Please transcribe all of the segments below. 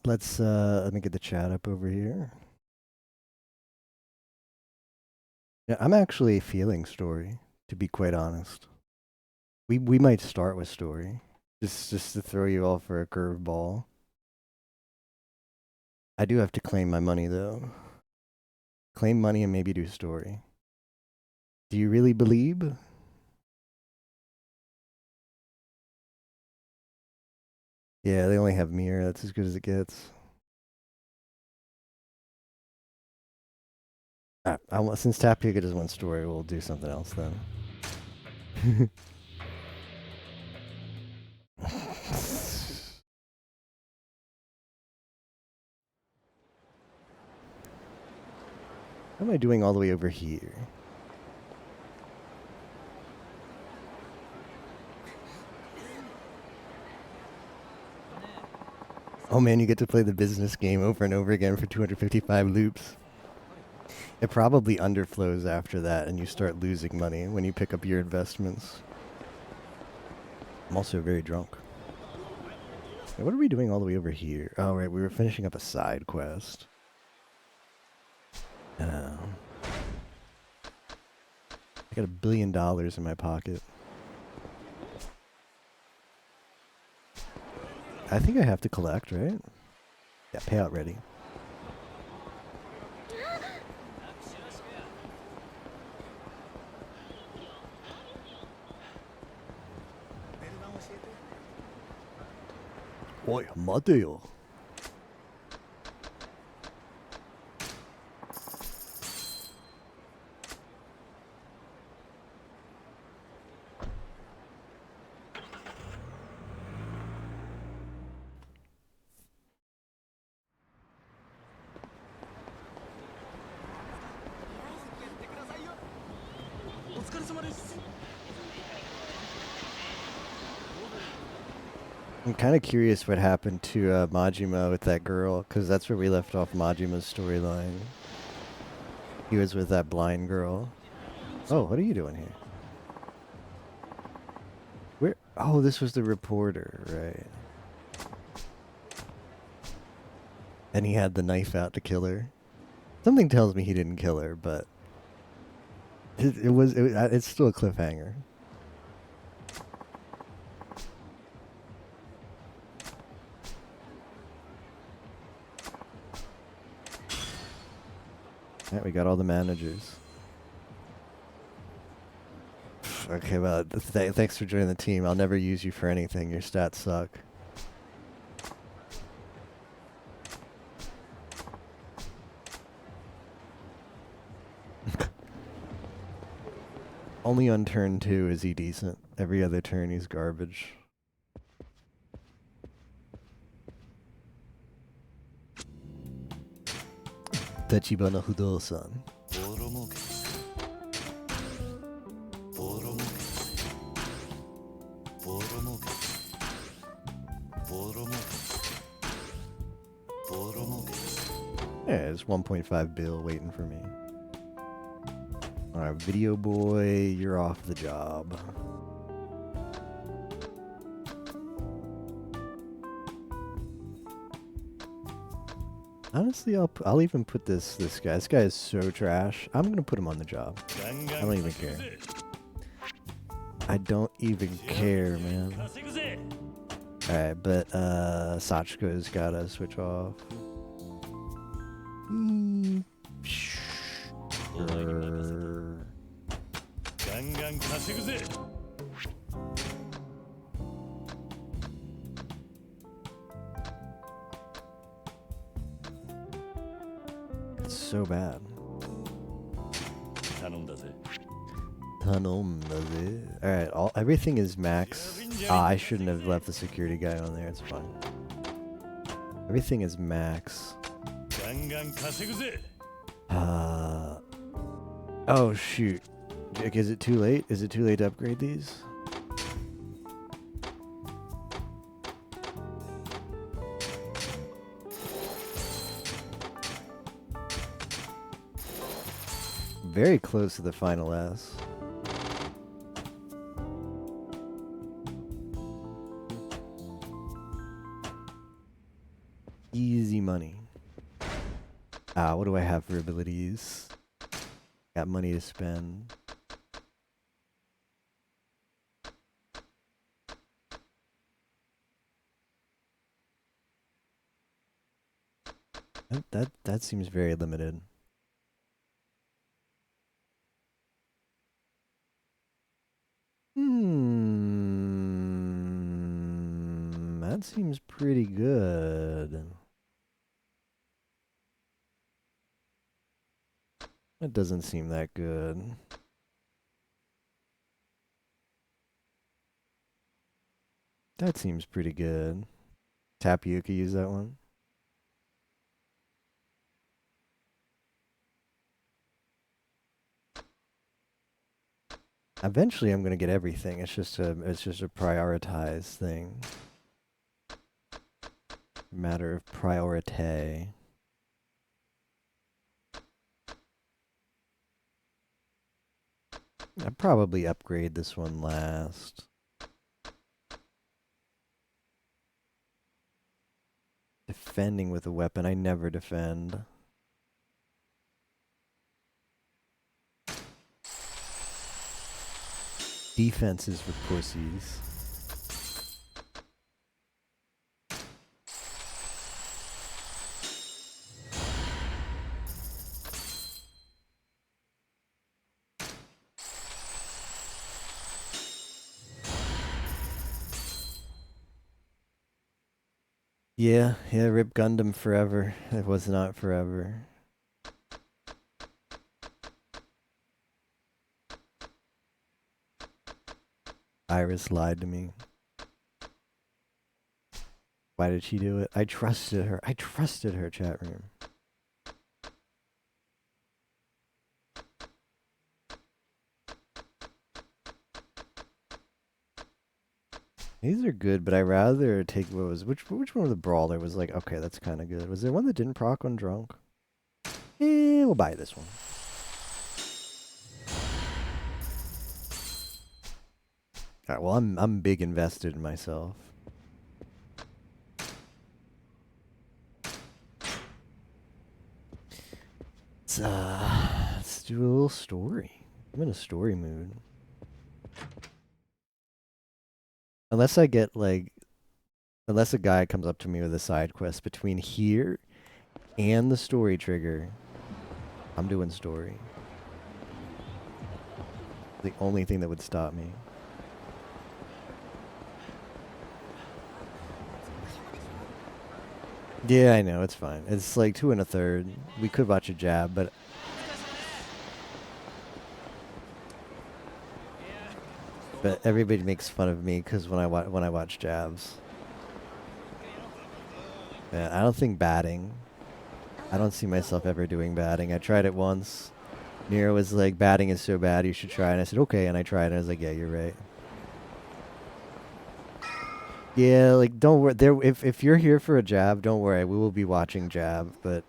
Let's let me get the chat up over here. Yeah, I'm actually feeling story, to be quite honest. We might start with story. Just to throw you all for a curveball. I do have to claim my money though. Claim money and maybe do story. Do you really believe? Yeah, they only have mirror. That's as good as it gets. Since Tapioca doesn't want story, we'll do something else then. What am I doing all the way over here? Oh man, you get to play the business game over and over again for 255 loops. It probably underflows after that and you start losing money when you pick up your investments. I'm also very drunk. Wait, what are we doing all the way over here? Oh right, we were finishing up a side quest. I got $1 billion in my pocket. I think I have to collect, right? Yeah, payout ready. Oi, Mateo. I'm kind of curious what happened to Majima with that girl, because that's where we left off Majima's storyline. He was with that blind girl. Oh, what are you doing here? Where? Oh, this was the reporter, right. And he had the knife out to kill her. Something tells me he didn't kill her, but it's still a cliffhanger. Alright, we got all the managers. Okay, well, thanks for joining the team. I'll never use you for anything. Your stats suck. Only on turn 2 is he decent. Every other turn he's garbage. Tachibana Hudo-san. Yeah, it's 1.5 bill waiting for me. Alright, video boy, you're off the job. Honestly, I'll even put this guy. This guy is so trash. I'm gonna put him on the job. I don't even care. I don't even care, man. Alright, but Sachiko's gotta switch off. Sure. It's so bad. Alright, everything is max. I shouldn't have left the security guy on there, it's fine. Everything is max. Oh shoot. Jake, is it too late? Is it too late to upgrade these? Very close to the final S. Easy. What do I have for abilities? Got money to spend. That seems very limited. That seems pretty good. That doesn't seem that good. That seems pretty good. Tapioca use that one. Eventually I'm gonna get everything. It's just a prioritize thing. Matter of priority. I'd probably upgrade this one last. Defending with a weapon. I never defend. Defense is for pussies. Yeah, rip Gundam forever. It was not forever. Iris lied to me. Why did she do it? I trusted her. I trusted her, chat room. These are good, but I rather take which one of the brawler was like, okay, that's kind of good. Was there one that didn't proc on drunk? We'll buy this one. Alright, well I'm big invested in myself. Let's do a little story. I'm in a story mood. Unless I get like, unless a guy comes up to me with a side quest between here and the story trigger, I'm doing story. The only thing that would stop me. Yeah, I know, it's fine. It's like 2 1/3. We could watch a jab, but everybody makes fun of me because when I watch jabs. Yeah, I don't think batting. I don't see myself ever doing batting. I tried it once. Nero was like, batting is so bad, you should try. And I said, okay. And I tried, and I was like, yeah, you're right. Yeah, like, don't worry. If you're here for a jab, don't worry. We will be watching jab, but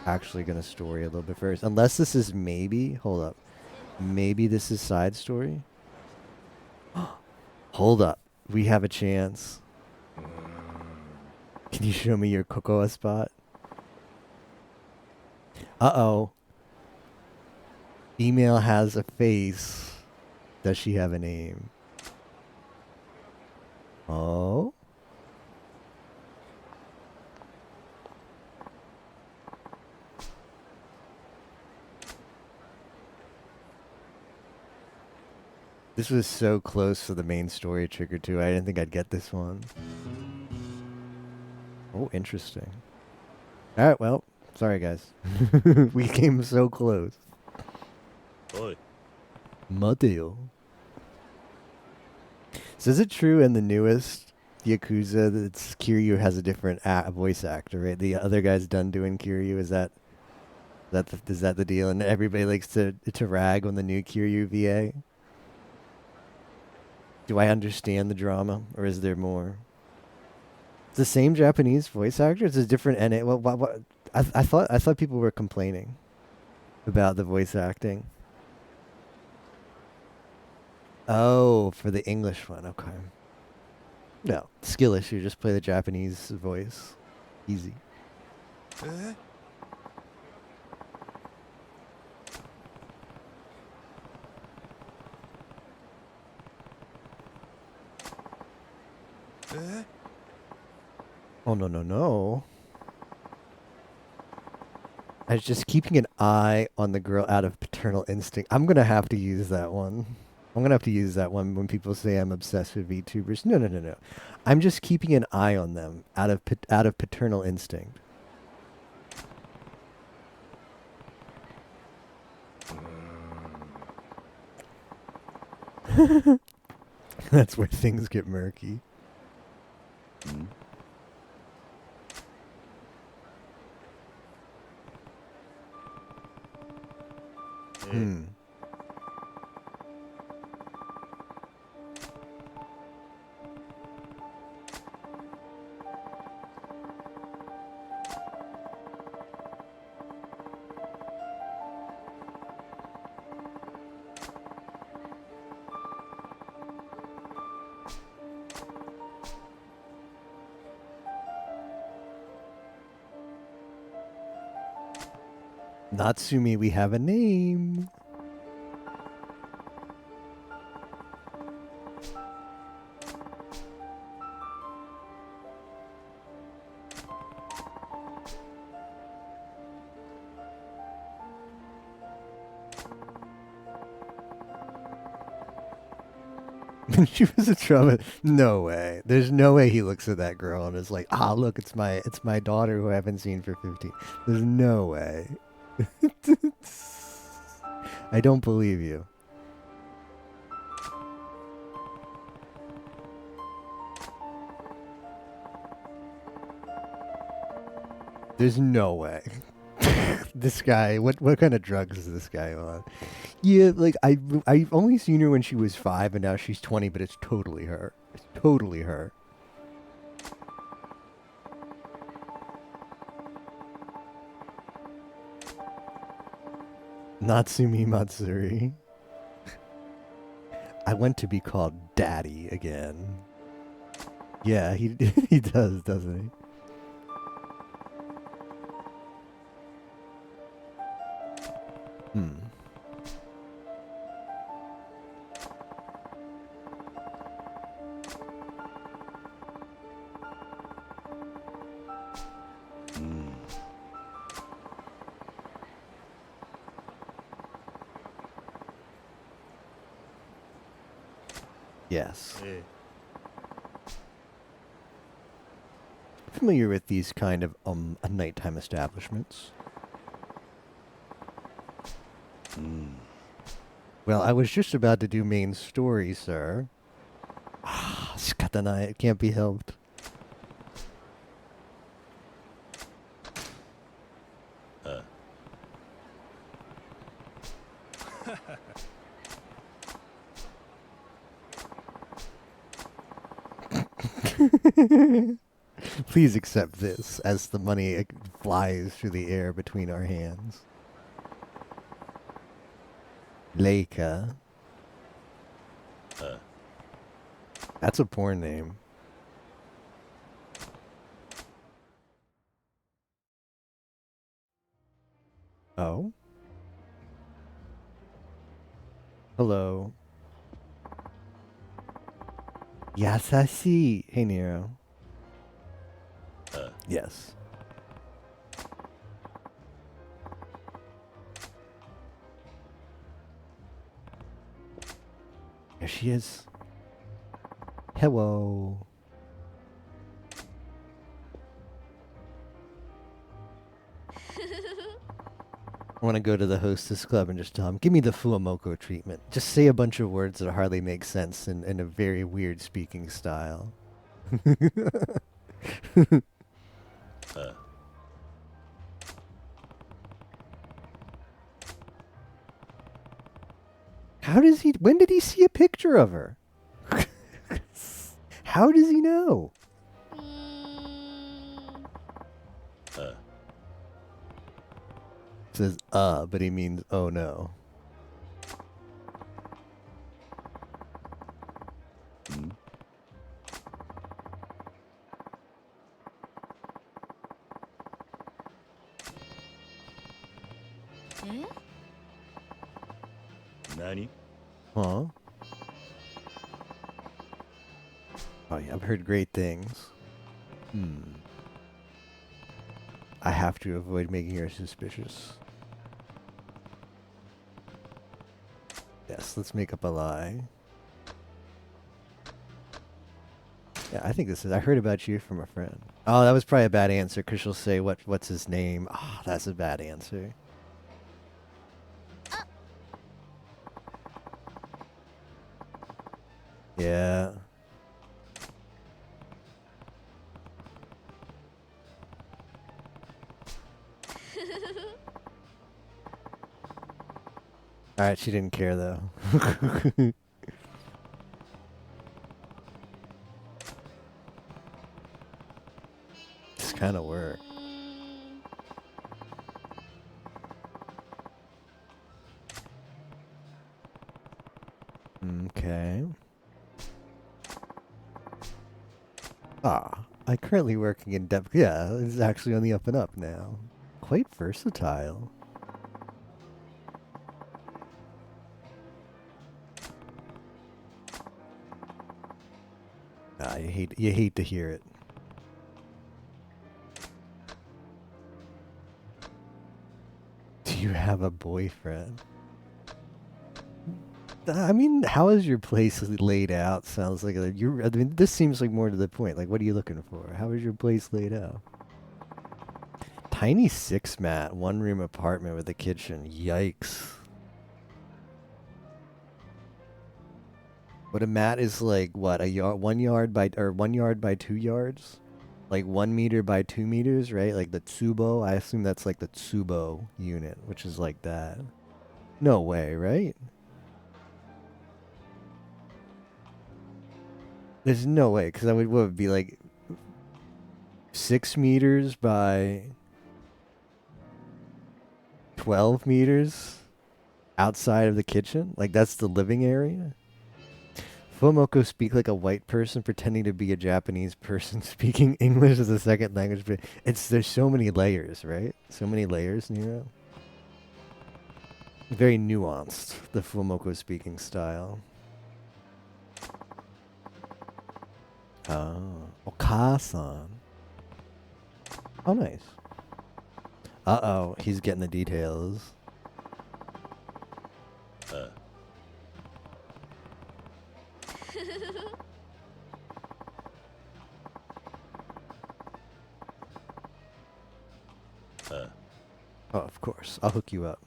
actually gonna story a little bit first. Unless this is maybe, hold up. Maybe this is side story? Hold up. We have a chance. Can you show me your cocoa spot? Uh-oh. Female has a face. Does she have a name? Oh? This was so close to the main story trigger too. I didn't think I'd get this one. Oh, interesting. Alright, well, sorry guys. We came so close. Oi. Mateo. So is it true in the newest Yakuza that Kiryu has a different voice actor, right? The other guy's done doing Kiryu. Is that the deal? And everybody likes to rag on the new Kiryu VA? Do I understand the drama, or is there more? It's the same Japanese voice actor. It's a different NA. Well, what? I thought people were complaining about the voice acting. Oh, for the English one. Okay. No, skill issue. Just play the Japanese voice. Easy. Oh, no, no, no. I was just keeping an eye on the girl out of paternal instinct. I'm going to have to use that one. I'm going to have to use that one when people say I'm obsessed with VTubers. No, no, no, no. I'm just keeping an eye on them out of paternal instinct. That's where things get murky. Hmm. Natsumi, we have a name. She was a trauma. No way. There's no way he looks at that girl and is like, "Ah, look, it's my daughter who I haven't seen for 15." There's no way. I don't believe you. There's no way. This guy, what kind of drugs is this guy on? Yeah, like I've only seen her when she was 5 and now she's 20, but it's totally her. It's totally her. Natsumi Matsuri. I want to be called Daddy again. Yeah, he he does, doesn't he? Hmm. Yes. Hey. Familiar with these kind of nighttime establishments? Well, I was just about to do main story, sir. Ah, Skatanai, it can't be helped. Please accept this as the money flies through the air between our hands. Leica. That's a porn name. Oh? Hello. Yasashi. Hey, Nero. Yes. There she is. Hello. I want to go to the hostess club and just tell him, give me the Fuamoko treatment. Just say a bunch of words that hardly make sense in a very weird speaking style. How does he, when did he see a picture of her? How does he know? Says, but he means, oh no. 何 Huh? Oh yeah, I've heard great things. I have to avoid making her suspicious. Yes, let's make up a lie. Yeah, I think this is. I heard about you from a friend. Oh, that was probably a bad answer because she'll say what's his name. Oh, that's a bad answer. Yeah. All right, she didn't care though. This kind of work. Okay. I currently working in depth. Yeah, it's actually on the up and up now. Quite versatile. You hate to hear it. Do you have a boyfriend? I mean, how is your place laid out? Sounds like I mean, this seems like more to the point. Like, what are you looking for? How is your place laid out? Tiny 6 mat, 1 room apartment with a kitchen. Yikes. But a mat is like what, a yard, 1 yard by 2 yards, like 1 meter by 2 meters, right? Like the tsubo. I assume that's like the tsubo unit, which is like that. No way, right? There's no way, because that would be like 6 meters by 12 meters outside of the kitchen. Like that's the living area. Fumoko speak like a white person pretending to be a Japanese person speaking English as a second language. But there's so many layers, right? So many layers, Nero. Very nuanced, the Fumoko speaking style. Oh, Okasan. Oh, nice. Uh-oh, he's getting the details. Oh, of course. I'll hook you up.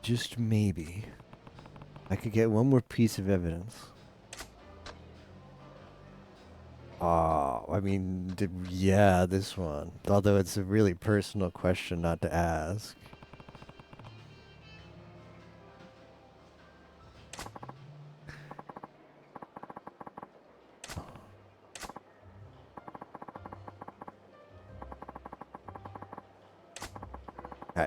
Just maybe. I could get one more piece of evidence. Oh, I mean, yeah, this one. Although it's a really personal question not to ask.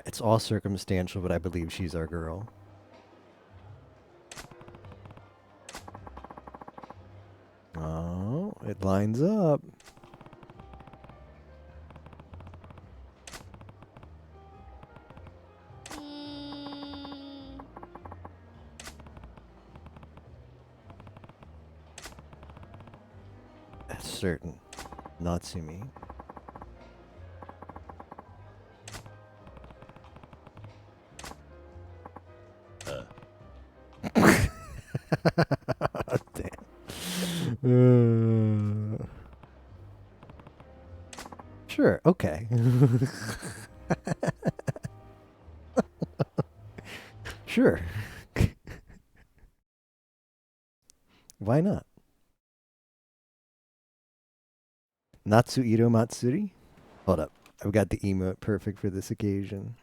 It's all circumstantial, but I believe she's our girl. Oh, it lines up. That's certain. Natsumi. Damn. Sure, okay. Sure. Why not? Natsuhiro Matsuri? Hold up. I've got the emote perfect for this occasion.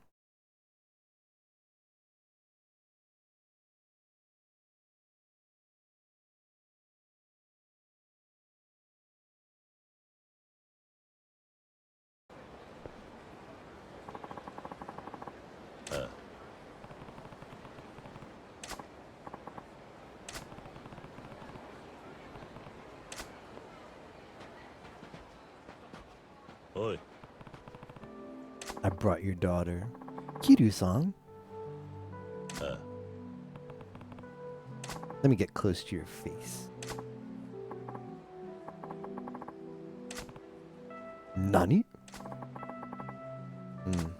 Oi. I brought your daughter. Kiru-san. Let me get close to your face. Nani? Hmm.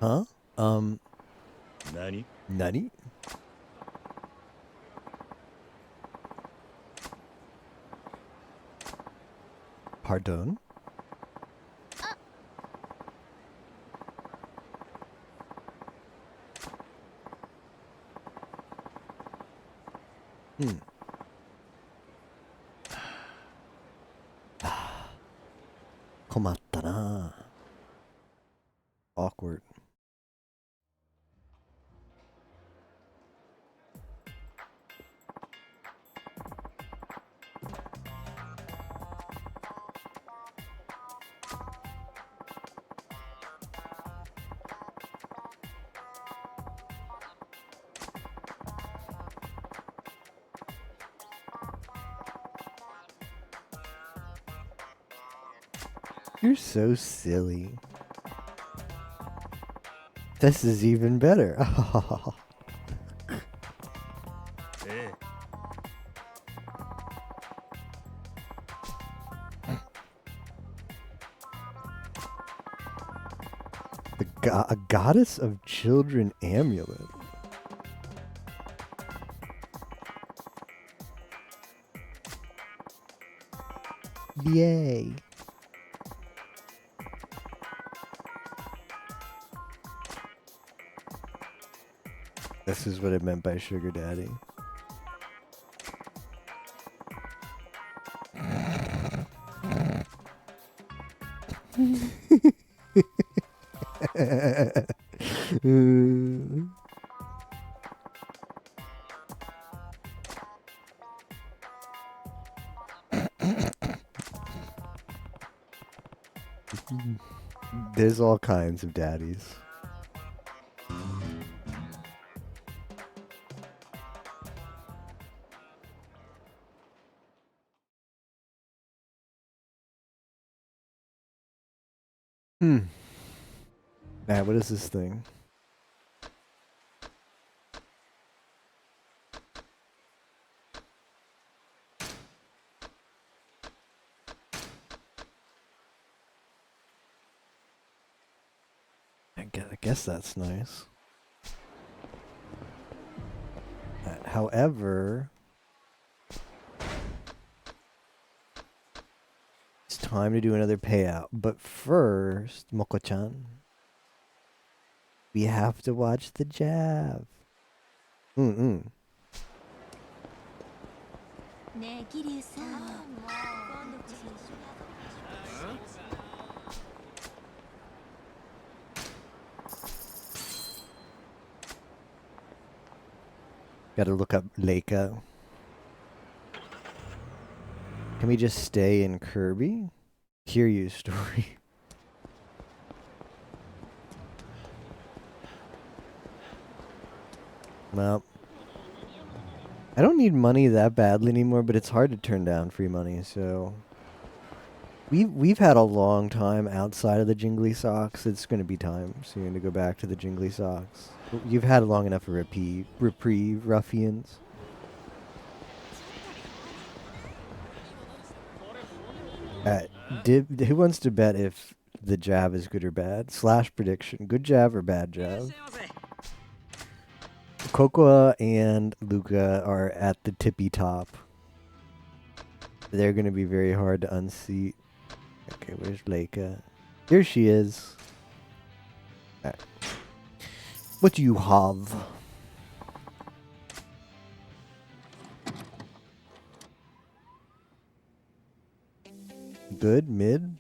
Huh? Nani? Nani? Pardon? Hmm. Komatta na. Awkward. You're so silly. This is even better. Eh. A goddess of children amulet. Yay. This is what it meant by sugar daddy. There's all kinds of daddies. Man, what is this thing? I guess that's nice. However, it's time to do another payout. But first, Moko-chan, we have to watch the jab. ねえ、桐生さん。今度こそ一緒に遊びましょう。Gotta look up Leica. Can we just stay in Kirby? Kiryu's story. Well, I don't need money that badly anymore, but it's hard to turn down free money, so we've had a long time outside of the Jingly Socks. It's going to be time soon to go back to the Jingly Socks. You've had long enough of reprieve, ruffians. Who wants to bet if the jab is good or bad? Slash prediction. Good jab or bad jab? Cocoa and Luca are at the tippy top. They're going to be very hard to unseat. Okay, where's Leica? Here she is. Right. What do you have? Good? Mid?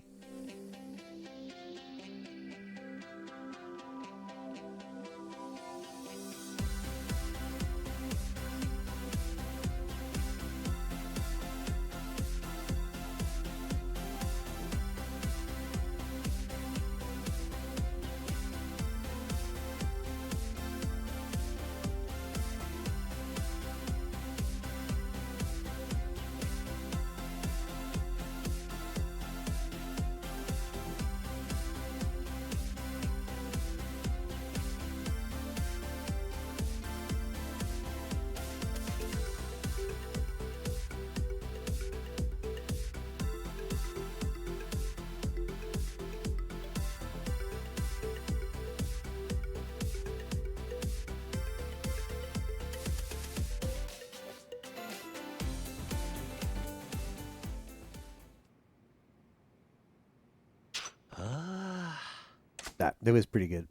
That was pretty good.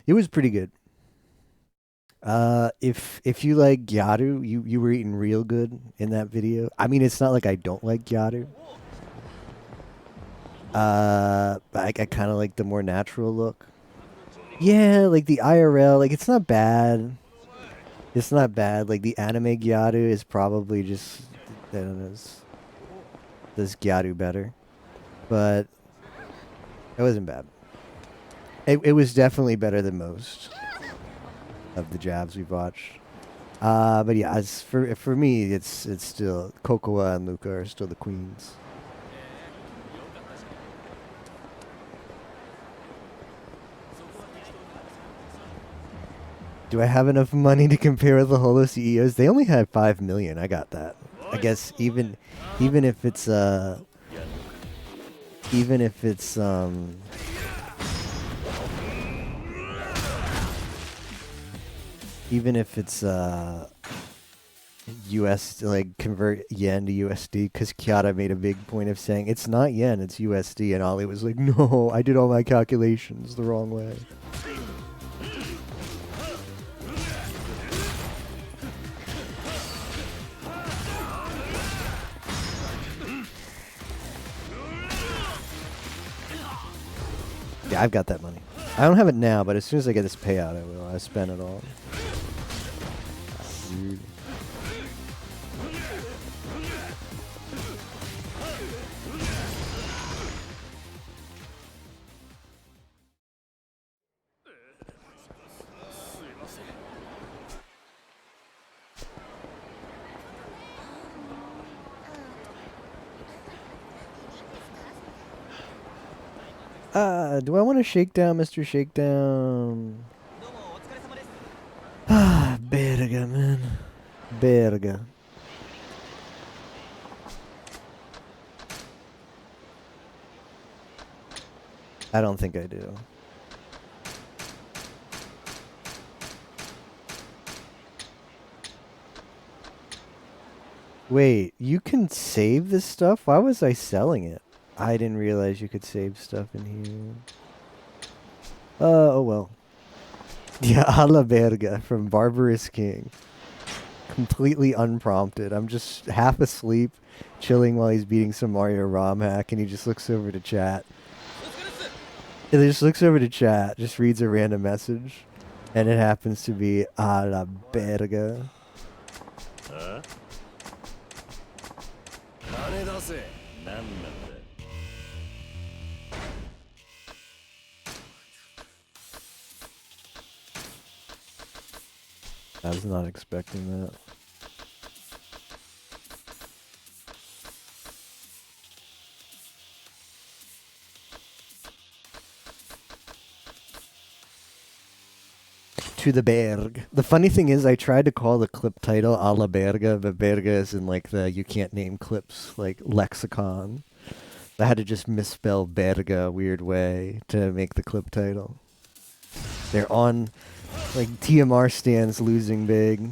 It was pretty good. If you like Gyaru, you were eating real good in that video. I mean, it's not like I don't like Gyaru. I kind of like the more natural look. Yeah, like the IRL, like it's not bad. It's not bad. Like the anime Gyaru is probably just, I don't know, does Gyaru better, but it wasn't bad. It was definitely better than most of the jabs we've watched. But yeah, as for me, it's still Kokoa and Luca are still the queens. Do I have enough money to compare with the Holo CEOs? They only had 5 million. I got that. I guess even if it's US, like convert yen to USD, because Kiara made a big point of saying it's not yen, it's USD, and Ollie was like, no, I did all my calculations the wrong way. Yeah, I've got that money. I don't have it now, but as soon as I get this payout, I will. I spend it all. Dude. Do I want to shake down, Mr. Shakedown? Berga, man. Berga. I don't think I do. Wait, you can save this stuff? Why was I selling it? I didn't realize you could save stuff in here. Oh well. Yeah, a la verga from Barbarous King. Completely unprompted. I'm just half asleep, chilling while he's beating some Mario ROM hack, and he just looks over to chat. And he just looks over to chat, just reads a random message, and it happens to be a la verga. I was not expecting that. To the Berg. The funny thing is, I tried to call the clip title a la Berga, but Berga is in like the you can't name clips like lexicon. I had to just misspell Berga a weird way to make the clip title. They're on like TMR stands losing big.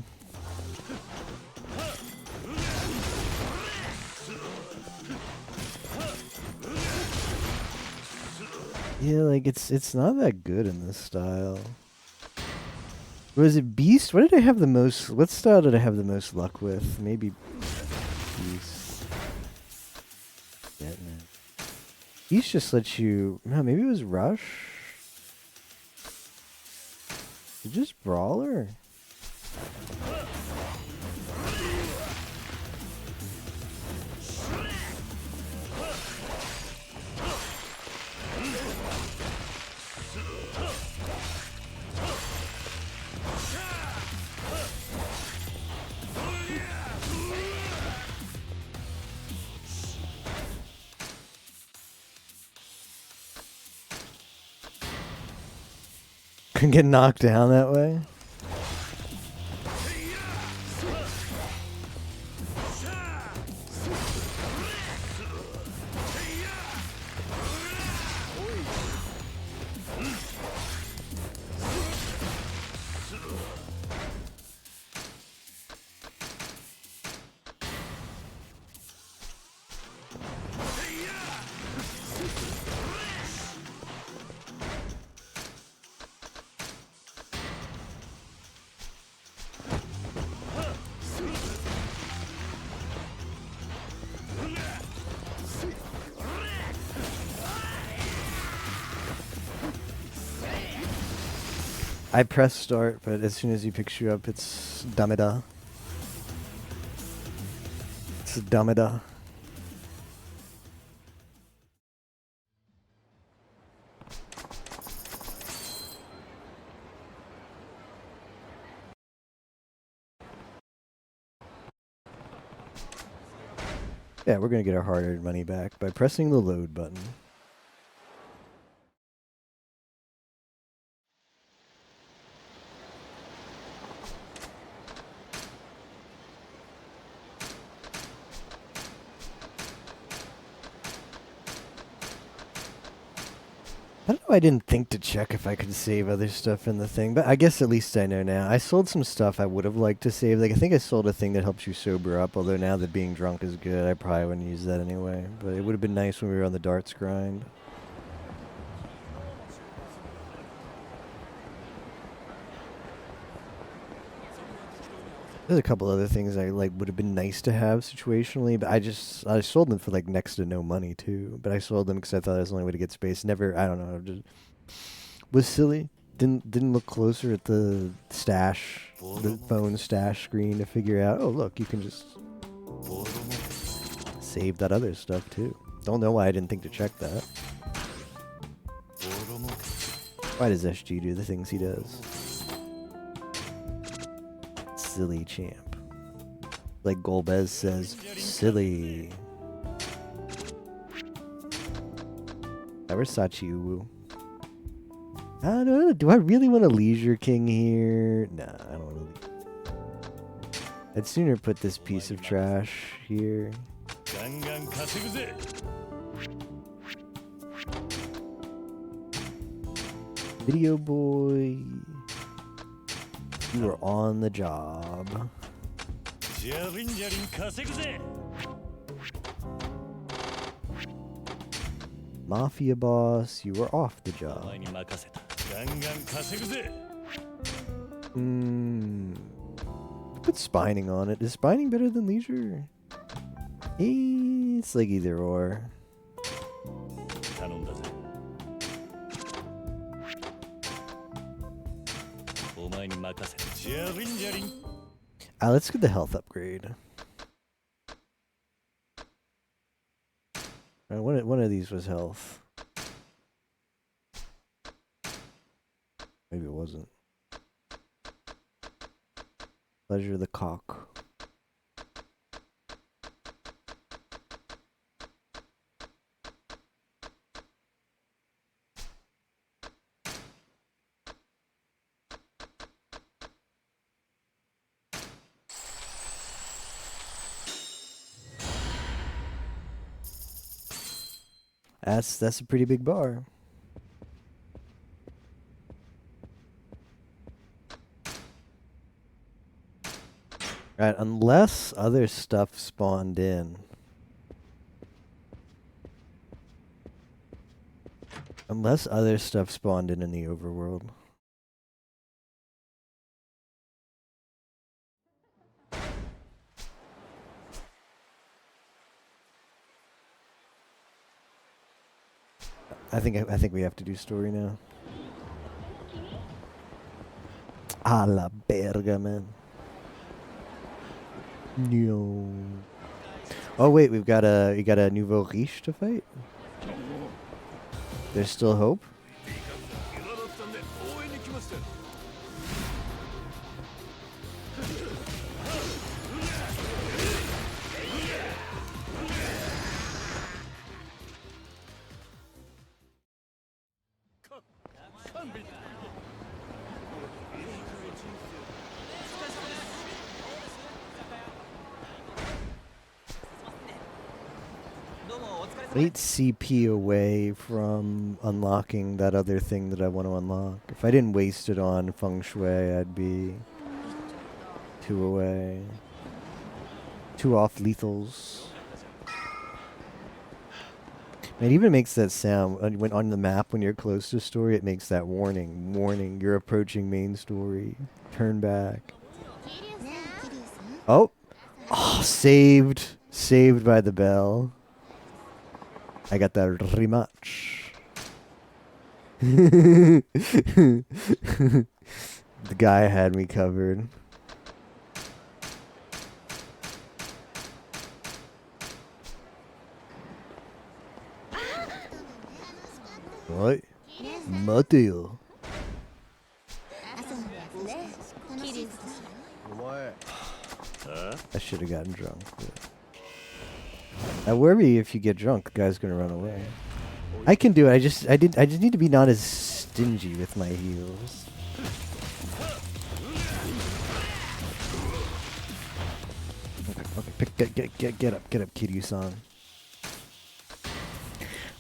Yeah, like it's not that good in this style. Was it Beast? What did I have the most? What style did I have the most luck with? Maybe Beast. Yeah, man. East just lets you. No, maybe it was Rush. Or just Brawler. Couldn't get knocked down that way. I press start, but as soon as he picks you up, it's Dameda. It's Dameda. Yeah, we're gonna get our hard-earned money back by pressing the load button. I don't know, I didn't think to check if I could save other stuff in the thing, but I guess at least I know now. I sold some stuff I would have liked to save. Like, I think I sold a thing that helps you sober up, although now that being drunk is good, I probably wouldn't use that anyway. But it would have been nice when we were on the darts grind. There's a couple other things I like would have been nice to have situationally, but I sold them for like next to no money too. But I sold them because I thought that was the only way to get space. Never, I don't know, just was silly. Didn't look closer at the stash, the phone stash screen to figure out. Oh look, you can just save that other stuff too. Don't know why I didn't think to check that. Why does SG do the things he does? Silly champ. Like Golbez says, silly. Versace Uwu. I don't know. Do I really want a Leisure King here? Nah, I don't want to. I'd sooner put this piece of trash here. Video boy. You are on the job. Mafia boss, you are off the job. Put Spining on it. Is Spining better than Leisure? It's like either or. Let's get the health upgrade. One of these was health. Maybe it wasn't. Pleasure of the Cock. That's a pretty big bar. Right, unless other stuff spawned in. Unless other stuff spawned in the overworld. I think we have to do story now. A la verga, man. No. Oh wait, we got a nouveau riche to fight. There's still hope. Eight CP away from unlocking that other thing that I want to unlock. If I didn't waste it on feng shui, I'd be 2 away. 2 off lethals. It even makes that sound when on the map when you're close to story. It makes that warning. Warning, you're approaching main story. Turn back. Oh, oh, saved, saved by the bell. I got that rematch. The guy had me covered. What? Mateo. I should have gotten drunk. But I worry if you get drunk, the guy's gonna run away. I can do it. I just need to be not as stingy with my heals. Okay, get up, Kiryu-san.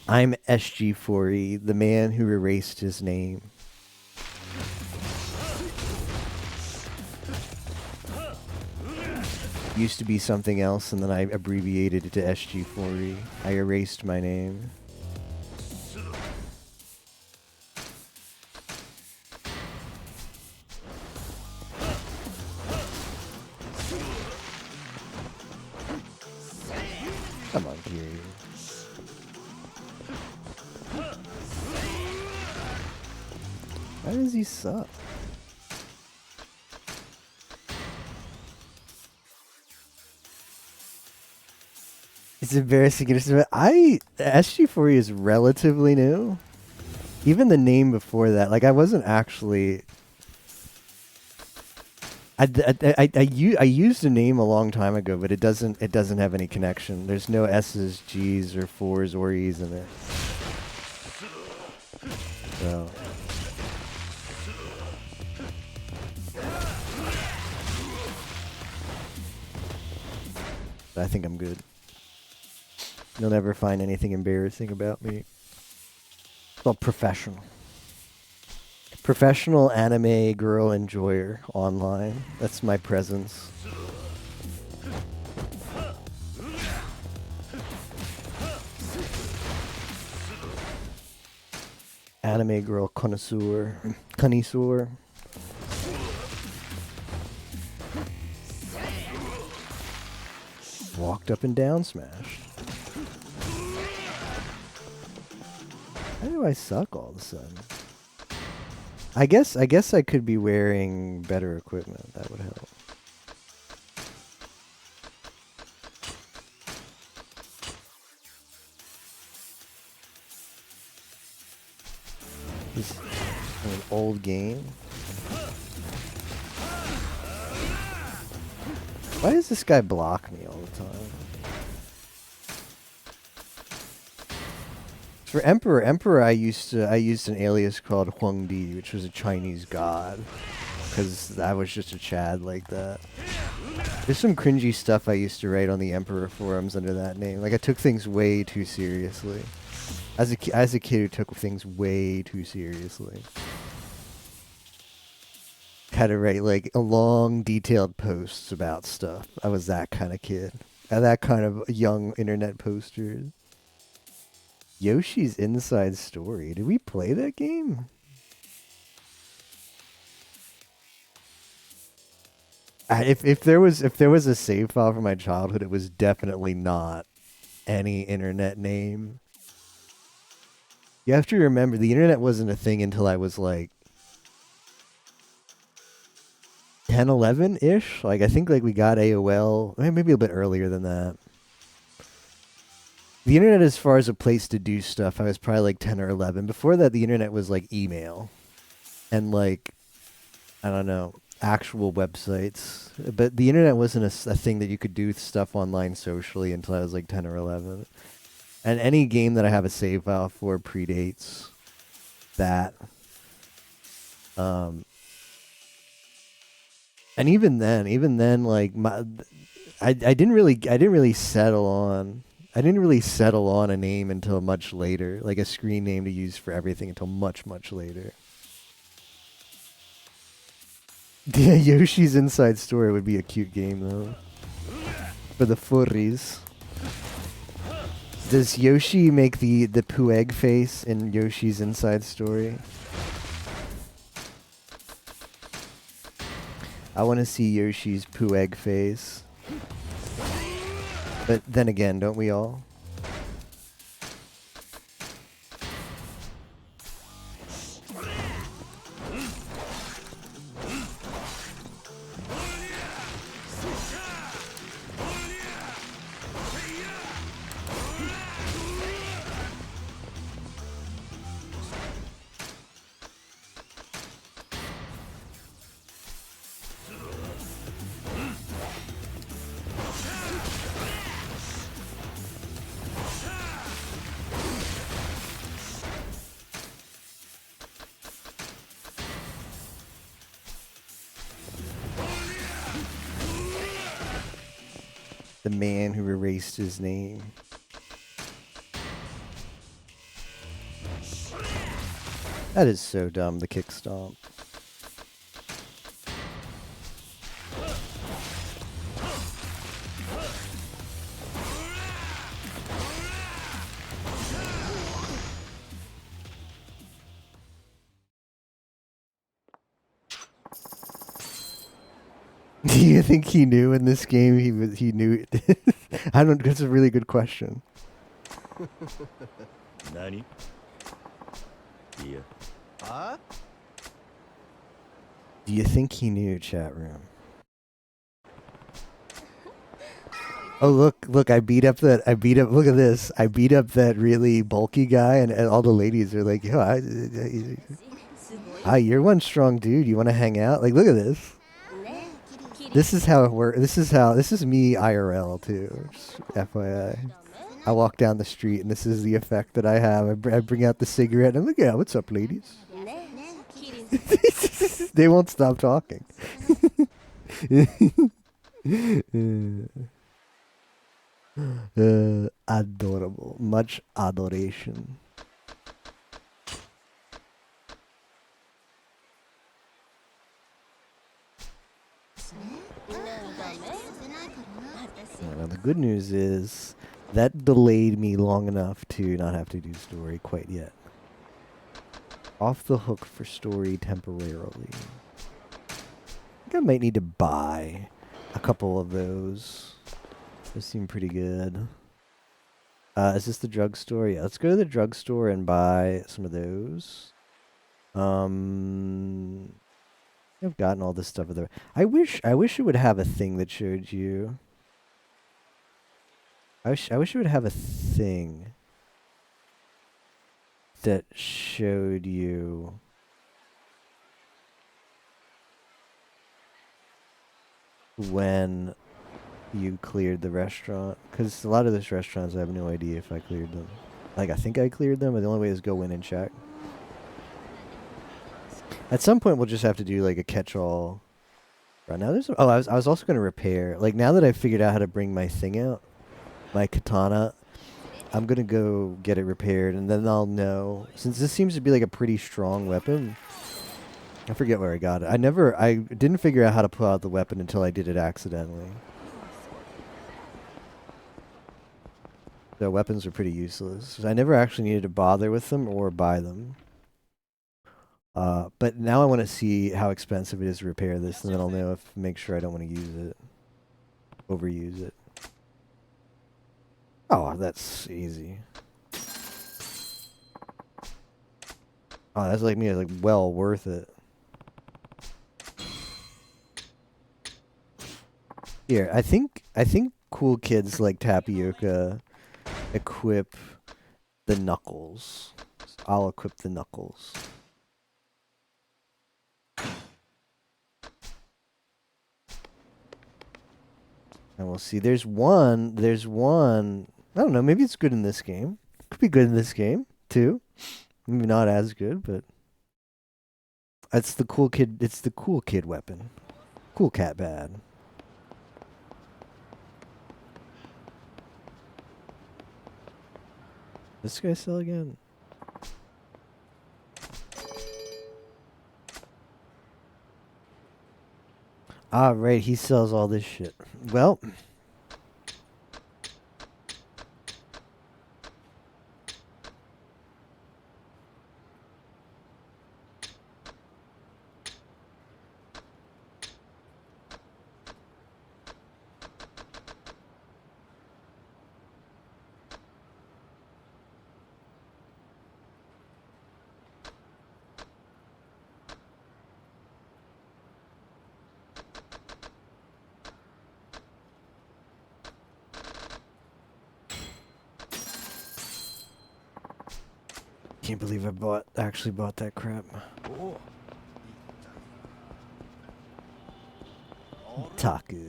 I'm SG4E, the man who erased his name. Used to be something else, and then I abbreviated it to SG4E. I erased my name. Come on, Kiryu. Why does he suck? It's embarrassing. SG4E is relatively new. Even the name before that, like I wasn't actually. I used a name a long time ago, but it doesn't have any connection. There's no S's, G's, or 4s or E's in it. So. I think I'm good. You'll never find anything embarrassing about me. Well, professional. Professional anime girl enjoyer online. That's my presence. Anime girl connoisseur. Connoisseur. Walked up and down smashed. How do I suck all of a sudden? I guess I could be wearing better equipment. That would help. This is an old game. Why does this guy block me all the time? For Emperor, I used an alias called Huangdi, which was a Chinese god, because I was just a Chad like that. There's some cringy stuff I used to write on the Emperor forums under that name. Like I took things way too seriously. As a kid who took things way too seriously. Had to write like a long, detailed posts about stuff. I was that kind of kid. That kind of young internet poster. Yoshi's Inside Story. Did we play that game? If there was a save file from my childhood, it was definitely not any internet name. You have to remember, the internet wasn't a thing until I was like 10, 11-ish. Like, I think like we got AOL, maybe a bit earlier than that. The internet as far as a place to do stuff, I was probably like 10 or 11. Before that, the internet was like email and like, I don't know, actual websites. But the internet wasn't a thing that you could do stuff online socially until I was like 10 or 11. And any game that I have a save file for predates that. And even then, like I didn't really settle on a name until much later, like a screen name to use for everything until much later. Yeah, Yoshi's Inside Story would be a cute game though, for the furries. Does Yoshi make the poo egg face in Yoshi's Inside Story? I want to see Yoshi's poo egg face. But then again, don't we all? The man who erased his name. That is so dumb, the kick stomp. Do you think he knew in this game he knew? I don't. That's a really good question. 何いや Huh? Do you think he knew, chat room? Oh look! I beat up. Look at this! I beat up that really bulky guy, and all the ladies are like, "Yo, you're one strong dude. You want to hang out? Like, look at this. This is how it works. This is me IRL too. Just FYI. I walk down the street, and this is the effect that I have. I bring out the cigarette, and I'm like, "Yeah, what's up, ladies?" They won't stop talking. Adorable. Much adoration. Well, the good news is that delayed me long enough to not have to do story quite yet. Off the hook for story temporarily. I think I might need to buy a couple of those. Those seem pretty good. Is this the drugstore? Yeah, let's go to the drugstore and buy some of those. I've gotten all this stuff there. I wish it would have a thing that showed you. I wish it would have a thing that showed you when you cleared the restaurant, because a lot of those restaurants I have no idea if I cleared them. Like, I think I cleared them, but the only way is go in and check. At some point we'll just have to do like a catch-all. Right now there's I was also going to repair, like, now that I've figured out how to bring my thing out, my katana, I'm going to go get it repaired, and then I'll know, since this seems to be like a pretty strong weapon. I forget where I got it. I didn't figure out how to pull out the weapon until I did it accidentally. So weapons are pretty useless. I never actually needed to bother with them or buy them. But now I want to see how expensive it is to repair this, and then I'll know make sure I don't want to use it. Overuse it. Oh, that's easy. Oh, that's like me. Like well worth it. Here, I think cool kids like Tapioca equip the knuckles. I'll equip the knuckles. And we'll see. There's one. I don't know. Maybe it's good in this game. Could be good in this game too. Maybe not as good, but it's the cool kid. It's the cool kid weapon. Cool cat bad. This guy sell again? Ah, right. He sells all this shit. Well. Can't believe I actually bought that crap. Taku.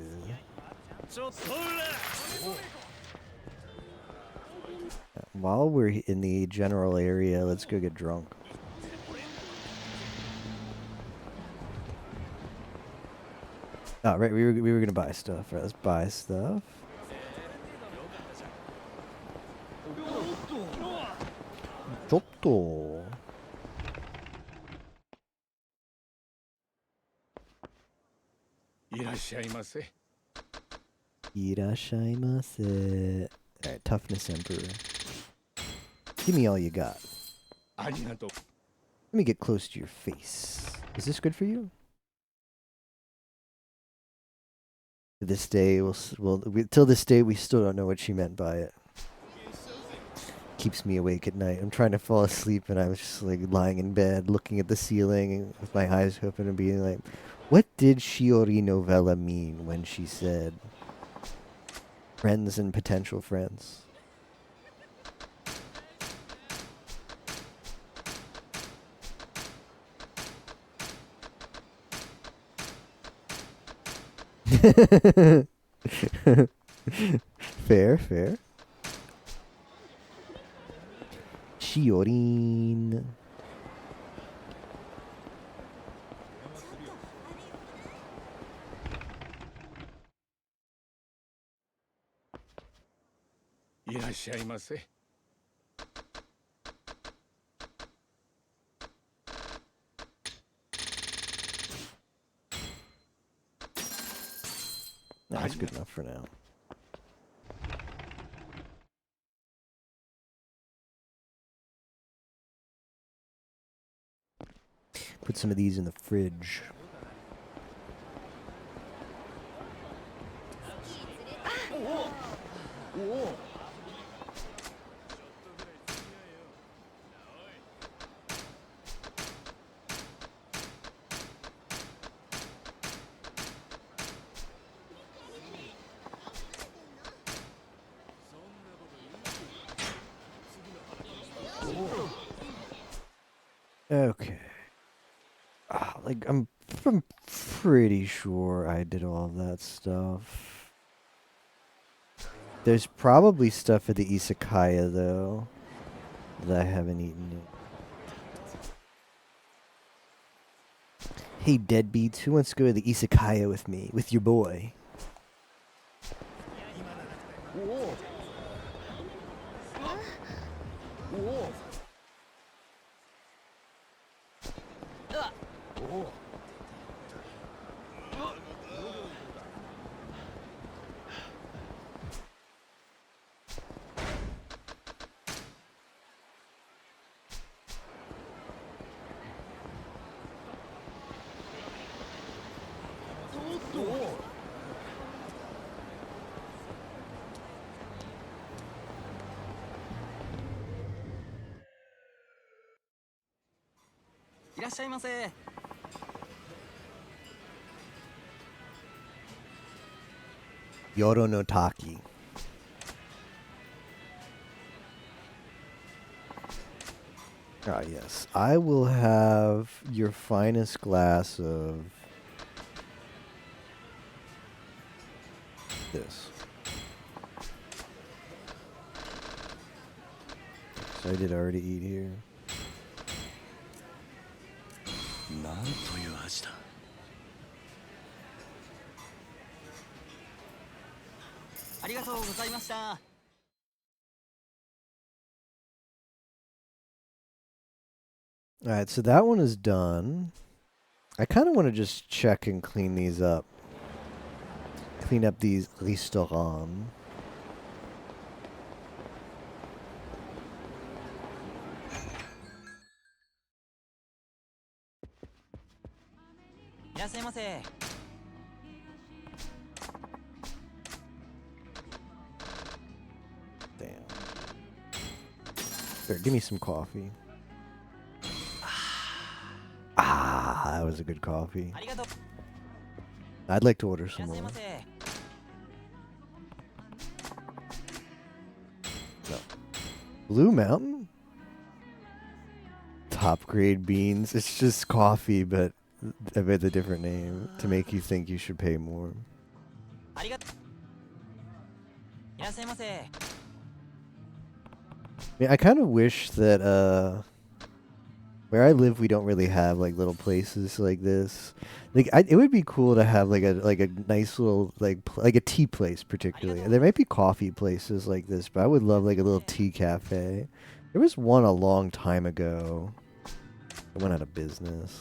While we're in the general area, let's go get drunk. Oh, right, we were gonna buy stuff. Right, let's buy stuff. Chotto. Irashaimase. Alright, toughness emperor. Give me all you got. Let me get close to your face. Is this good for you? To this day, till this day, we still don't know what she meant by it. Keeps me awake at night. I'm trying to fall asleep, and I was just like lying in bed, looking at the ceiling with my eyes open, and being like, "What did Shiori Novella mean when she said friends and potential friends?" Fair, fair. Shiorin. That's good enough for now. Put some of these in the fridge. Okay. Like I'm pretty sure I did all of that stuff. There's probably stuff at the Izakaya though that I haven't eaten yet. Hey deadbeats, who wants to go to the Izakaya with me, with your boy? らっしゃいませ。 Yoro no Taki. Ah, yes. I will have your finest glass of this. So I did already eat here. なんという味だ。ありがとうございました。 Alright, so that one is done. I kind of want to just check and clean these up. Clean up these restaurants. いらっしゃいませ。 Damn. Here, give me some coffee. Ah, that was a good coffee. ありがとう。 I'd like to order いら some っしゃい more. ませ。 Blue Mountain? Top grade beans. It's just coffee, but with a different name to make you think you should pay more. ありがとう。いらっしゃいませ。 I mean, I kind of wish that where I live, we don't really have like little places like this. Like, it would be cool to have like a nice little like a tea place, particularly. There might be coffee places like this, but I would love like a little tea cafe. There was one a long time ago. It went out of business.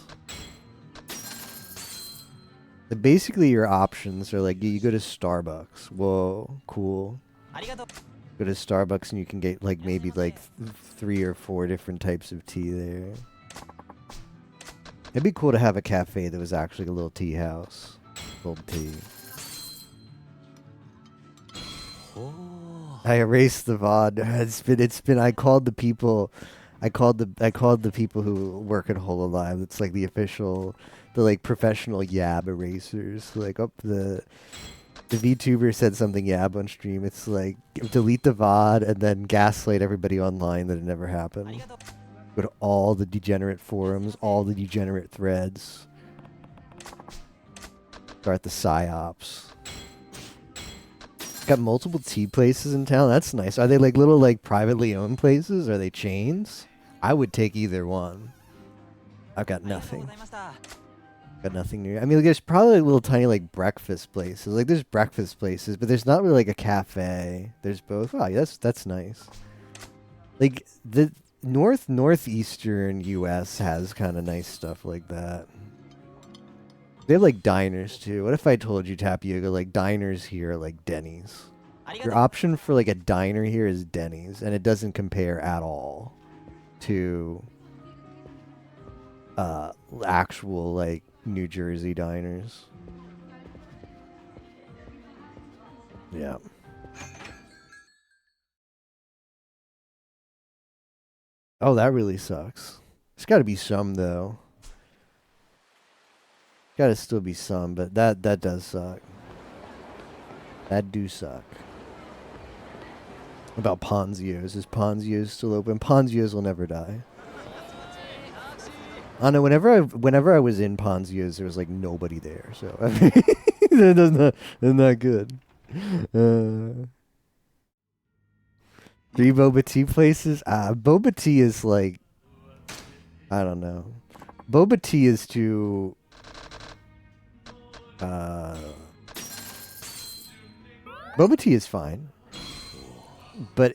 But basically, your options are like you go to Starbucks. Whoa, cool. ありがとう。 Go to Starbucks and you can get like maybe like 3 or 4 different types of tea there. It'd be cool to have a cafe that was actually a little tea house. Little tea. I erased the VOD. It's been I called the people who work at HoloLive. It's like the official like professional Yab erasers. Like the VTuber said something Yab on stream. It's like delete the VOD and then gaslight everybody online that it never あり happened. がとう。 Go to all the degenerate forums, all the degenerate threads. Start the psyops. Got multiple tea places in town. That's nice. Are they like little like privately owned places? Are they chains? I would take either one. I've got ありがとうご nothing. ざいました。 Got nothing near. I mean, there's probably like little tiny like breakfast places. Like there's breakfast places, but there's not really like a cafe. There's both. Wow, that's nice. Like the northeastern U.S. has kind of nice stuff like that. They have like diners too. What if I told you, Tapioca, like diners here are like Denny's? ありが Your とう。 option for like a diner here is Denny's, and it doesn't compare at all to actual like New Jersey diners. Yeah. Oh, that really sucks. There's got to be some though. Got to still be some, but that does suck. That do suck. About Ponzio's. Is Ponzio's still open? Ponzio's will never die. I know. Whenever I was in Ponzio's, there was like nobody there. So I mean, that's not good. 3 boba tea places. Boba tea is like, I don't know. Boba tea is too. Boba tea is fine, but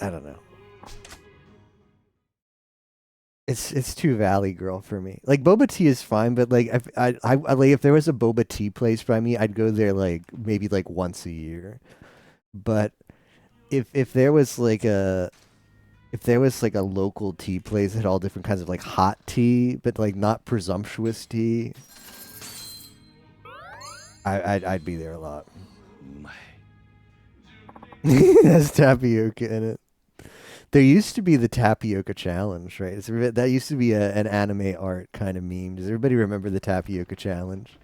I don't know. It's too Valley Girl for me. Like boba tea is fine, but like I like if there was a boba tea place by me, I'd go there like maybe like once a year. But if there was like a local tea place that had all different kinds of like hot tea, but like not presumptuous tea, I'd be there a lot. うまい。 That's tapioca in it. There used to be the tapioca challenge, right? That used to be an anime art kind of meme. Does everybody remember the tapioca challenge?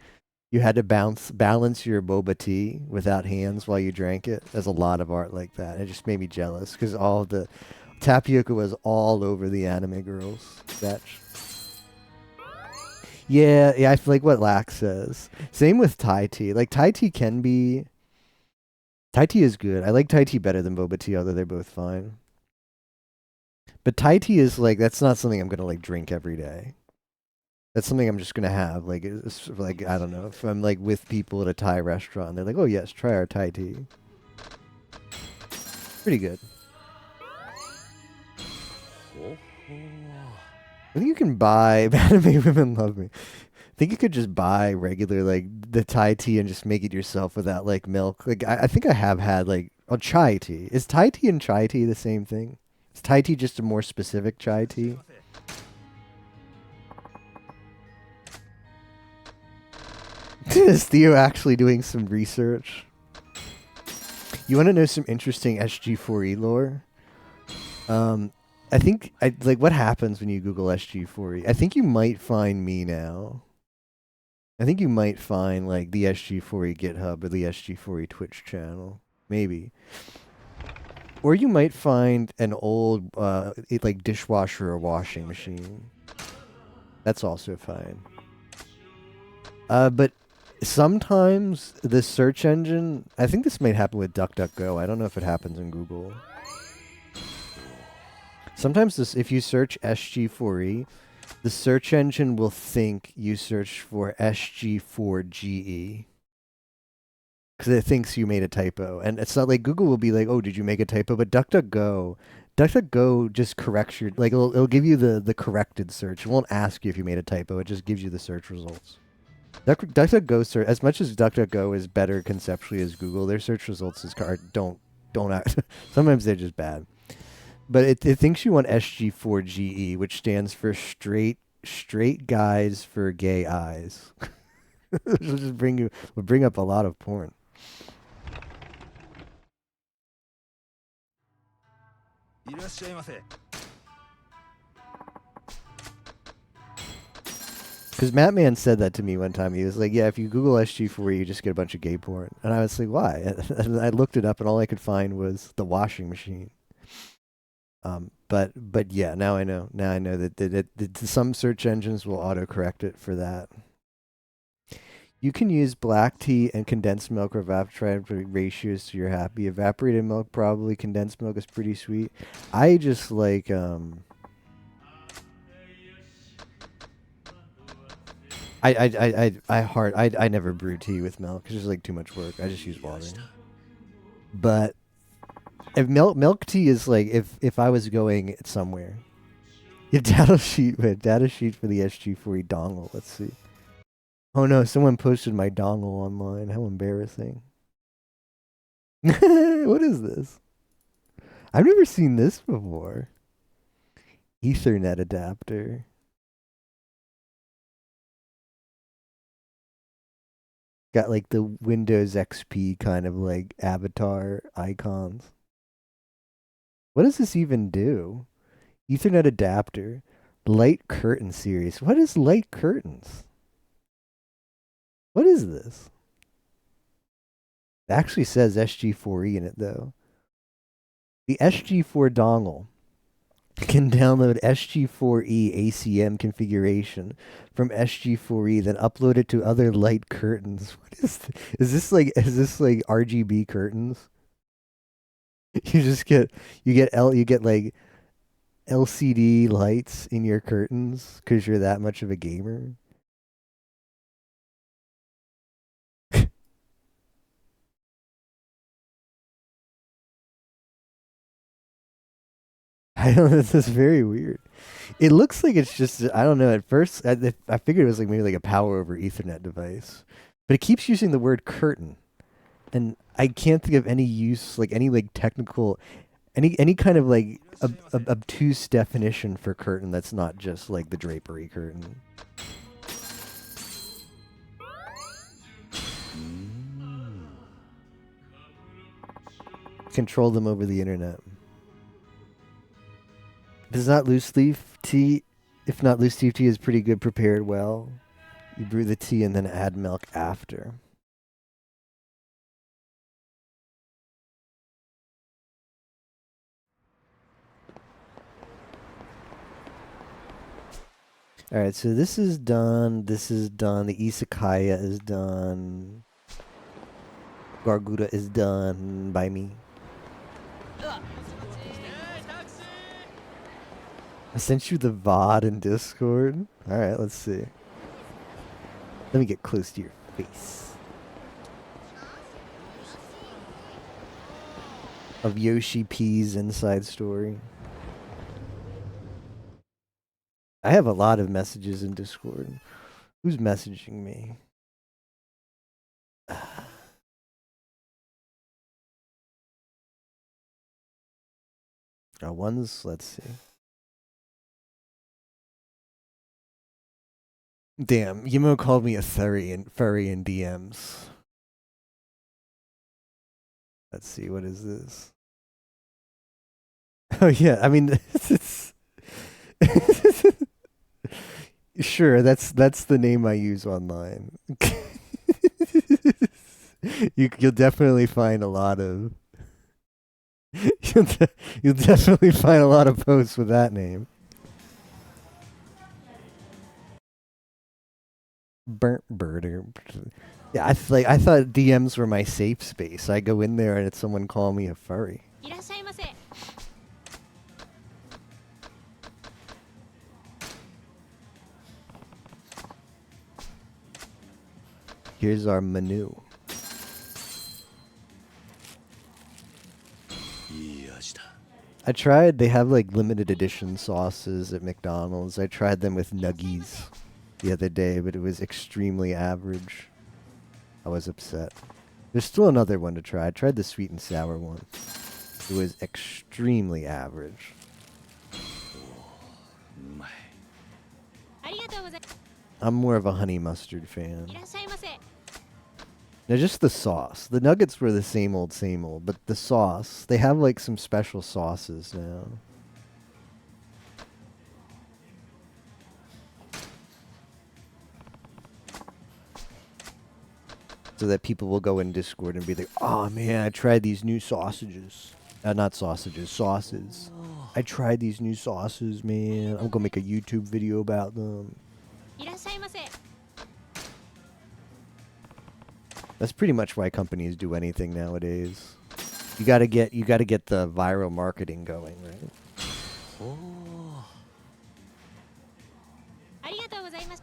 You had to balance your boba tea without hands while you drank it. There's a lot of art like that. It just made me jealous because all of the tapioca was all over the anime girls. Yeah, I feel like what Lax says. Same with Thai tea. Like Thai tea is good. I like Thai tea better than boba tea, although they're both fine. But Thai tea is like that's not something I'm gonna like drink every day. That's something I'm just gonna have. Like it's like I don't know if I'm like with people at a Thai restaurant, they're like, "Oh yes, try our Thai tea." Pretty good. I think you can buy anime women love me. I think you could just buy regular like the Thai tea and just make it yourself without like milk. Like I think I have had like chai tea. Is Thai tea and chai tea the same thing? Is Thai tea just a more specific chai tea? Is Theo actually doing some research? You want to know some interesting SG4E lore? I think like what happens when you Google SG4E. I think you might find me now. I think you might find like the SG4E GitHub or the SG4E Twitch channel, maybe. Or you might find an old like dishwasher or washing machine. That's also fine. But sometimes the search engine, I think this might happen with DuckDuckGo. I don't know if it happens in Google. Sometimes if you search SG4E, the search engine will think you search for SG4GE. Because it thinks you made a typo. And it's not like Google will be like, oh, did you make a typo? But DuckDuckGo just corrects your, like it'll give you the corrected search. It won't ask you if you made a typo. It just gives you the search results. DuckDuckGo search, as much as DuckDuckGo is better conceptually as Google, their search results don't act. Sometimes they're just bad. But it thinks you want SG4GE, which stands for straight guys for gay eyes. It'll just bring up a lot of porn. Because Mattman said that to me one time. He was like, yeah, if you Google SG4E, you just get a bunch of gay porn. And I was like, why? And I looked it up, and all I could find was the washing machine. But yeah, now I know. Now I know that some search engines will autocorrect it for that. You can use black tea and condensed milk or evaporated ratios so you're happy. Evaporated milk, probably. Condensed milk is pretty sweet. I just like I never brew tea with milk. It's just like too much work. I just use water. But if milk tea is like if I was going somewhere. Your data sheet for the SG4E dongle. Let's see. Oh no, someone posted my dongle online. How embarrassing. What is this? I've never seen this before. Ethernet adapter. Got like the Windows XP kind of like avatar icons. What does this even do? Ethernet adapter. Light curtain series. What is light curtains? What is this? It actually says SG4E in it though. The SG4 dongle can download SG4E ACM configuration from SG4E, then upload it to other light curtains. What is this? Is this like RGB curtains? You get like LCD lights in your curtains because you're that much of a gamer. I don't know. This is very weird. It looks like it's just, I don't know. At first, I figured it was like maybe like a power over Ethernet device. But it keeps using the word curtain. And I can't think of any use, like any like technical, any kind of like obtuse definition for curtain that's not just like the drapery curtain. Control them over the internet. Does not loose leaf tea, if not loose leaf tea is pretty good prepared well. You brew the tea and then add milk after. Alright, so this is done. This is done. The Izakaya is done. Garguda is done by me. I sent you the VOD in Discord. Alright, let's see. Let me get close to your face. Of Yoshi P's inside story. I have a lot of messages in Discord. Who's messaging me? One's, let's see. Damn, Yimo called me a furry in DMs. Let's see, what is this? Oh yeah, I mean, it's sure, that's the name I use online. You'll definitely find a lot of you'll definitely find a lot of posts with that name. Burnt birder. Yeah, I thought DMs were my safe space. I go in there and it's someone calling me a furry. いらっしゃいませ。 Here's our menu. いい味だ。 I tried, they have like limited edition sauces at McDonald's. I tried them with nuggies the other day, but it was extremely average. I was upset. There's still another one to try. I tried the sweet and sour one. It was extremely average. うまい。ありがとうございます。 I'm more of a honey mustard fan. いらっしゃいませ。 Now, just the sauce. The nuggets were the same old, but the sauce, they have like some special sauces now. So that people will go in Discord and be like, oh man, I tried these new sausages. Not sausages, sauces. I tried these new sauces, man. I'm gonna make a YouTube video about them. いらっしゃいませ。 That's pretty much why companies do anything nowadays. You gotta get the viral marketing going, right? おお。ありがとうございます。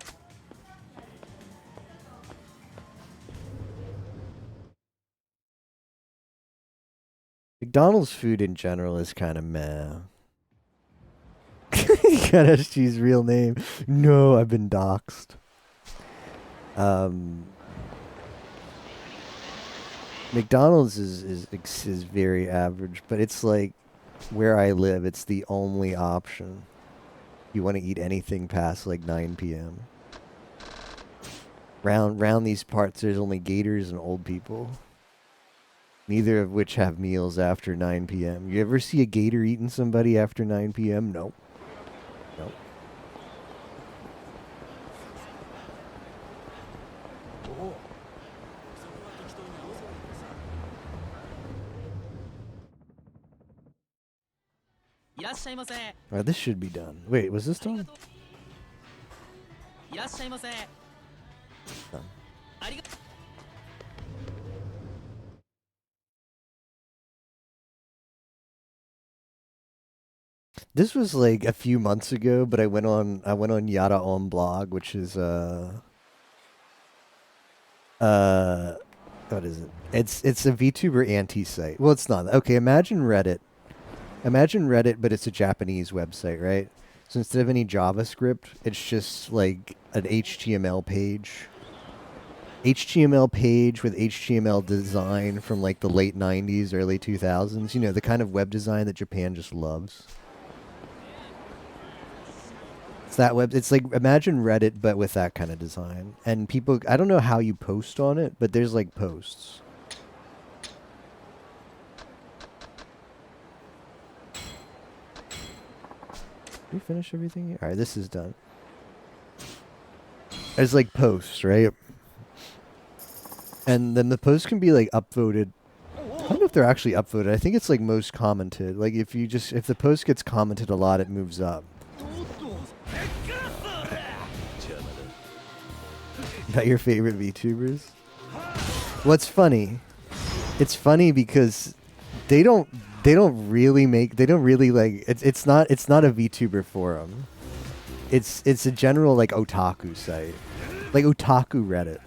McDonald's food in general is kind of meh. You got SG's real name. No, I've been doxxed. McDonald's is very average, but it's like where I live, it's the only option. You want to eat anything past like 9 p.m. Round these parts, there's only gators and old people. Neither of which have meals after 9 p.m. You ever see a gator eating somebody after 9 p.m.? Nope. Nope. いらっしゃいませ。 Alright, this should be done. Wait, was this ありが done? とう。いらっしゃいませ。 Done. ありが。 This was like a few months ago, but I went on Yada on blog, which is what is it? It's a VTuber anti-site. Well, it's not. Okay, imagine Reddit. Imagine Reddit, but it's a Japanese website, right? So instead of any JavaScript, it's just like an HTML page. HTML page with HTML design from like the late 90s, early 2000s. You know, the kind of web design that Japan just loves. It's like, imagine Reddit, but with that kind of design. And people, I don't know how you post on it, but there's like posts. Did we finish everything here? Alright, this is done. There's like posts, right? And then the posts can be like upvoted. I don't know if they're actually upvoted. I think it's like most commented. Like if the post gets commented a lot, it moves up. About your favorite VTubers? What's funny? It's funny because they don't really like it's not a VTuber forum. It's a general like otaku site. Like otaku Reddit.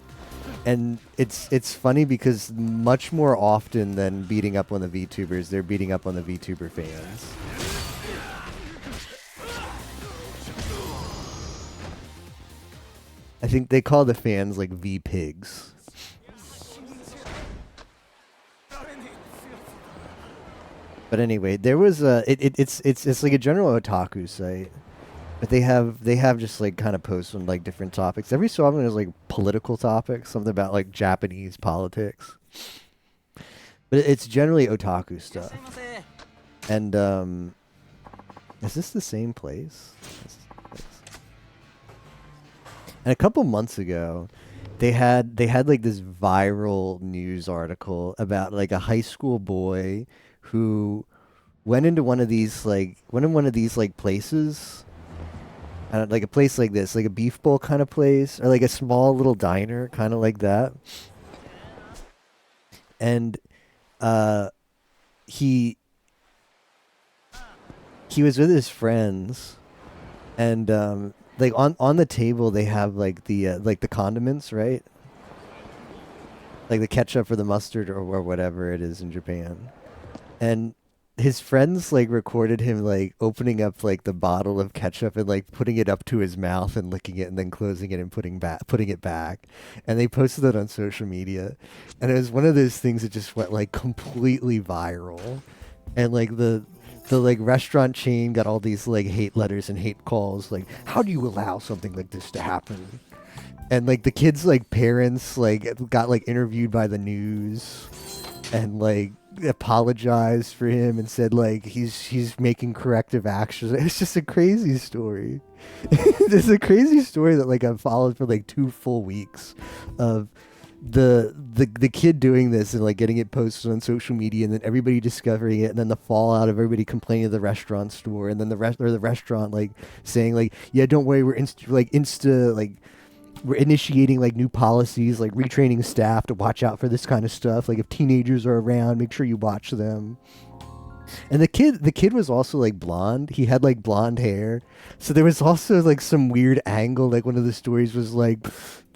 And it's funny because much more often than beating up on the VTubers, they're beating up on the VTuber fans. I think they call the fans like V-pigs. But anyway, there was it's like a general otaku site. But they have just like kind of posts on like different topics. Every so often there's like political topics, something about like Japanese politics. But it's generally otaku stuff. And is this the same place? And a couple months ago, they had like this viral news article about like a high school boy who went into one of these places. Like a place like this, like a beef bowl kind of place, or like a small little diner, kind of like that. And he was with his friends, and like on the table they have like the condiments, right? Like the ketchup or the mustard or whatever it is in Japan, and his friends like recorded him like opening up like the bottle of ketchup and like putting it up to his mouth and licking it and then closing it and putting it back, and they posted it on social media, and it was one of those things that just went like completely viral, and like the like restaurant chain got all these like hate letters and hate calls like, how do you allow something like this to happen? And like the kids like parents like got like interviewed by the news and like apologized for him and said like he's making corrective actions. It's just a crazy story. It's a crazy story that like I've followed for like 2 full weeks of the kid doing this and like getting it posted on social media, and then everybody discovering it, and then the fallout of everybody complaining to the restaurant store, and then the restaurant like saying like, yeah, don't worry, we're initiating like new policies, like retraining staff to watch out for this kind of stuff. Like if teenagers are around, make sure you watch them. And the kid was also like blonde. He had like blonde hair. So there was also like some weird angle. Like one of the stories was like,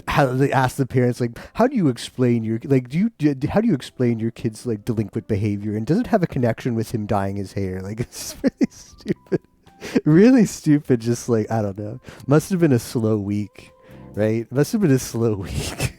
how they asked the parents like, how do you explain your how do you explain your kid's like delinquent behavior, and does it have a connection with him dyeing his hair? Like it's really stupid. Really stupid. Just like, I don't know. Must have been a slow week. Right? Must have been a slow week.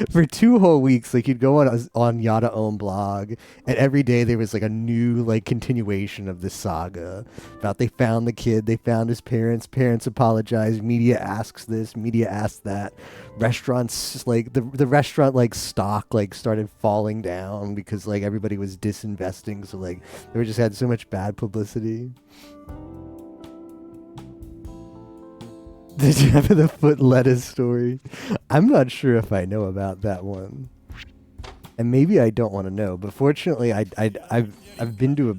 For 2 whole weeks, like you'd go on Yada Ohm blog, and every day there was like a new like continuation of this saga about they found the kid, they found his parents apologized, media asks this, media asks that, restaurants like the restaurant like stock like started falling down because like everybody was disinvesting, so like they just had so much bad publicity. Did you have the foot lettuce story? I'm not sure if I know about that one, and maybe I don't want to know. But fortunately, I've been to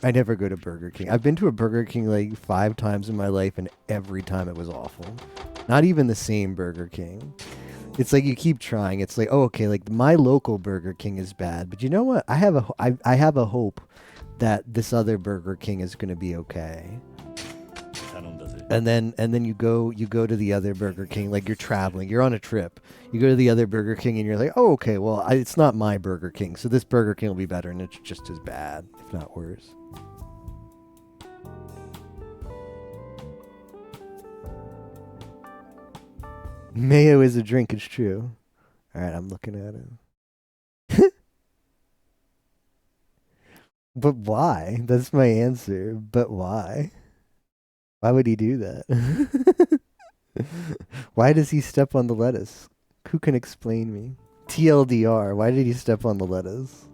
I never go to Burger King. I've been to a Burger King like 5 times in my life, and every time it was awful. Not even the same Burger King. It's like you keep trying. It's like, oh, okay, like my local Burger King is bad, but you know what? I have a hope that this other Burger King is going to be okay. And then you go to the other Burger King, like you're traveling, you're on a trip. You go to the other Burger King and you're like, oh, okay, well, it's not my Burger King, so this Burger King will be better, and it's just as bad, if not worse. Mayo is a drink, it's true. All right, I'm looking at it. But why? That's my answer. But why? Why would he do that? Why does he step on the lettuce? Who can explain me? TLDR, why did he step on the lettuce?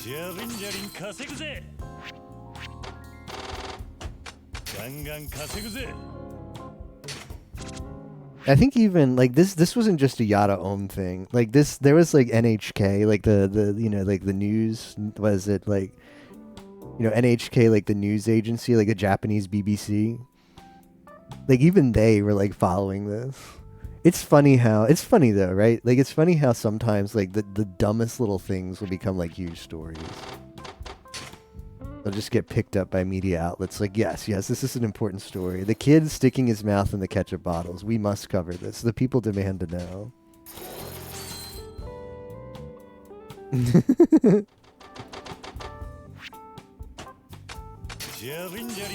じゃりんじゃりん稼ぐぜガンガン稼ぐぜ I think even like this wasn't just a Yada Om thing. Like this, there was like NHK, like the you know like the news. Was it like NHK, like the news agency, like the Japanese BBC? Like even they were like following this. It's funny though, right? Like it's funny how sometimes like the dumbest little things will become like huge stories. They'll just get picked up by media outlets like, yes, this is an important story. The kid sticking his mouth in the ketchup bottles. We must cover this. The people demand to know.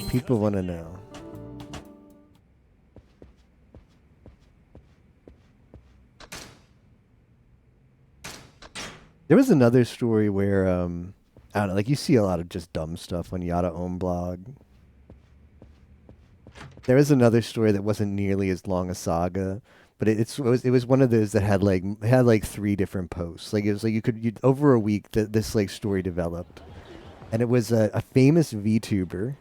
People want to know. There was another story where I don't know, like you see a lot of just dumb stuff on Yada Om blog. There was another story that wasn't nearly as long a saga, but it was one of those that had like 3 different posts. Like it was like you'd over a week that this like story developed, and it was a famous VTuber,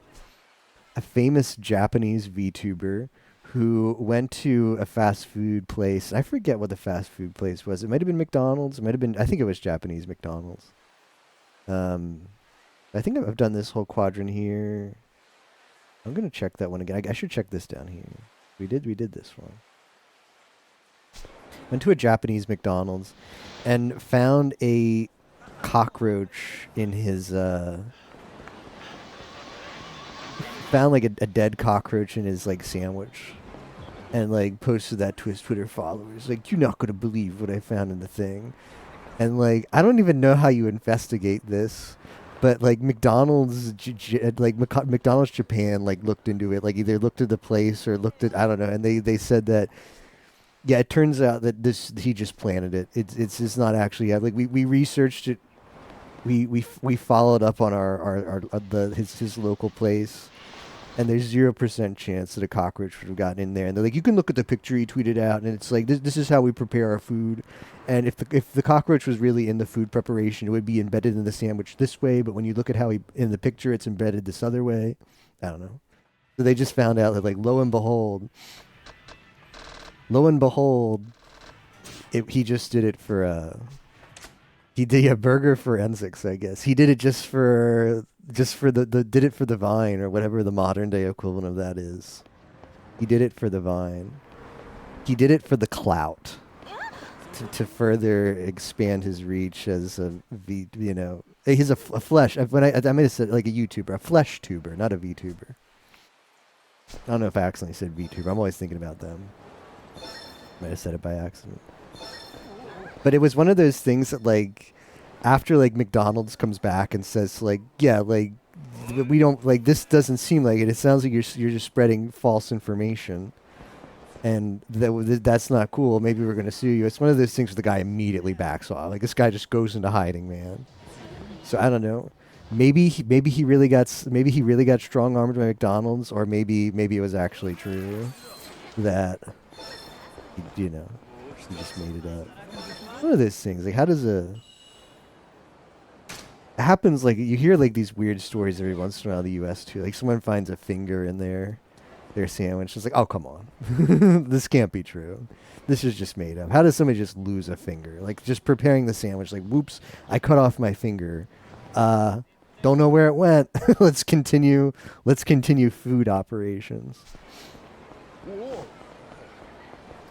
a famous Japanese VTuber who went to a fast food place. I forget what the fast food place was. It might have been McDonald's. It might have been. I think it was Japanese McDonald's. I think I've done this whole quadrant here. I'm gonna check that one again. I should check this down here. We did this one. Went to a Japanese McDonald's and found a cockroach in his found like a dead cockroach in his like sandwich, and like posted that to his Twitter followers. Like, you're not gonna believe what I found in the thing. And like, I don't even know how you investigate this, but like McDonald's McDonald's Japan like looked into it, like either looked at the place or looked at, I don't know, and they said that yeah, it turns out that he just planted it. It's not actually, like we researched it. We followed up on his local place, and there's 0% chance that a cockroach would have gotten in there. And they're like, you can look at the picture he tweeted out, and it's like this is how we prepare our food. And if the cockroach was really in the food preparation, it would be embedded in the sandwich this way. But when you look at how in the picture, it's embedded this other way. I don't know. So they just found out that, like, lo and behold, he just did it for he did a burger forensics, I guess. He did it just for did it for the Vine, or whatever the modern day equivalent of that is. He did it for the Vine. He did it for the clout. To further expand his reach as he's a flesh. When I might have said like a YouTuber, a flesh tuber, not a VTuber. I don't know if I accidentally said VTuber. I'm always thinking about them. Might have said it by accident. But it was one of those things that, like, after like McDonald's comes back and says like, yeah, like we don't, like, this doesn't seem like it. It sounds like you're just spreading false information. And that's not cool. Maybe we're going to sue you. It's one of those things where the guy immediately backs off. Like, this guy just goes into hiding, man. So I don't know. Maybe he really got strong armed by McDonald's, or maybe it was actually true that he just made it up. One of those things. Like, how does it happens? Like, you hear like these weird stories every once in a while in the U.S. too. Like, someone finds a finger in their sandwich. It's like, oh, come on. This can't be true. This is just made up. How does somebody just lose a finger? Like, just preparing the sandwich, like, whoops, I cut off my finger. Don't know where it went. Let's continue food operations.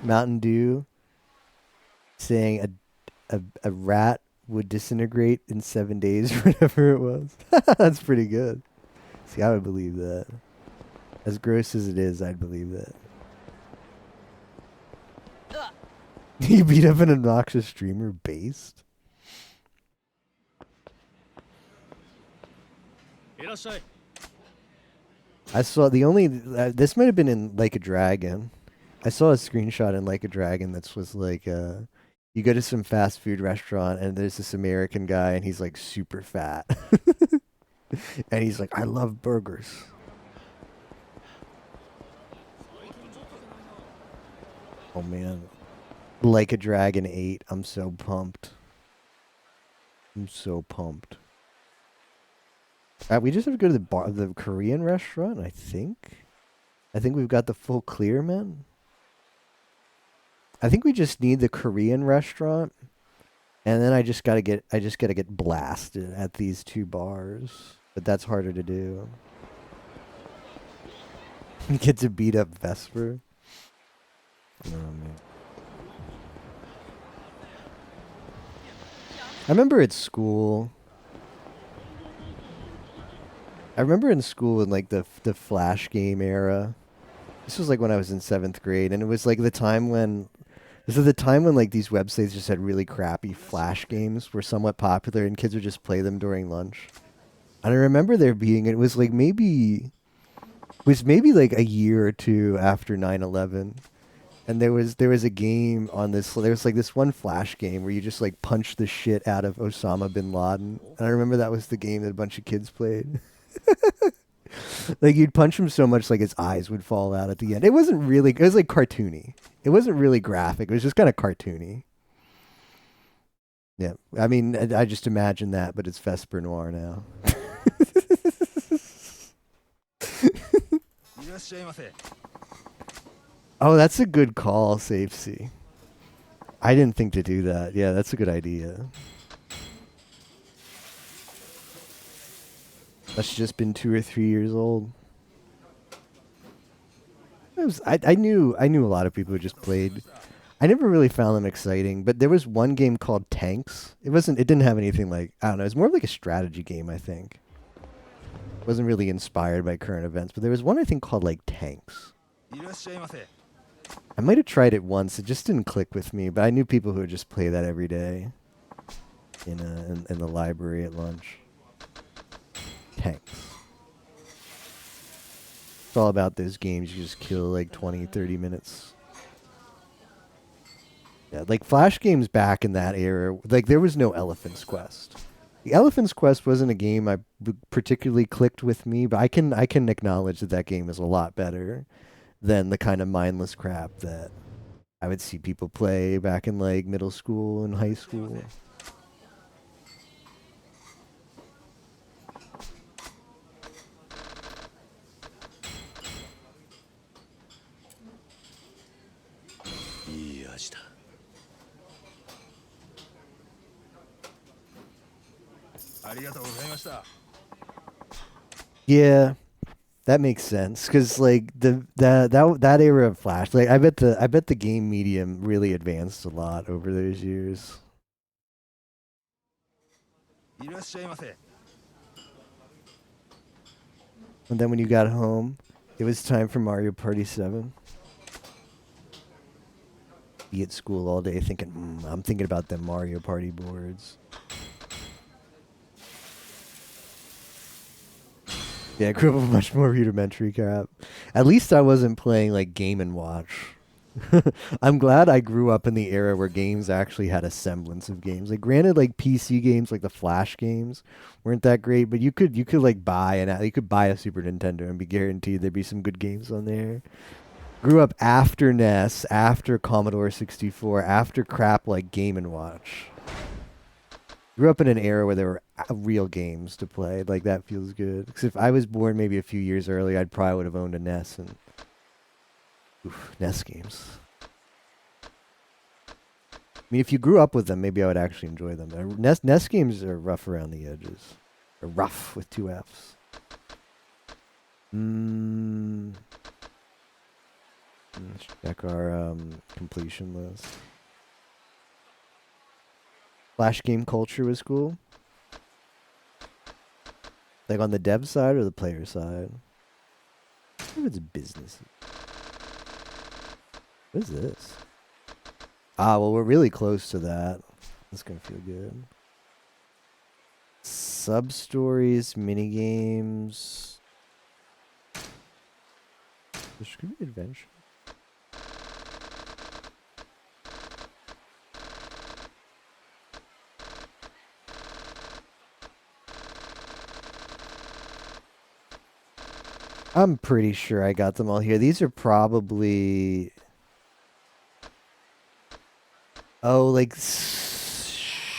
Mountain Dew saying a rat would disintegrate in 7 days or whatever it was. That's pretty good. See, I would believe that. As gross as it is, I'd believe that. You beat up an obnoxious streamer based? I saw this might have been in Like a Dragon. I saw a screenshot in Like a Dragon that was like, you go to some fast food restaurant and there's this American guy and he's like super fat. And he's like, I love burgers. Oh man. Like a Dragon 8. I'm so pumped. I'm so pumped. We just have to go to the bar, the Korean restaurant, I think. I think we've got the full clear, man. I think we just need the Korean restaurant, and then I just gotta get blasted at these two bars. But that's harder to do. Get to beat up Vesper. Oh, man. I remember at school. I remember in school in like the Flash game era. This was like when I was in 7th grade, and it was like the time when this is the time when like these websites just had really crappy Flash games were somewhat popular, and kids would just play them during lunch. And I remember there being it was maybe like a year or two after 9/11, and there was a game on this. There was like this one Flash game where you just like punch the shit out of Osama bin Laden, and I remember that was the game that a bunch of kids played. Like you'd punch him so much like his eyes would fall out at the end. It wasn't really. It was like cartoony. It wasn't really graphic. It was just kind of cartoony. Yeah, I mean, I just imagine that, but it's Vesper Noir now. Oh, that's a good call, Safe C. I didn't think to do that. Yeah, that's a good idea. That's just been 2 or 3 years old. I knew a lot of people who just played. I never really found them exciting, but there was one game called Tanks. It didn't have anything like, I don't know, it was more like a strategy game, I think. It wasn't really inspired by current events, but there was one I think called like Tanks. I might have tried it once. It just didn't click with me, but I knew people who would just play that every day in the library at lunch. Tanks. It's all about those games you just kill like 20, 30 minutes. Yeah, like Flash games back in that era, like there was no Elephant's Quest. The Elephant's Quest wasn't a game I particularly clicked with me, but I can acknowledge that game is a lot better than the kind of mindless crap that I would see people play back in like middle school and high school. Yeah, that makes sense because like that era of Flash, like I bet the game medium really advanced a lot over those years. And then when you got home, it was time for Mario Party 7. Be at school all day thinking, I'm thinking about them Mario Party boards. Yeah, I grew up with much more rudimentary crap. At least I wasn't playing like Game & Watch. I'm glad I grew up in the era where games actually had a semblance of games. Like, granted, like PC games, like the Flash games, weren't that great, but you could like buy a Super Nintendo and be guaranteed there'd be some good games on there. Grew up after NES, after Commodore 64, after crap like Game & Watch. Grew up in an era where there were real games to play. Like, that feels good. Because if I was born maybe a few years early, I'd probably would have owned a NES. And NES games. I mean, if you grew up with them, maybe I would actually enjoy them. NES games are rough around the edges. Or rough with 2 Fs. Let's check our completion list. Flash game culture was cool. Like on the dev side or the player side? I wonder if it's business. What is this? Ah, well, we're really close to that. That's gonna feel good. Sub-stories, minigames. Distributed adventure. I'm pretty sure I got them all here. These are probably... Oh, like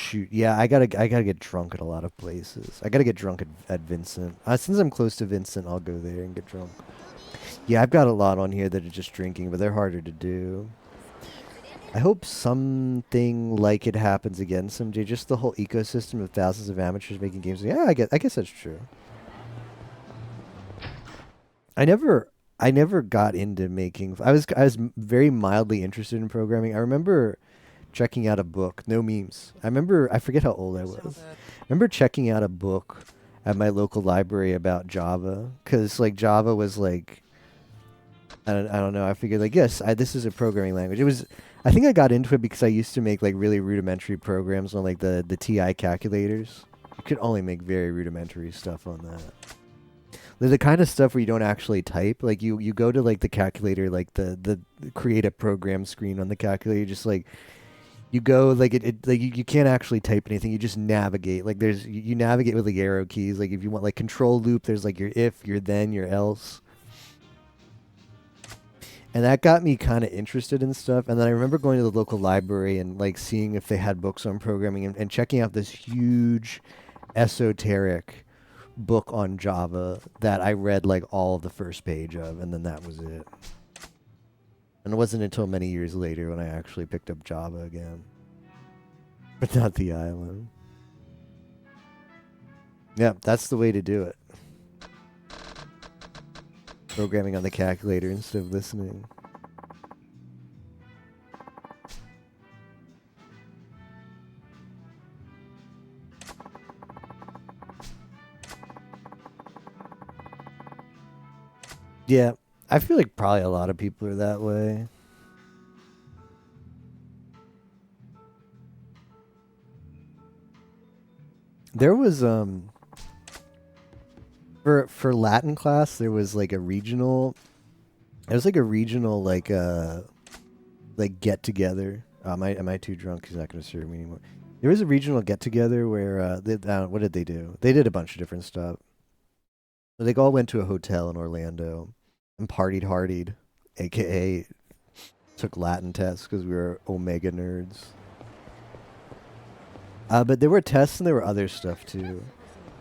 shoot. Yeah, I gotta get drunk at a lot of places. I gotta get drunk at Vincent. Since I'm close to Vincent, I'll go there and get drunk. Yeah, I've got a lot on here that are just drinking, but they're harder to do. I hope something like it happens again someday. Just the whole ecosystem of thousands of amateurs making games. Yeah, I guess that's true. I never got into making. I was very mildly interested in programming. I remember checking out a book. No memes. I forget how old I was. I remember checking out a book at my local library about Java, because like Java was like, I don't know. I figured like, yes, this is a programming language. It was. I think I got into it because I used to make like really rudimentary programs on like the TI calculators. You could only make very rudimentary stuff on that. The kind of stuff where you don't actually type. Like you go to like the calculator, like the create a program screen on the calculator. Just like you go like like you can't actually type anything. You just navigate. Like you navigate with like arrow keys. Like if you want like control loop, there's like your if, your then, your else. And that got me kind of interested in stuff. And then I remember going to the local library and like seeing if they had books on programming and checking out this huge esoteric book on Java that I read like all of the first page of, and then that was it. And it wasn't until many years later when I actually picked up Java again. But not the island. Yeah, that's the way to do it. Programming on the calculator instead of listening. Yeah, I feel like probably a lot of people are that way. There was for Latin class there was like a regional. It was like a regional like get together. Am I too drunk? He's not going to serve me anymore. There was a regional get together where what did they do? They did a bunch of different stuff. They all went to a hotel in Orlando and partied hardied, aka took Latin tests because we were Omega nerds. But there were tests and there were other stuff too.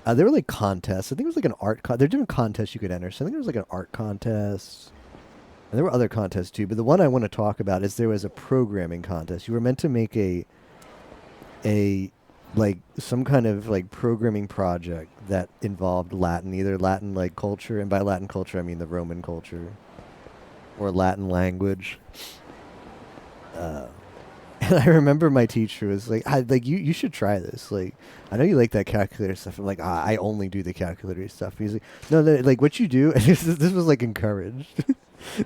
There were like contests. I think it was like an art. They're doing contests you could enter. So I think there was like an art contest. And there were other contests too. But the one I want to talk about is there was a programming contest. You were meant to make a like some kind of like programming project that involved Latin, either Latin like culture, and by Latin culture I mean the Roman culture, or Latin language. And I remember my teacher was like, you should try this. Like, I know you like that calculator stuff. I'm like, I only do the calculator stuff. He's like, no, like what you do. And this was like encouraged.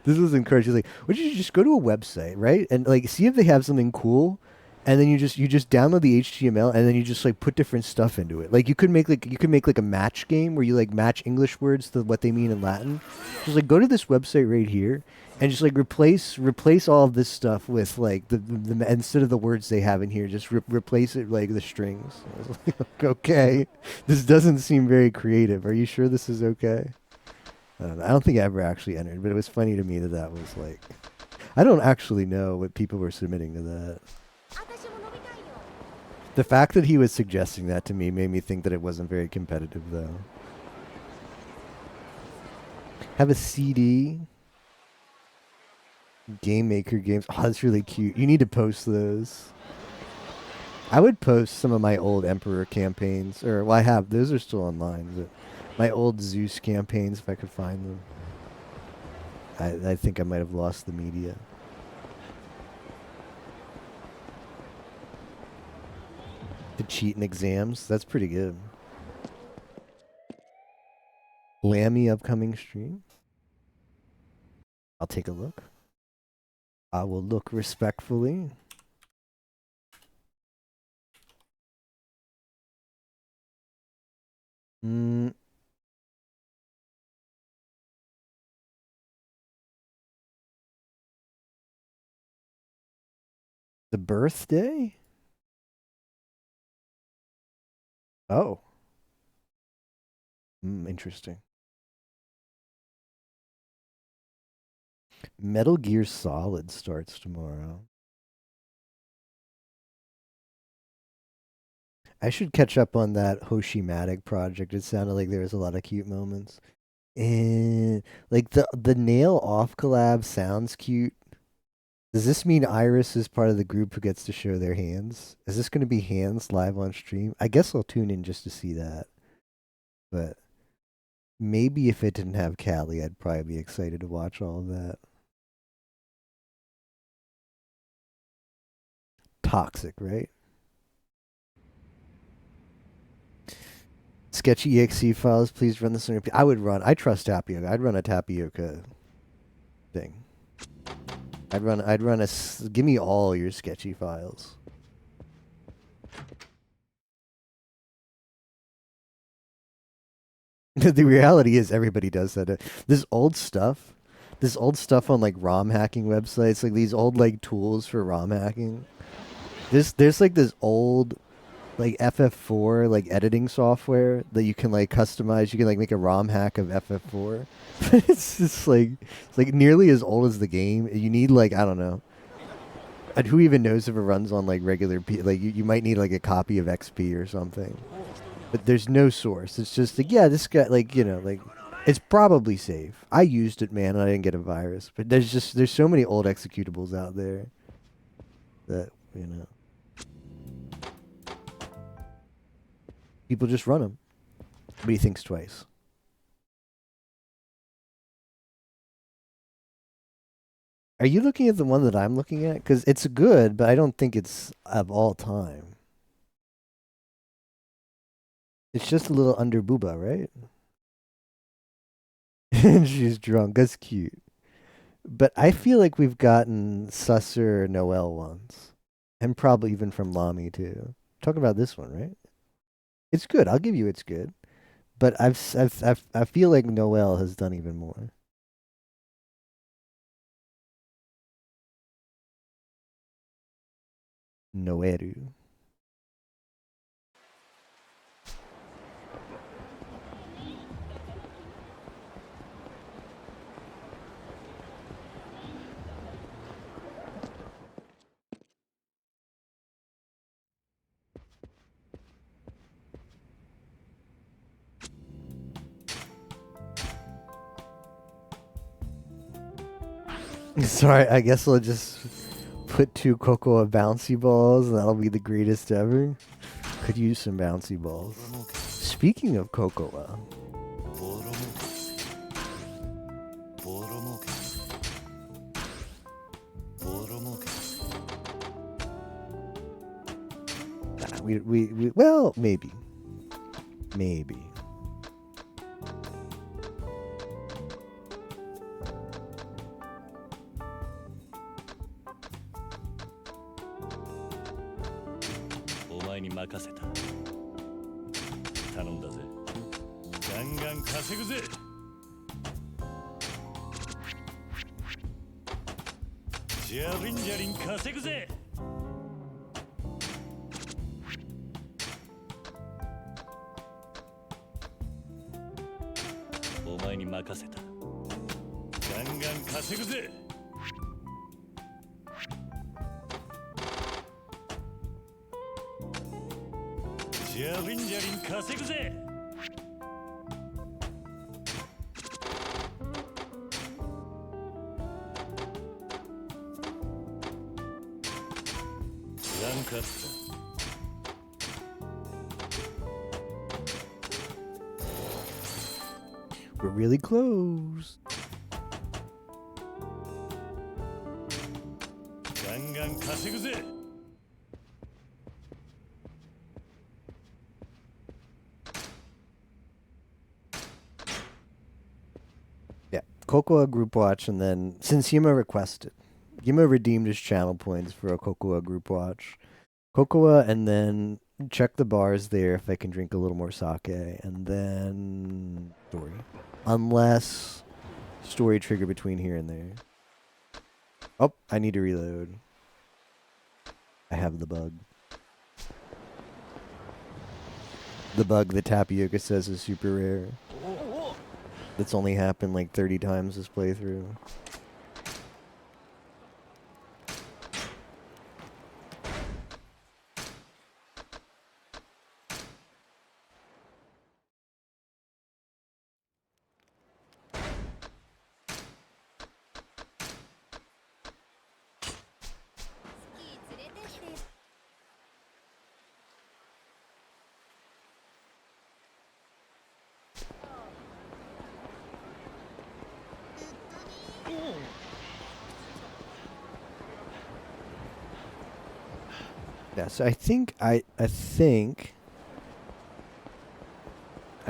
This was encouraged. He's like, what you just go to a website, right? And like see if they have something cool. And then you just download the HTML and then you just like put different stuff into it. Like you could make like a match game where you like match English words to what they mean in Latin. Just like go to this website right here and just like replace all of this stuff with like the instead of the words they have in here, just replace it like the strings. I was like, okay, this doesn't seem very creative. Are you sure this is okay? I don't know. I don't think I ever actually entered, but it was funny to me that was like, I don't actually know what people were submitting to that. The fact that he was suggesting that to me made me think that it wasn't very competitive, though. Have a CD. Game Maker games. Oh, that's really cute. You need to post those. I would post some of my old Emperor campaigns. Or, well, I have. Those are still online. But my old Zeus campaigns, if I could find them. I think I might have lost the media. To cheat in exams. That's pretty good. Lammy upcoming stream. I'll take a look. I will look respectfully. The birthday? Oh. Interesting. Metal Gear Solid starts tomorrow. I should catch up on that Hoshimatic project. It sounded like there was a lot of cute moments. And like the nail off collab sounds cute. Does this mean Iris is part of the group who gets to show their hands? Is this going to be hands live on stream? I guess I'll tune in just to see that. But maybe if it didn't have Callie, I'd probably be excited to watch all of that. Toxic, right? Sketchy exe files, please run this on your I trust Tapioca. I'd run a Tapioca thing. Give me all your sketchy files. The reality is everybody does that. This old stuff on like ROM hacking websites, like these old like tools for ROM hacking. There's like this old like FF4 like editing software that you can like customize. You can like make a ROM hack of FF4. It's just like nearly as old as the game. You need like I don't know. And who even knows if it runs on like regular like you might need like a copy of XP or something. But there's no source. It's just like yeah, this guy like like it's probably safe. I used it, man, and I didn't get a virus. But there's so many old executables out there that people just run them. But he thinks twice. Are you looking at the one that I'm looking at? Because it's good, but I don't think it's of all time. It's just a little under booba, right? And she's drunk. That's cute. But I feel like we've gotten Susser Noel once. And probably even from Lamy, too. Talking about this one, right? It's good. I'll give you it's good. But I feel like Noel has done even more. Noeru. Sorry, I guess I'll just put 2 Cocoa bouncy balls and that'll be the greatest ever. Could use some bouncy balls. Speaking of Cocoa. Well, maybe. Maybe. We're really close. Yeah, Cocoa group watch, and then since Yuma requested, Yuma redeemed his channel points for a Cocoa group watch. Cocoa, and then check the bars there if I can drink a little more sake, and then story. Unless story trigger between here and there. Oh, I need to reload. I have the bug. The bug that Tapioca says is super rare. That's only happened like 30 times this playthrough. Yeah, so I think I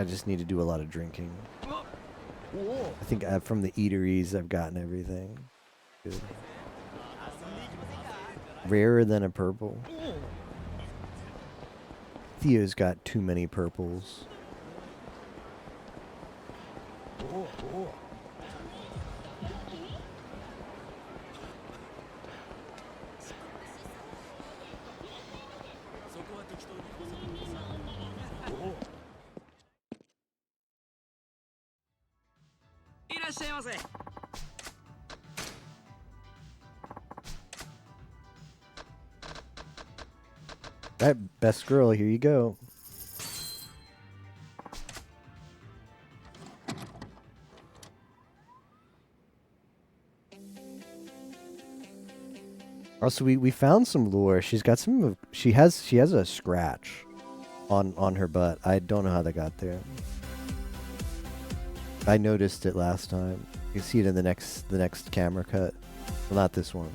just need to do a lot of drinking. I think from the eateries I've gotten everything. Good. Rarer than a purple. Theo's got too many purples. That best girl, here you go. Also, we found some lore. She's got she has a scratch on her butt. I don't know how that got there. I noticed it last time. You can see it in the next camera cut. Well, not this one.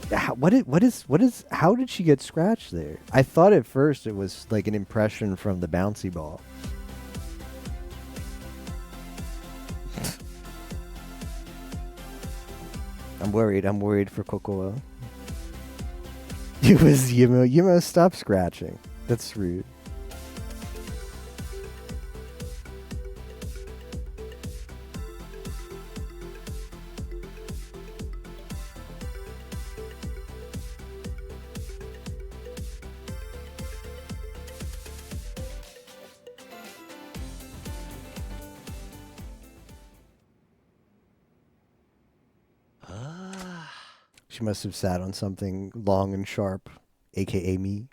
How did she get scratched there? I thought at first it was like an impression from the bouncy ball. I'm worried for Cocoa. It was Yimo. Yimo, stop scratching. That's rude. She must have sat on something long and sharp, aka me.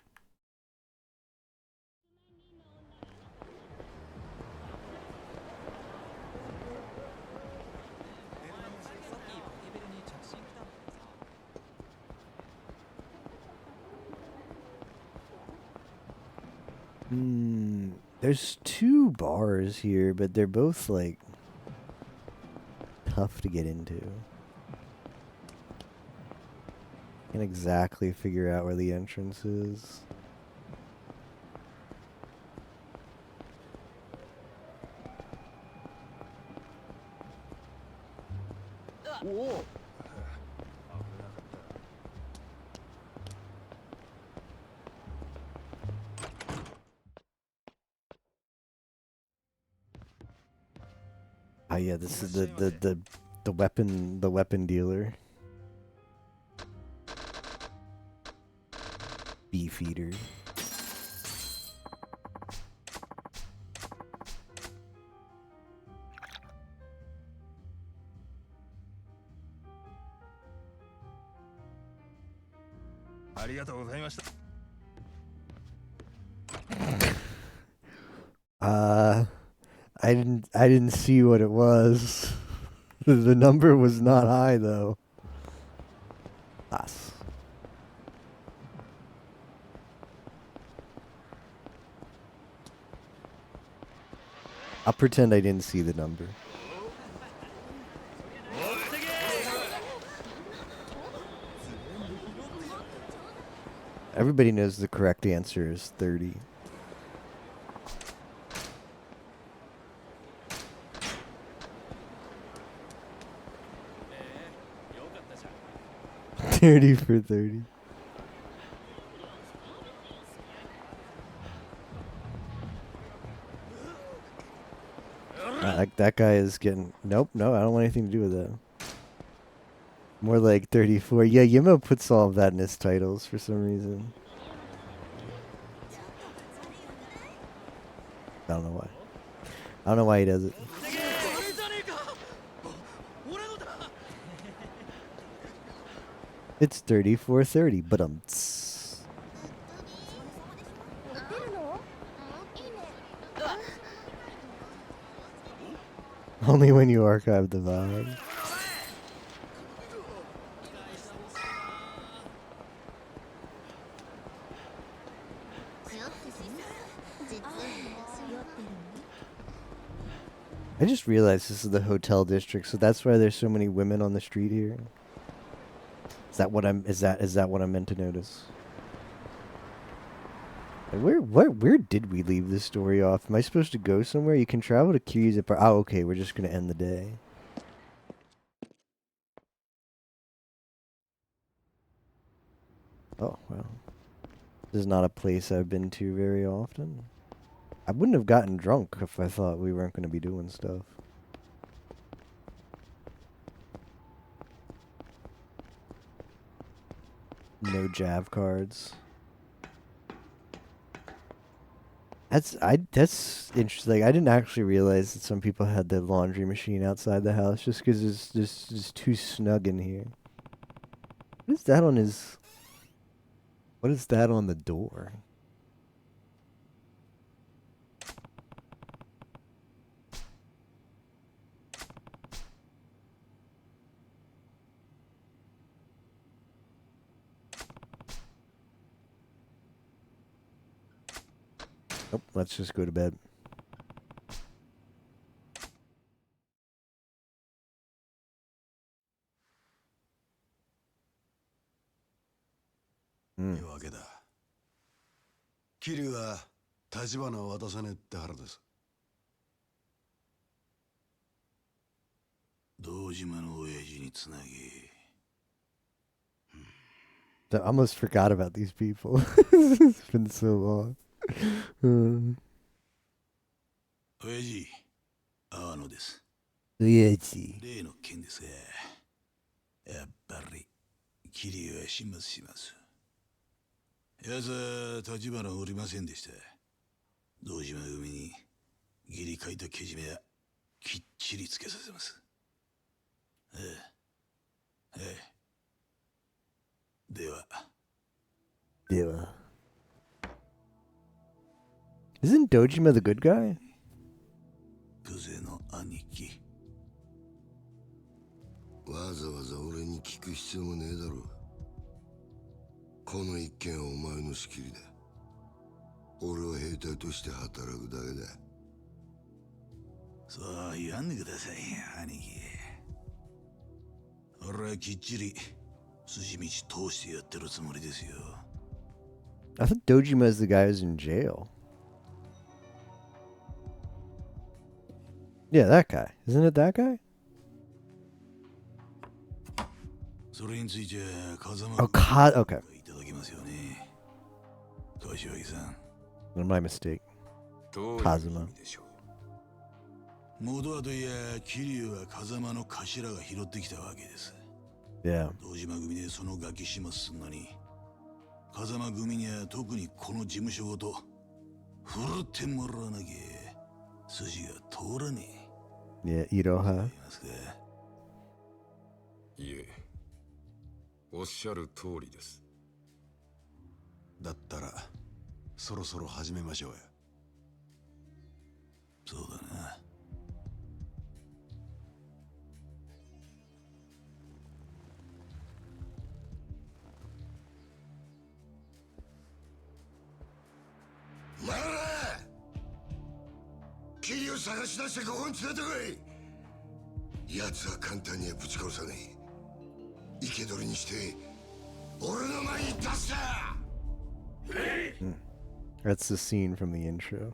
There's two bars here, but they're both like tough to get into. Can't exactly figure out where the entrance is. Oh yeah, this is the weapon dealer. Beefeater. I didn't see what it was. The number was not high though. Us. I'll pretend I didn't see the number. Everybody knows the correct answer is 30. $30 for 30. That guy is getting... Nope, no, I don't want anything to do with that. More like 34. Yeah, Yimo puts all of that in his titles for some reason. I don't know why. I don't know why he does it. It's 3430, but only when you archive the VOD. I just realized this is the hotel district, so that's why there's so many women on the street here. Is that what I'm? Is that what I'm meant to notice? And where did we leave this story off? Am I supposed to go somewhere? You can travel to Kiryu's apartment. Oh, okay. We're just gonna end the day. Oh well. This is not a place I've been to very often. I wouldn't have gotten drunk if I thought we weren't gonna be doing stuff. No Jav cards. That's interesting. I didn't actually realize that some people had the laundry machine outside the house just because it's just too snug in here. What is that on his? What is that on the door? Nope, let's just go to bed. Hmm. 夜明けだ。桐生は立花を渡さねえって腹です。堂島の親父につなぎ。I almost forgot about these people. It's been so long. 親父、阿野です。親父。例の件ですが、やっぱり桐生は始末します。奴は立花をおりませんでした。堂島組に義理書いたけじめはきっちりつけさせます。ええ。ええ。では。では。Isn't Dojima the good guy? クゼの兄貴。わざわざ俺に聞く必要もねえだろう。この一件はお前の仕切りだ。俺は兵隊として働くだけだ。そう言わんでくださいよ、兄貴。俺はきっちり筋道通してやってるつもりですよ。I thought Dojima is the guy who's in jail. Yeah, that guy. Isn't it that guy? それについて風間 Oh, okay. いただきますよね。柏木さん。My mistake. Kazuma. 元はといや、桐生は風間の頭が拾ってきたわけです。Yeah. 堂島組でそのガキ始末すんのに、風間組には特にこの事務所ごと振るってもらわなきゃ筋が通らねえ。Yeah, Iroha. いえ、おっしゃる通りです。だったらそろそろ始めましょうよ。そうだな。マラ桐生探し出してここに連れてこい。奴は簡単にはぶち殺さねえ。生け捕りにして俺の前に出すな。That's the scene from the intro.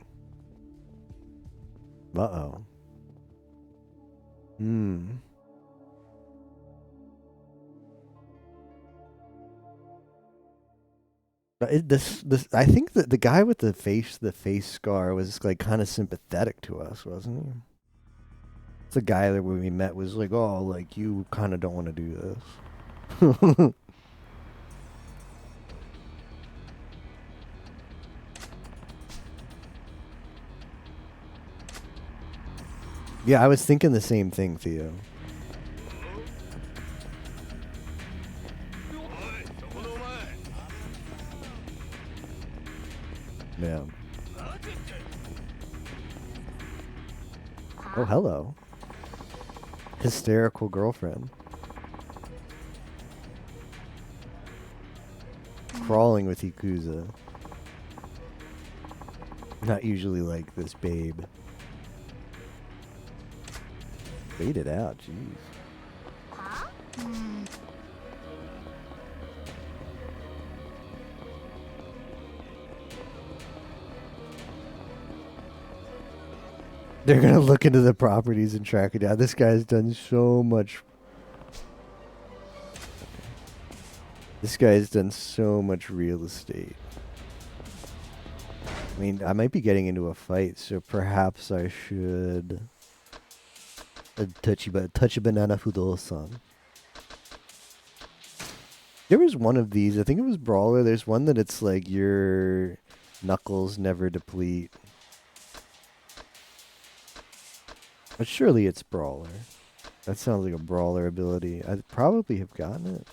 Uh-oh. I think that the guy with the face scar was like kind of sympathetic to us, wasn't he? It's the guy that when we met was like, oh, like you kind of don't want to do this. Yeah, I was thinking the same thing, Theo. Yeah. Oh, hello. Hysterical girlfriend. Crawling with Yakuza. Not usually like this, babe. Wait it out, jeez. They're gonna look into the properties and track it down. This guy's done so much. This guy's done so much real estate. I mean, I might be getting into a fight, so perhaps I should touch a banana Fudo-san. There was one of these. I think it was Brawler. There's one that it's like your knuckles never deplete. But surely it's Brawler. That sounds like a Brawler ability. I'd probably have gotten it.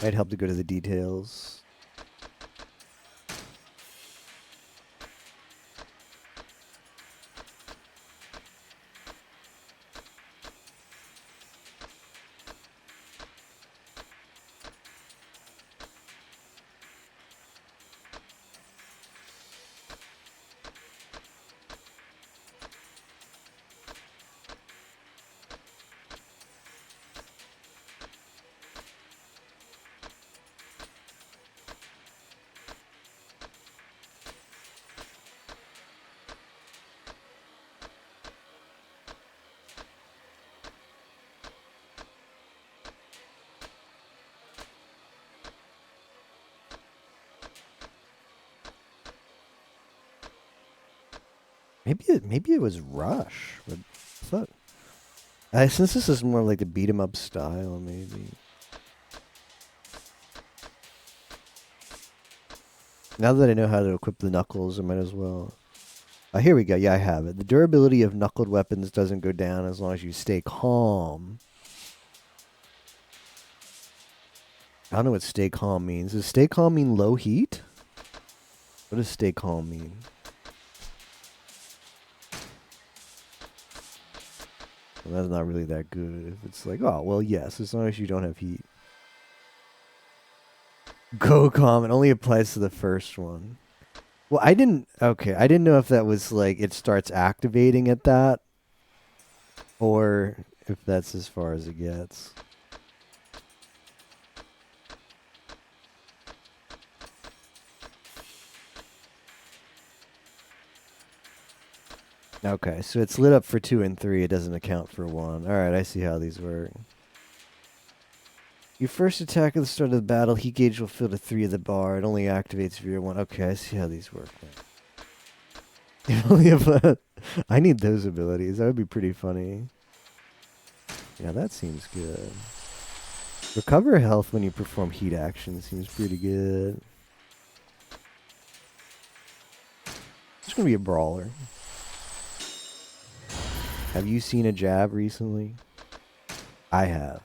Might help to go to the details. Maybe it was Rush. But I thought, since this is more like the beat 'em up style, maybe. Now that I know how to equip the knuckles, I might as well. Here we go. Yeah, I have it. The durability of knuckled weapons doesn't go down as long as you stay calm. I don't know what stay calm means. Does stay calm mean low heat? What does stay calm mean? Well, that's not really that good. If it's like, oh, well, yes, as long as you don't have heat. Go calm. It only applies to the first one. Well, I didn't know if that was like it starts activating at that, or if that's as far as it gets. Okay, so it's lit up for 2 and 3. It doesn't account for 1. Alright, I see how these work. Your first attack at the start of the battle, heat gauge will fill to 3 of the bar. It only activates if you're 1. Okay, I see how these work now. I need those abilities. That would be pretty funny. Yeah, that seems good. Recover health when you perform heat action seems pretty good. It's gonna be a brawler. Have you seen a jab recently? I have.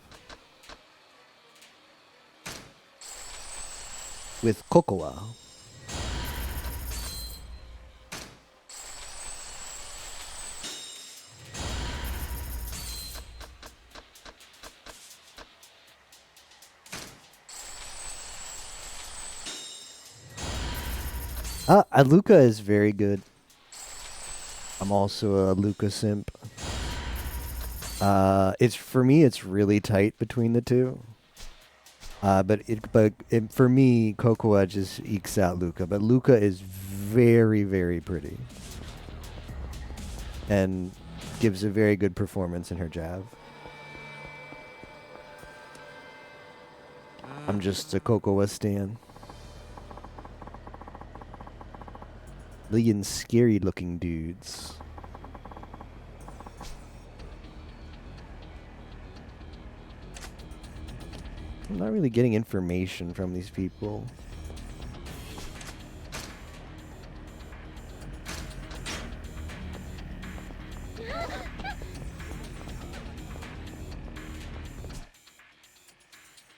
With Kokowa. Luca is very good. I'm also a Luca simp. It's for me, it's really tight between the two. But for me, Kokowa just ekes out Luca. But Luca is very, very pretty, and gives a very good performance in her jab. I'm just a Kokowa stan. Million scary looking dudes. I'm not really getting information from these people.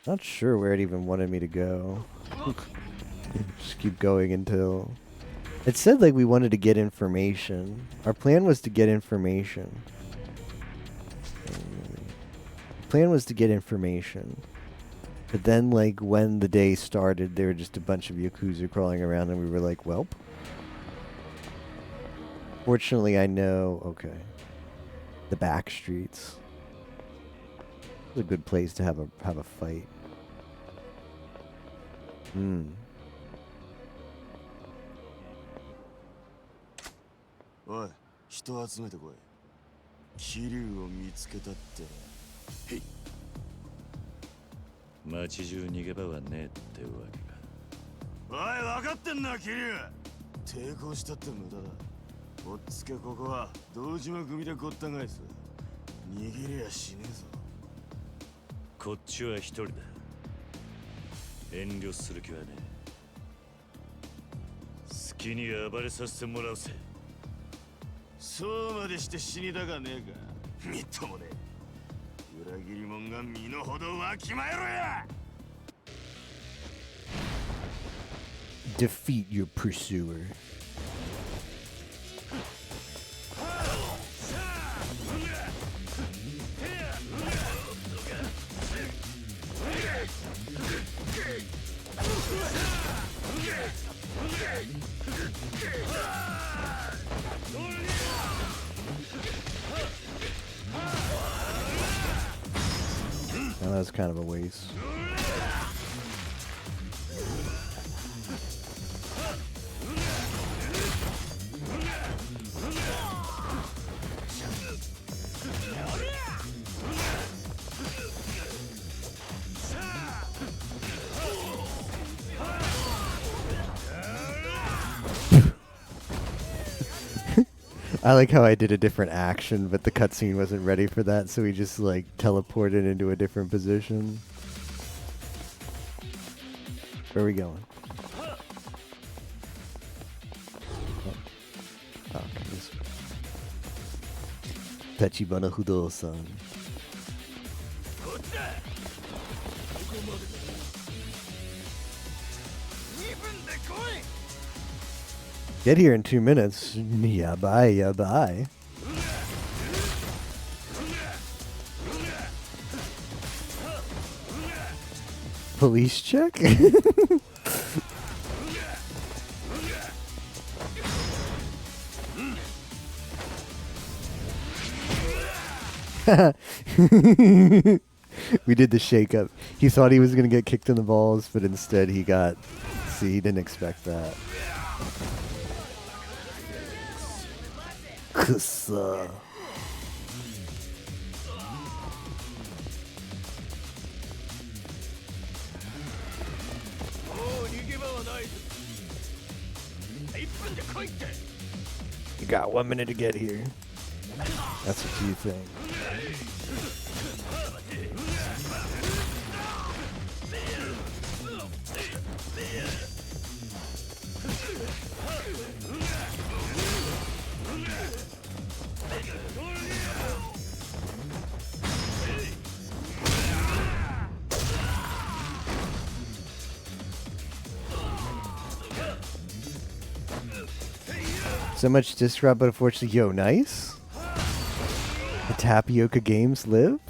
Not sure where it even wanted me to go. Just keep going until... It said like we wanted to get information. Our plan was to get information. The plan was to get information. But then, like, when the day started, there were just a bunch of Yakuza crawling around, and we were like, welp. Fortunately, I know, okay, the back streets. It's a good place to have a fight. Hmm. おい、人集めてこい。桐生を見つけたって。へい。街中逃げ場はねえってわけか。おい、分かってんな、桐生。抵抗したって無駄だ。おっつけここは堂島組でごった返す。逃げりゃ死ねえぞ。こっちは一人だ。遠慮する気はねえ。好きに暴れさせてもらうぜ。そうまでして死にたかねえか。みっともねえ。裏切り者が身の程わきまえろや。 Defeat your pursuer. Well, that was kind of a waste. I like how I did a different action, but the cutscene wasn't ready for that, so he just like teleported into a different position. Where are we going? Oh, okay, this way. Tachibana Hudo-san. Get here in 2 minutes. Yeah, bye, yeah, bye. Police check? We did the shake up. He thought he was going to get kicked in the balls, but instead he got... See, he didn't expect that. Kusa. You got 1 minute to get here. That's what you think. So much disrupt, but unfortunately, yo, nice. The Tapioca games live.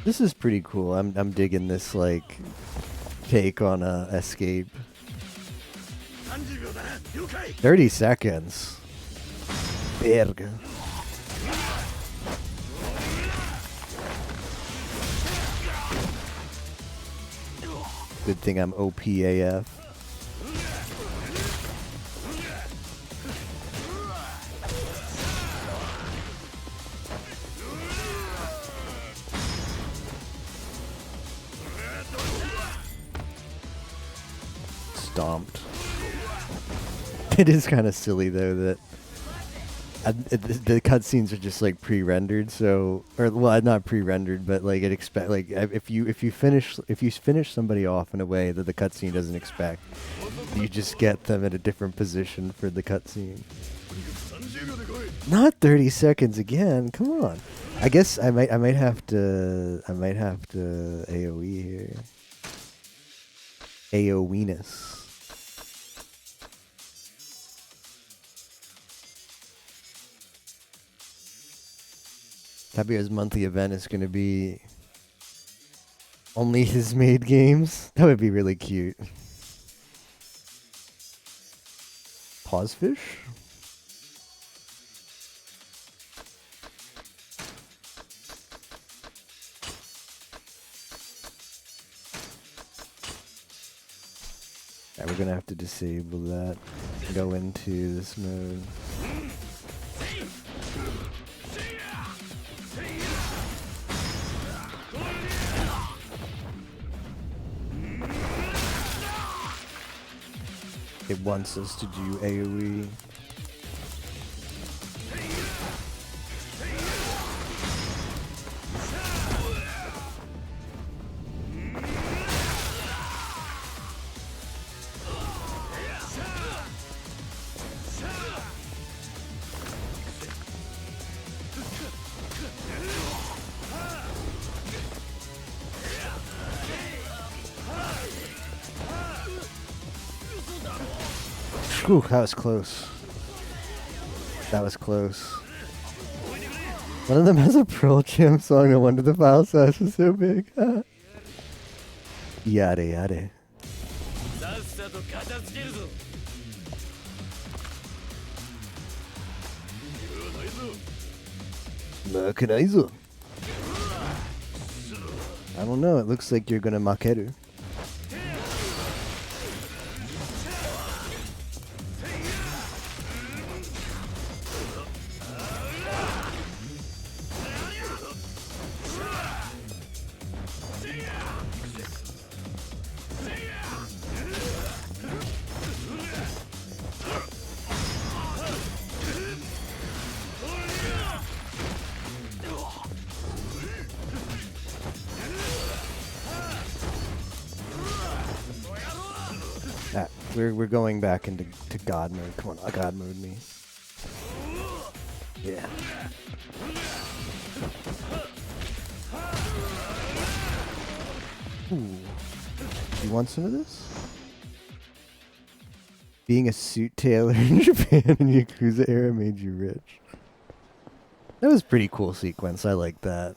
This is pretty cool. I'm digging this like take on Escape. 30 seconds. Verga. Good thing I'm OPAF. Stomped. It is kind of silly though that the cutscenes are just like pre-rendered, so or well, not pre-rendered, but like it expect like if you finish somebody off in a way that the cutscene doesn't expect, you just get them at a different position for the cutscene. Not 30 seconds again. Come on. I guess I might have to AoE here. AoE-ness. Tabio's monthly event is going to be only his made games. That would be really cute. Pausefish? Yeah, we're gonna have to disable that. Go into this mode. It wants us to do AoE. Whew, that was close. That was close. One of them has a Pearl Jam song, no wonder the file size is so big. Yada yada. さっさと片付けるぞ。Makanaizo. I don't know, it looks like you're gonna makeru. We're going back into God mode. Come on, God mode me. Yeah. Ooh. You want some of this? Being a suit tailor in Japan in Yakuza era made you rich. That was a pretty cool sequence. I like that.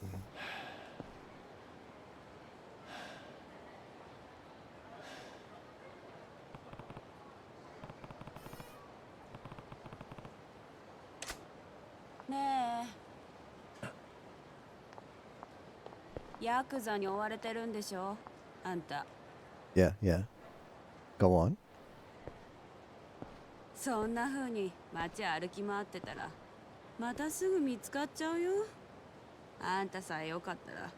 ねえヤクザに追われてるんでしょあんた Yeah, yeah. Go on. そんな風に街歩き回ってたらまたすぐ見つかっちゃうよあんたさえよかったら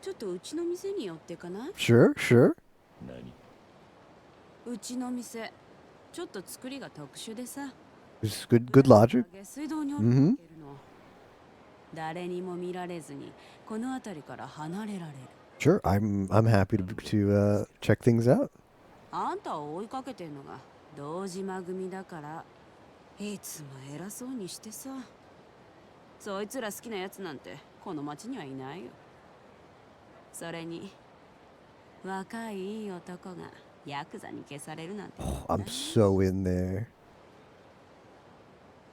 ちょっとうちの店に寄ってかない Sure, sure. 何？うちの店ちょっと作りが特殊でさ It's good logic. 下水道に降りてるの誰にも見られずにこの辺りから離れられる Sure, I'm happy to check things out. あんたを追いかけてんのが堂島組だからいつも偉そうにしてさそいつら好きなやつなんてこの町にはいないよそれに若いいい男がヤクザに消されるなんて I'm so in there.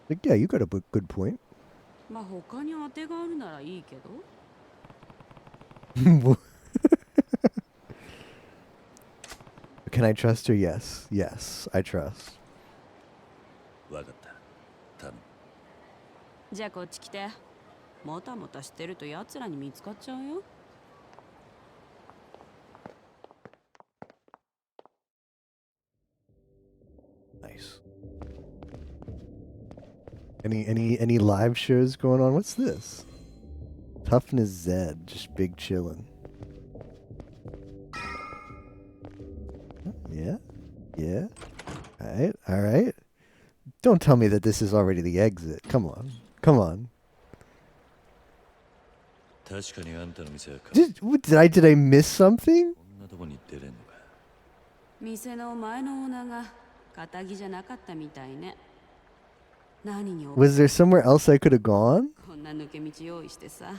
Like, yeah, you got a good point. まあ他に当てがあるならいいけど Can I trust her? Yes. Yes, I trust. わかった。頼む。じゃあこっち来てもたもたしてると奴らに見つかっちゃうよ Nice. Any live shows going on? What's this? Toughness Zed, just big chillin'. Yeah, yeah. All right. Don't tell me that this is already the exit. Come on, come on. 確かにあんたの店はか。 Did I miss something? こんなとこに出れんのか。店の前のオーナーが堅気じゃなかったみたいね何に Was there somewhere else I could have gone? こんな抜け道用意してさ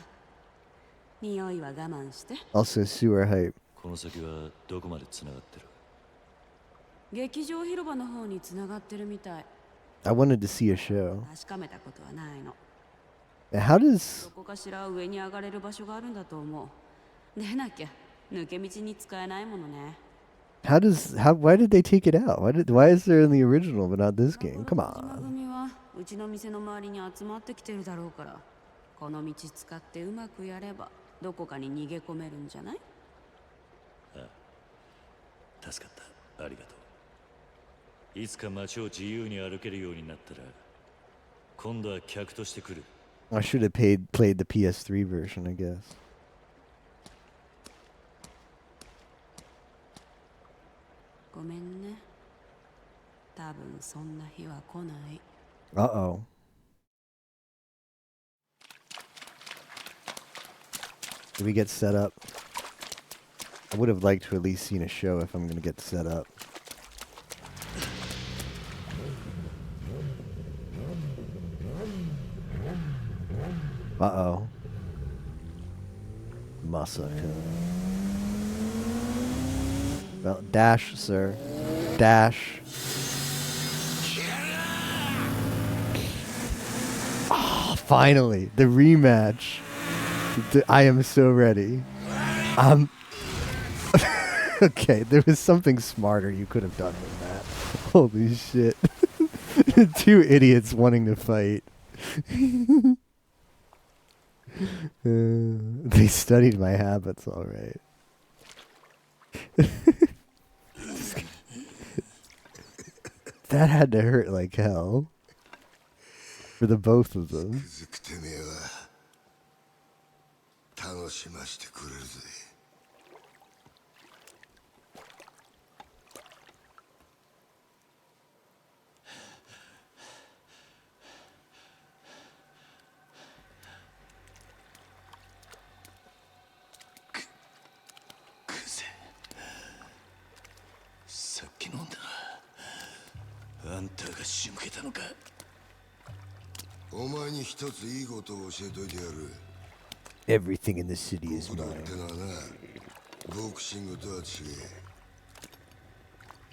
匂いは我慢して Also, sewer hype. この先はどこまで繋がってる？劇場広場の方に繋がってるみたい I wanted to see a show. 確かめたことはないの How does どこかしら上に上がれる場所があるんだと思う。でなきゃ抜け道に使えないものね。why did they take it out? Why is there in the original but not this game? Come 島 on. 組はうちの店の周りに集まってきてるだろうから、この道使ってうまくやればどこかに逃げ込めるんじゃない？助かった。ありがとう。いつか街を自由に歩けるようになったら、今度は客として来る。I should have played the PS3 version, I guess. ごめんね。多分そんな日は来ない。Uh-oh. Did we get set up? I would have liked to at least seen a show if I'm going to get set up. Uh-oh. Masaka. Well, dash, sir. Dash. Oh, finally. The rematch. I am so ready. Okay, there was something smarter you could have done than that. Holy shit. Two idiots wanting to fight. They studied my habits, all right. That had to hurt like hell. For the both of them. ずくてめえは楽しましてくれるぜ。さっき飲んだ。あんたが仕向けたのか。お前に一ついいことを教えといてやる。 Everything in the city is 武道っ mine. てのはな、ボクシングとは違え。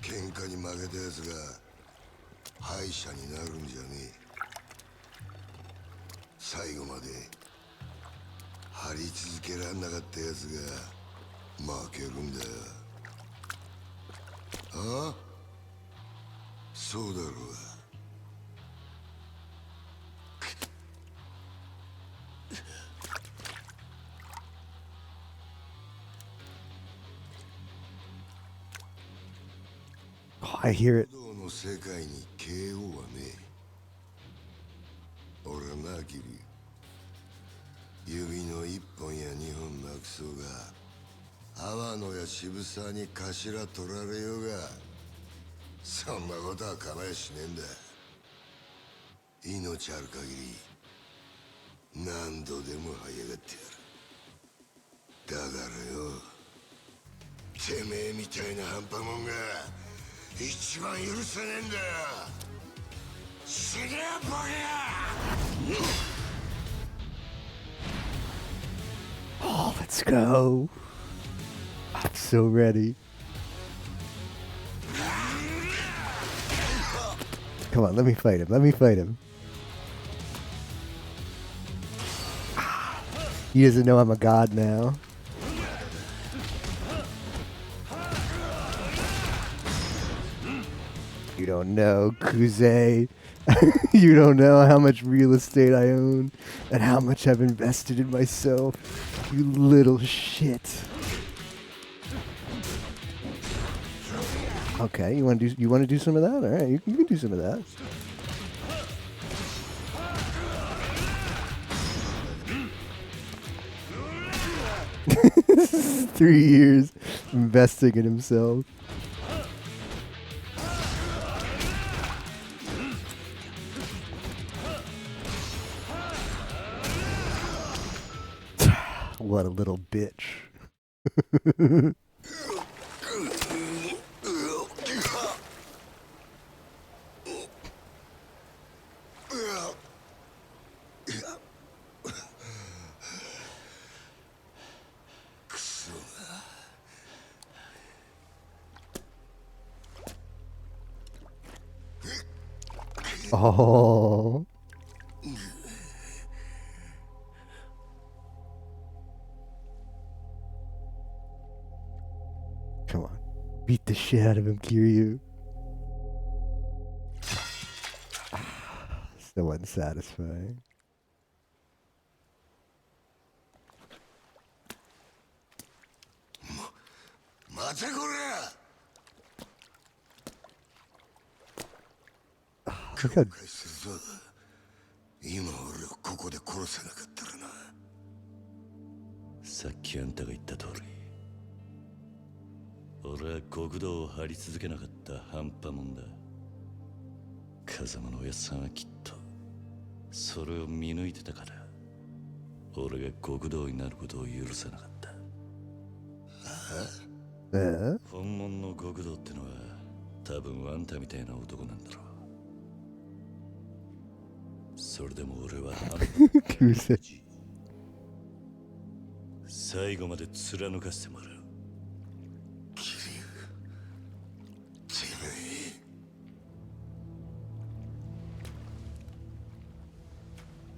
喧嘩に負けたやつが敗者になるんじゃねえ。最後まで張り続けらんなかったやつが負けるんだよ。ああ、そうだろう。Oh, I hear it. 武道の世界に KO はねえ。俺はな、キリ。指の一本や二本なくそうが、阿波野や渋沢に頭取られようが、そんなことは構えしねえんだ。命ある限り何度でも這い上がってやる。だからよ、てめえみたいな半端もんが一番許せねえんだよ。死ねえボケや。 Oh, let's go. I'm so ready. Come on, let me fight him. Let me fight him. He doesn't know I'm a god now. You don't know, Kuze. You don't know how much real estate I own and how much I've invested in myself. You little shit. Okay, you want to do some of that? All right, you can do some of that. This is 3 years investing in himself. What a little bitch. Oh. Come on. Beat the shit out of him, Kiryu. So unsatisfying. 待てこら Look how 後悔するぞ今俺をここで殺せなかったらなさっきあんたが言った通り俺は極道を張り続けなかった半端もんだ風間のおやっさんはきっとそれを見抜いてたから俺が極道になることを許さなかった 本物の極道ってのは多分あんたみたいな男なんだろうそれでも俺は最後まで貫かせてもらう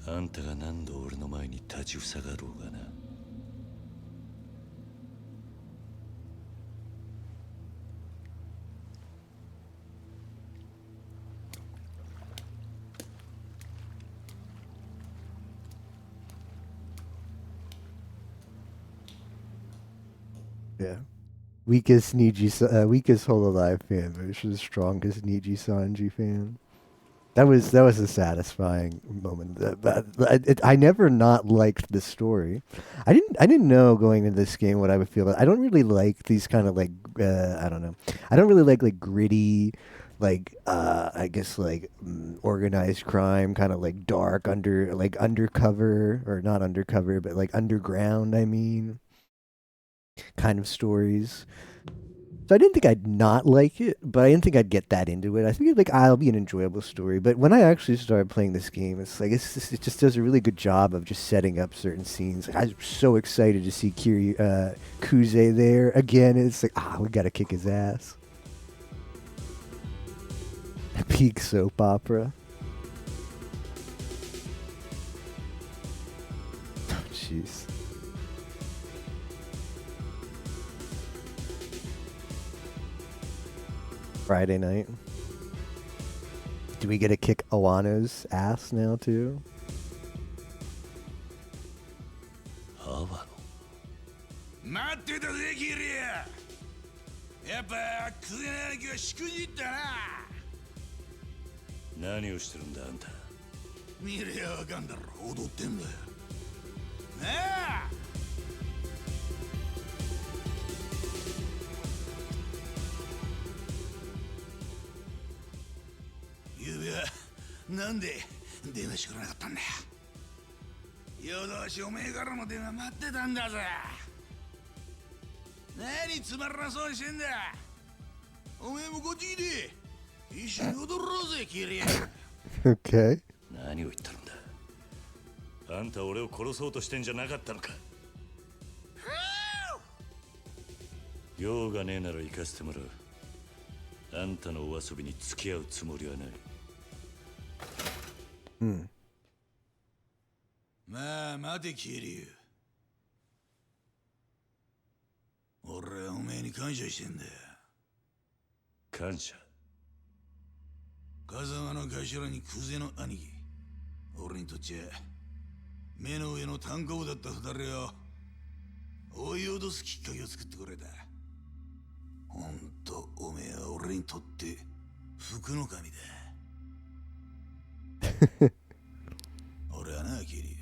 あんたが何度俺の前に立ちふさがろうがな Yeah. Weakest weakest Hololive fan versus strongest Niji Sanji fan. That was a satisfying moment. I never not liked the story. I didn't know going into this game what I would feel. I don't really like these kind of like I don't know. I don't really like gritty, like I guess like organized crime, kind of like dark undercover or not undercover, but like underground. I mean, kind of stories. So I didn't think I'd not like it, but I didn't think I'd get that into it. I think I'll be an enjoyable story. But when I actually started playing this game, it's like it just does a really good job of just setting up certain scenes. Like, I was so excited to see Kuze there again. It's like we gotta kick his ass. Peak soap opera. Oh jeez. Friday night. Do we get to kick Awano's ass now too? 待ってたぜキリアやっぱクゼナ兄貴はしくじったな何をしてるんだあんた見りゃわかんだろ踊ってんだよなあゆうべはなんで電話してくれなかったんだよ夜通しおめえからの電話待ってたんだぜ何つまらなそうにしてんだおめえもこっち来て一緒に踊ろうぜキリア Okay. 何を言ってるんだあんた俺を殺そうとしてんじゃなかったのか用がねえなら行かせてもらうあんたのお遊びに付き合うつもりはないまあ待てキリュ俺はおめえに感謝してんだよ感謝風間の頭にクゼの兄貴俺にとっちゃ目の上の単行部だった二人を追い脅すきっかけを作ってくれたほんとおめえは俺にとって福の神だ俺はなキリ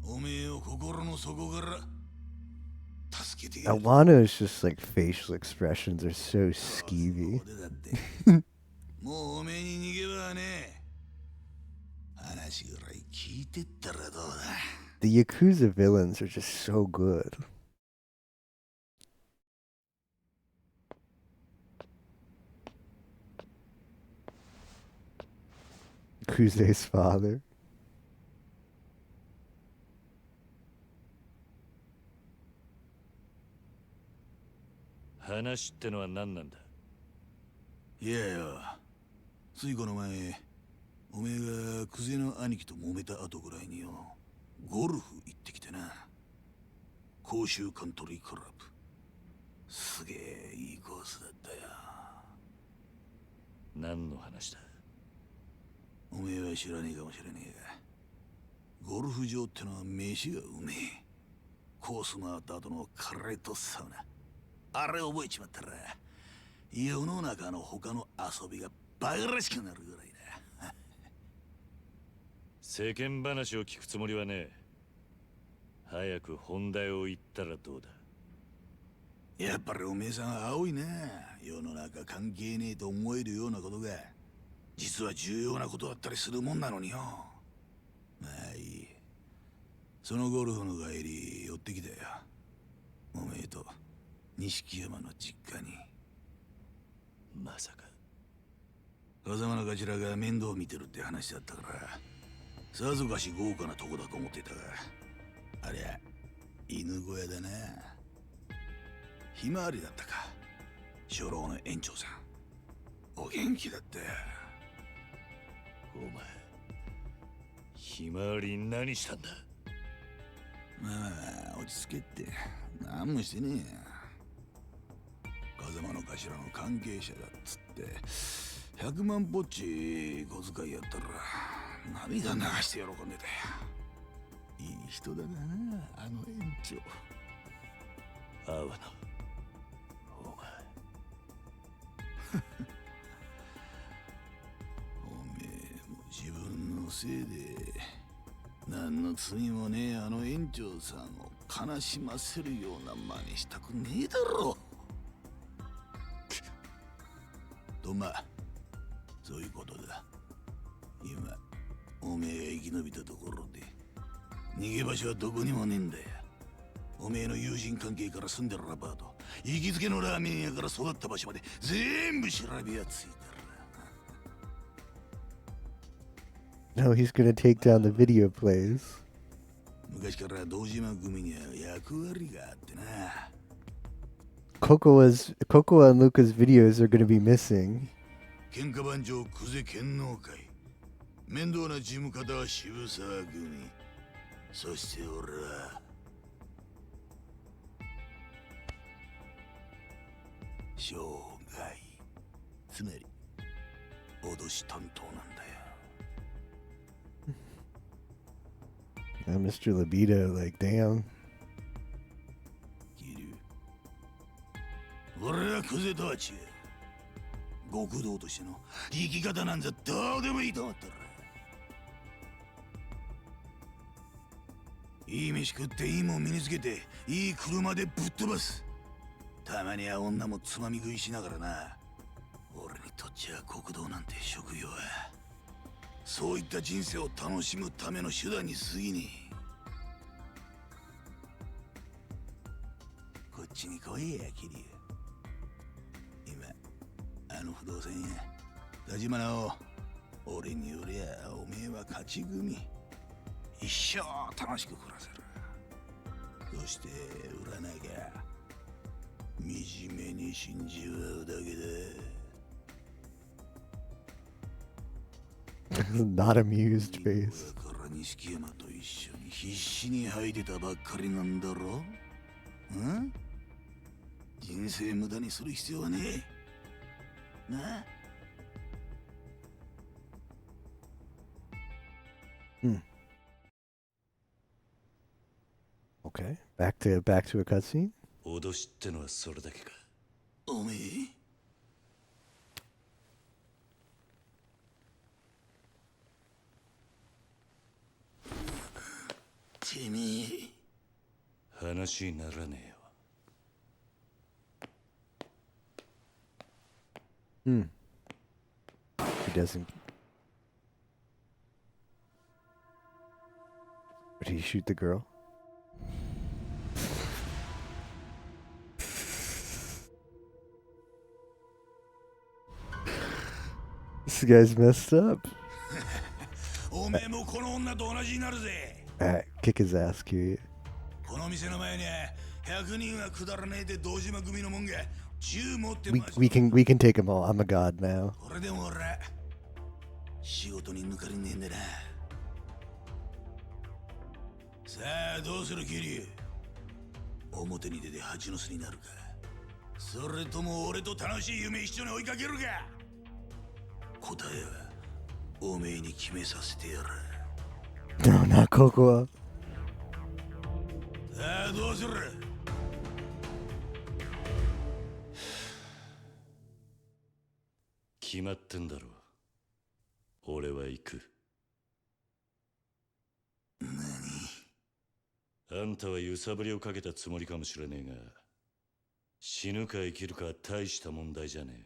おめえを心の底から助けてやる Awano's just like facial expressions are so skeevy. もうおめえに逃げ場はねえ話ぐらい聞いてったらどうだ The Yakuza villains are just so good. Kuze's father. 話ってのは何なんだいやよついこの前おめえがクゼの兄貴と揉めた後ぐらいによゴルフ行ってきてな甲州カントリークラブすげえいいコースだったよ。何の話だ？おめえは知らねえかもしれねえが、ゴルフ場ってのは飯がうめえ。コース回った後のカレーとサウナ、あれ覚えちまったら世の中の他の遊びがバカらしくなるぐらいだ。世間話を聞くつもりはねえ。早く本題を言ったらどうだ？やっぱりおめえさん青いな。世の中関係ねえと思えるようなことが実は重要なことだったりするもんなのによ。まあいい。そのゴルフの帰り寄ってきたよ。おめえと錦山の実家に。まさか。風間の頭が面倒見てるって話だったからさぞかし豪華なとこだと思ってたが、ありゃ犬小屋だな。ひまわりだったか。初老の園長さんお元気だったよ。お前ひまわりに何したんだ？まあ落ち着けって何もしてねえよ。風間の頭の関係者だっつって100万ぽっち小遣いやったら涙流して喜んでたよ。いい人だなあの園長。阿波野、お前おめえも自分のせいで何の罪もねえあの園長さんを悲しませるような真似したくねえだろ。とまあそういうことだ。今おめえが生き延びたところで逃げ場所はどこにもねえんだよ。おめえの友人関係から住んでるアパート、行きつけのラーメン屋から育った場所まで全部調べやついてる。 No, he's gonna take down the video plays. 昔から堂島組には役割があってな。Coco and Luca's videos are gonna be missing. 喧嘩番長久世剣能会、面倒な事務方は渋沢組、そして俺は生涯、つまり脅し担当なんだよ。Mr. Libido, like, damn. 桐生、俺は久世とは違う。極道としての生き方なんざどうでもいいと思ったら、いい飯食っていいもん身につけていい車でぶっ飛ばす。たまには女もつまみ食いしながらな。俺にとっちゃ極道なんて職業はそういった人生を楽しむための手段に過ぎねえ。こっちに来いや桐生。今あの不動産屋田島直、俺によりゃおめえは勝ち組、一生楽しく暮らせる。そして売らなきゃ惨めに死んじまうだけだ。Not amused face. だから錦山と一緒に必死に吐いてたばっかりなんだろ。ん？人生無駄にする必要はねえ。なあ。Okay, back to a cutscene. 脅しってのはそれだけか？おめえてめえ話にならねえよ。He doesn't. Did he shoot the girl? This guy's messed up. おめえもこの女と同じになるぜ。Kick his ass, Kiryu. この店の前に100人はくだらねえで堂島組のもんが銃持ってます。We can take them all. I'm a god now. これでも俺仕事に抜かれねえんだな。さあどうする桐生。表に出て蜂の巣になるか、それとも俺と楽しい夢一緒に追いかけるか。答えはおめえに決めさせてやる。 No, not Cocoa. さあどうする。決まってんだろ。俺は行く。あんたは揺さぶりをかけたつもりかもしれねえが、死ぬか生きるかは大した問題じゃね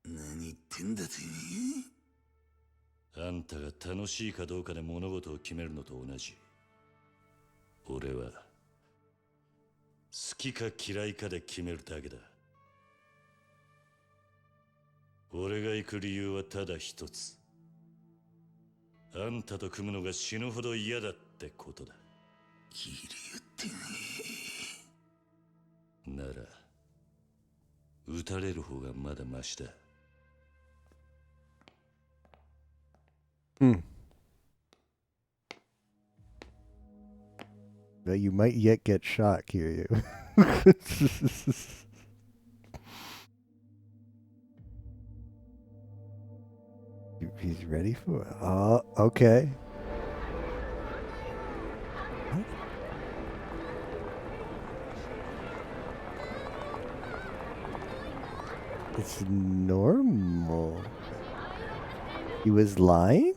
何言ってんだてえ。あんたが楽しいかどうかで物事を決めるのと同じ。俺は好きか嫌いかで決めるだけだ。俺が行く理由はただ一つ。あんたと組むのが死ぬほど嫌だってことだ。キリ言ってねなら撃たれる方がまだマシだ。But you might yet get shot, Kiryu. He's ready for it. Oh, okay. What? It's normal. He was lying?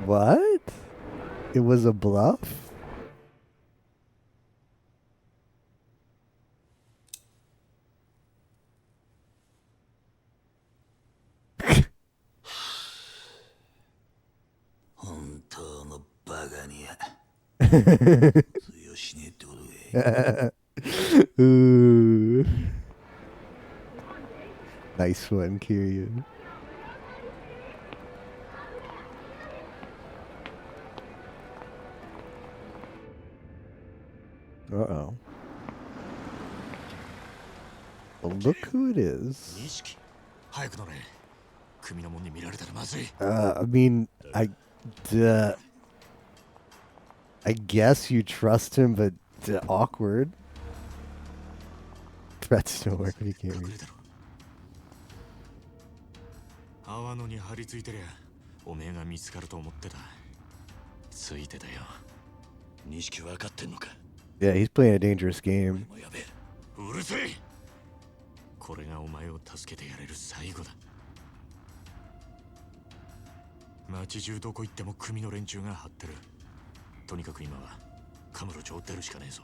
What? It was a bluff? Ooh. Nice one, Kiryu. Uh-oh. Well, look who it is. 錦早く乗れ。組の者に見られたらまずい。I mean, I guess you trust him, but awkward. Threats don't work when you can't read. 阿波野に張り付いてりゃおめえが見つかると思ってた。ついてたよ。錦分かってんのか。 Yeah, he's playing a dangerous game. もうやべえ。うるせえ。これがお前を助けてやれる最後だ。町中どこ行っても組の連中が張ってる。とにかく今はカムロ町を出るしかねえぞ。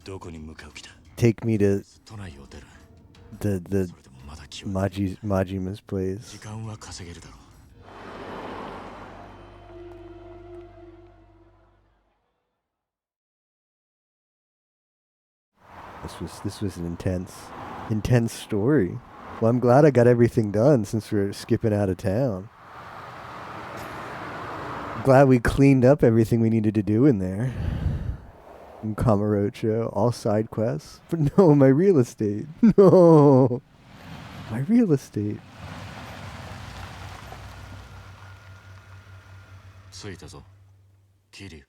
どこに向かう気だ。 Take me to 都内を出る。 the それでもまだ気は。 Majima's place. 時間は稼げるだろう。 This was an intense story. Well, I'm glad I got everything done since we're skipping out of town. I'm glad we cleaned up everything we needed to do in there. In Kamurocho, all side quests. But no, my real estate. No. My real estate. 着いたぞ。桐生。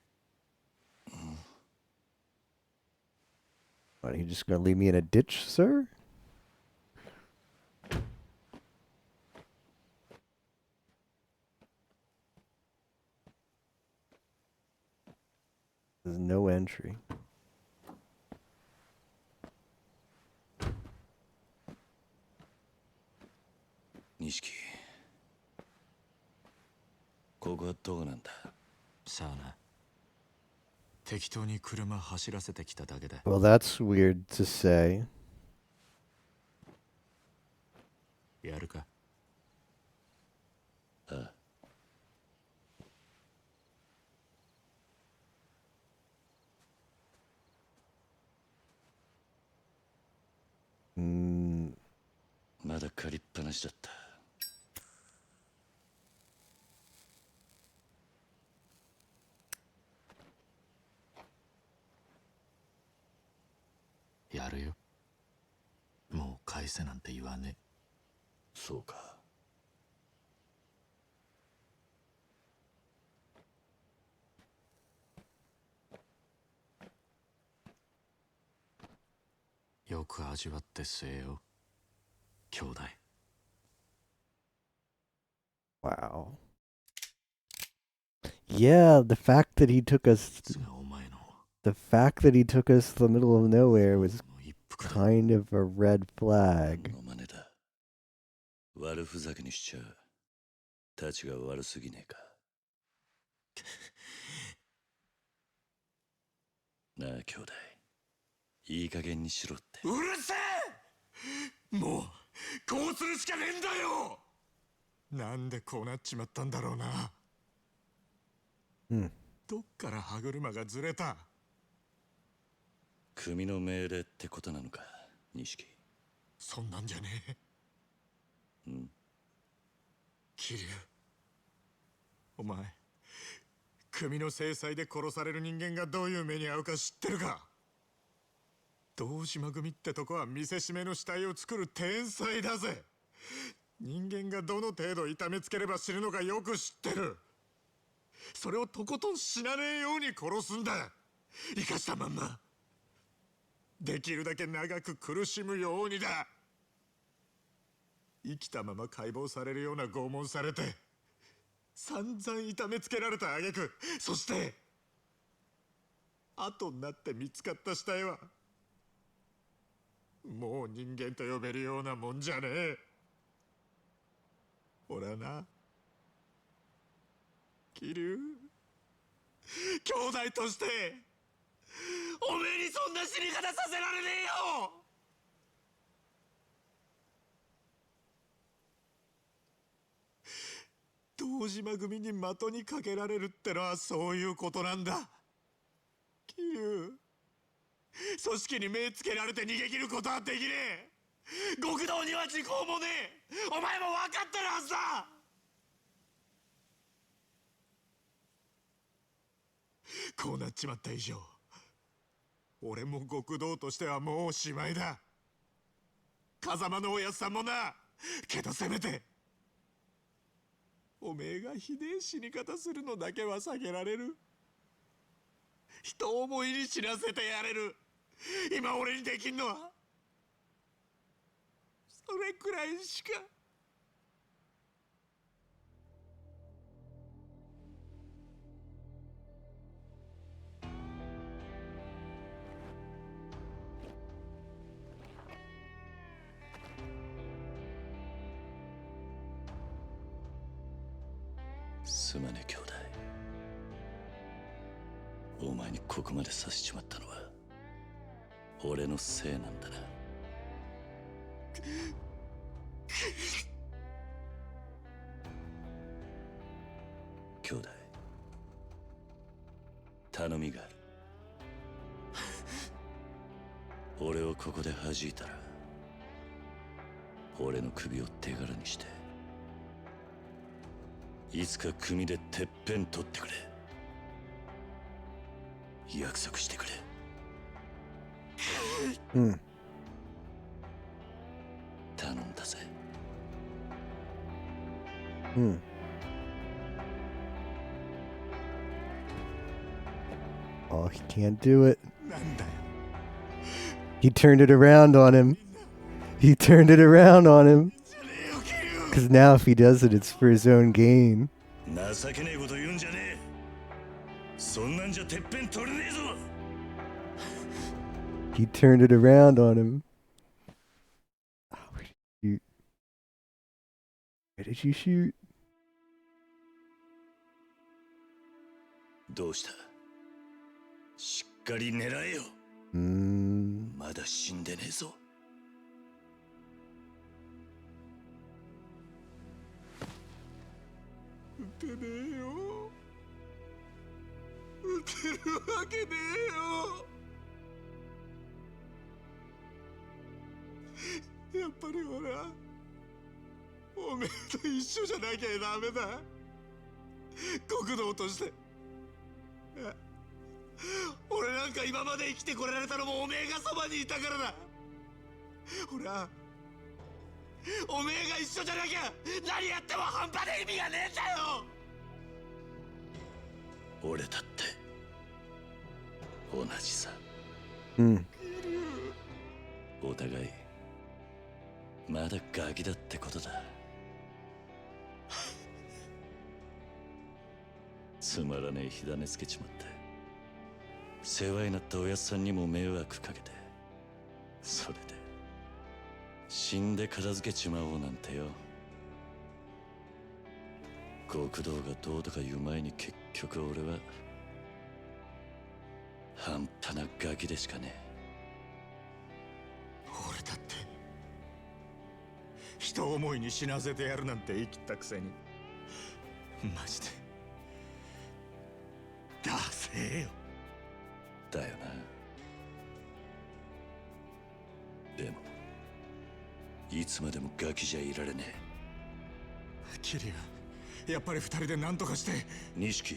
What, are you just gonna leave me in a ditch, sir? There's no entry. Nishiki. ここはどうなんだ。さあな。適当に車走らせてきただけだ。 Well, that's weird to say. やるか。ああ。まだ借りっぱなしだった。やるよ。もう返せなんて言わねえ。そうか。よく味わって据えよ、兄弟。 Wow. Yeah, the fact that he took us, がお前の the fact that he took us to the middle of nowhere was 一服だ。 kind of a red flag. の真似だ。悪ふざけにしちゃたちが悪すぎねえか。なあ兄弟、いい加減にしろって。うるせえ。もうこうするしかねえんだよ。なんでこうなっちまったんだろうな。どっから歯車がずれた。組の命令ってことなのか、錦。そんなんじゃねえ。桐生、お前組の制裁で殺される人間がどういう目に遭うか知ってるか。堂島組ってとこは見せしめの死体を作る天才だぜ。人間がどの程度痛めつければ死ぬのかよく知ってる。それをとことん死なねえように殺すんだ。生かしたまんまできるだけ長く苦しむようにだ。生きたまま解剖されるような拷問されて散々痛めつけられた挙句、そして後になって見つかった死体はもう人間と呼べるようなもんじゃねえ。俺はな、桐生、兄弟としておめえにそんな死に方させられねえよ。堂島組に的にかけられるってのはそういうことなんだ。桐生、組織に目つけられて逃げ切ることはできねえ。極道には時効もねえ。お前も分かってるはずだ。こうなっちまった以上、俺も極道としてはもうおしまいだ。風間のおやっさんもな。けどせめておめえがひでえ死に方するのだけは避けられる。人思いに死なせてやれる。今俺にできんのはそれくらいしか。すまねえ兄弟。お前にここまでさせちまったのは俺のせいなんだな。兄弟、頼みがある。俺をここで弾いたら俺の首を手柄にしていつか組でてっぺん取ってくれ。約束してくれ。頼んだぜ。Oh, he can't do it. なんだよ。 He turned it around on him. He turned it around on him. Because now if he does it, it's for his own gain. 情けねえこと言うんじゃねえ。そんなんじゃてっぺん取れねえぞ。 He turned it around on him. Oh, where did you shoot? どうした？しっかり狙えよ。まだ死んでねえぞ。撃てねえよ。撃てるわけねえよ。やっぱり俺はおめえと一緒じゃなきゃダメだ。極道として。俺なんか今まで生きてこられたのもおめえがそばにいたからだ。俺はおめえが一緒じゃなきゃ何やっても半端で意味がねえんだよ。俺だって同じさ。お互いまだガキだってことだ。つまらねえ火種つけちまって、世話になったおやっさんにも迷惑かけて、それで死んで片付けちまおうなんてよ。極道がどうとか言う前に結局俺は半端なガキでしかねえ。俺だって人思いに死なせてやるなんて言い切ったくせに、マジでダセえよ。だよな。でもいつまでもガキじゃいられねえ。キリュウ、やっぱり二人で何とかして。錦、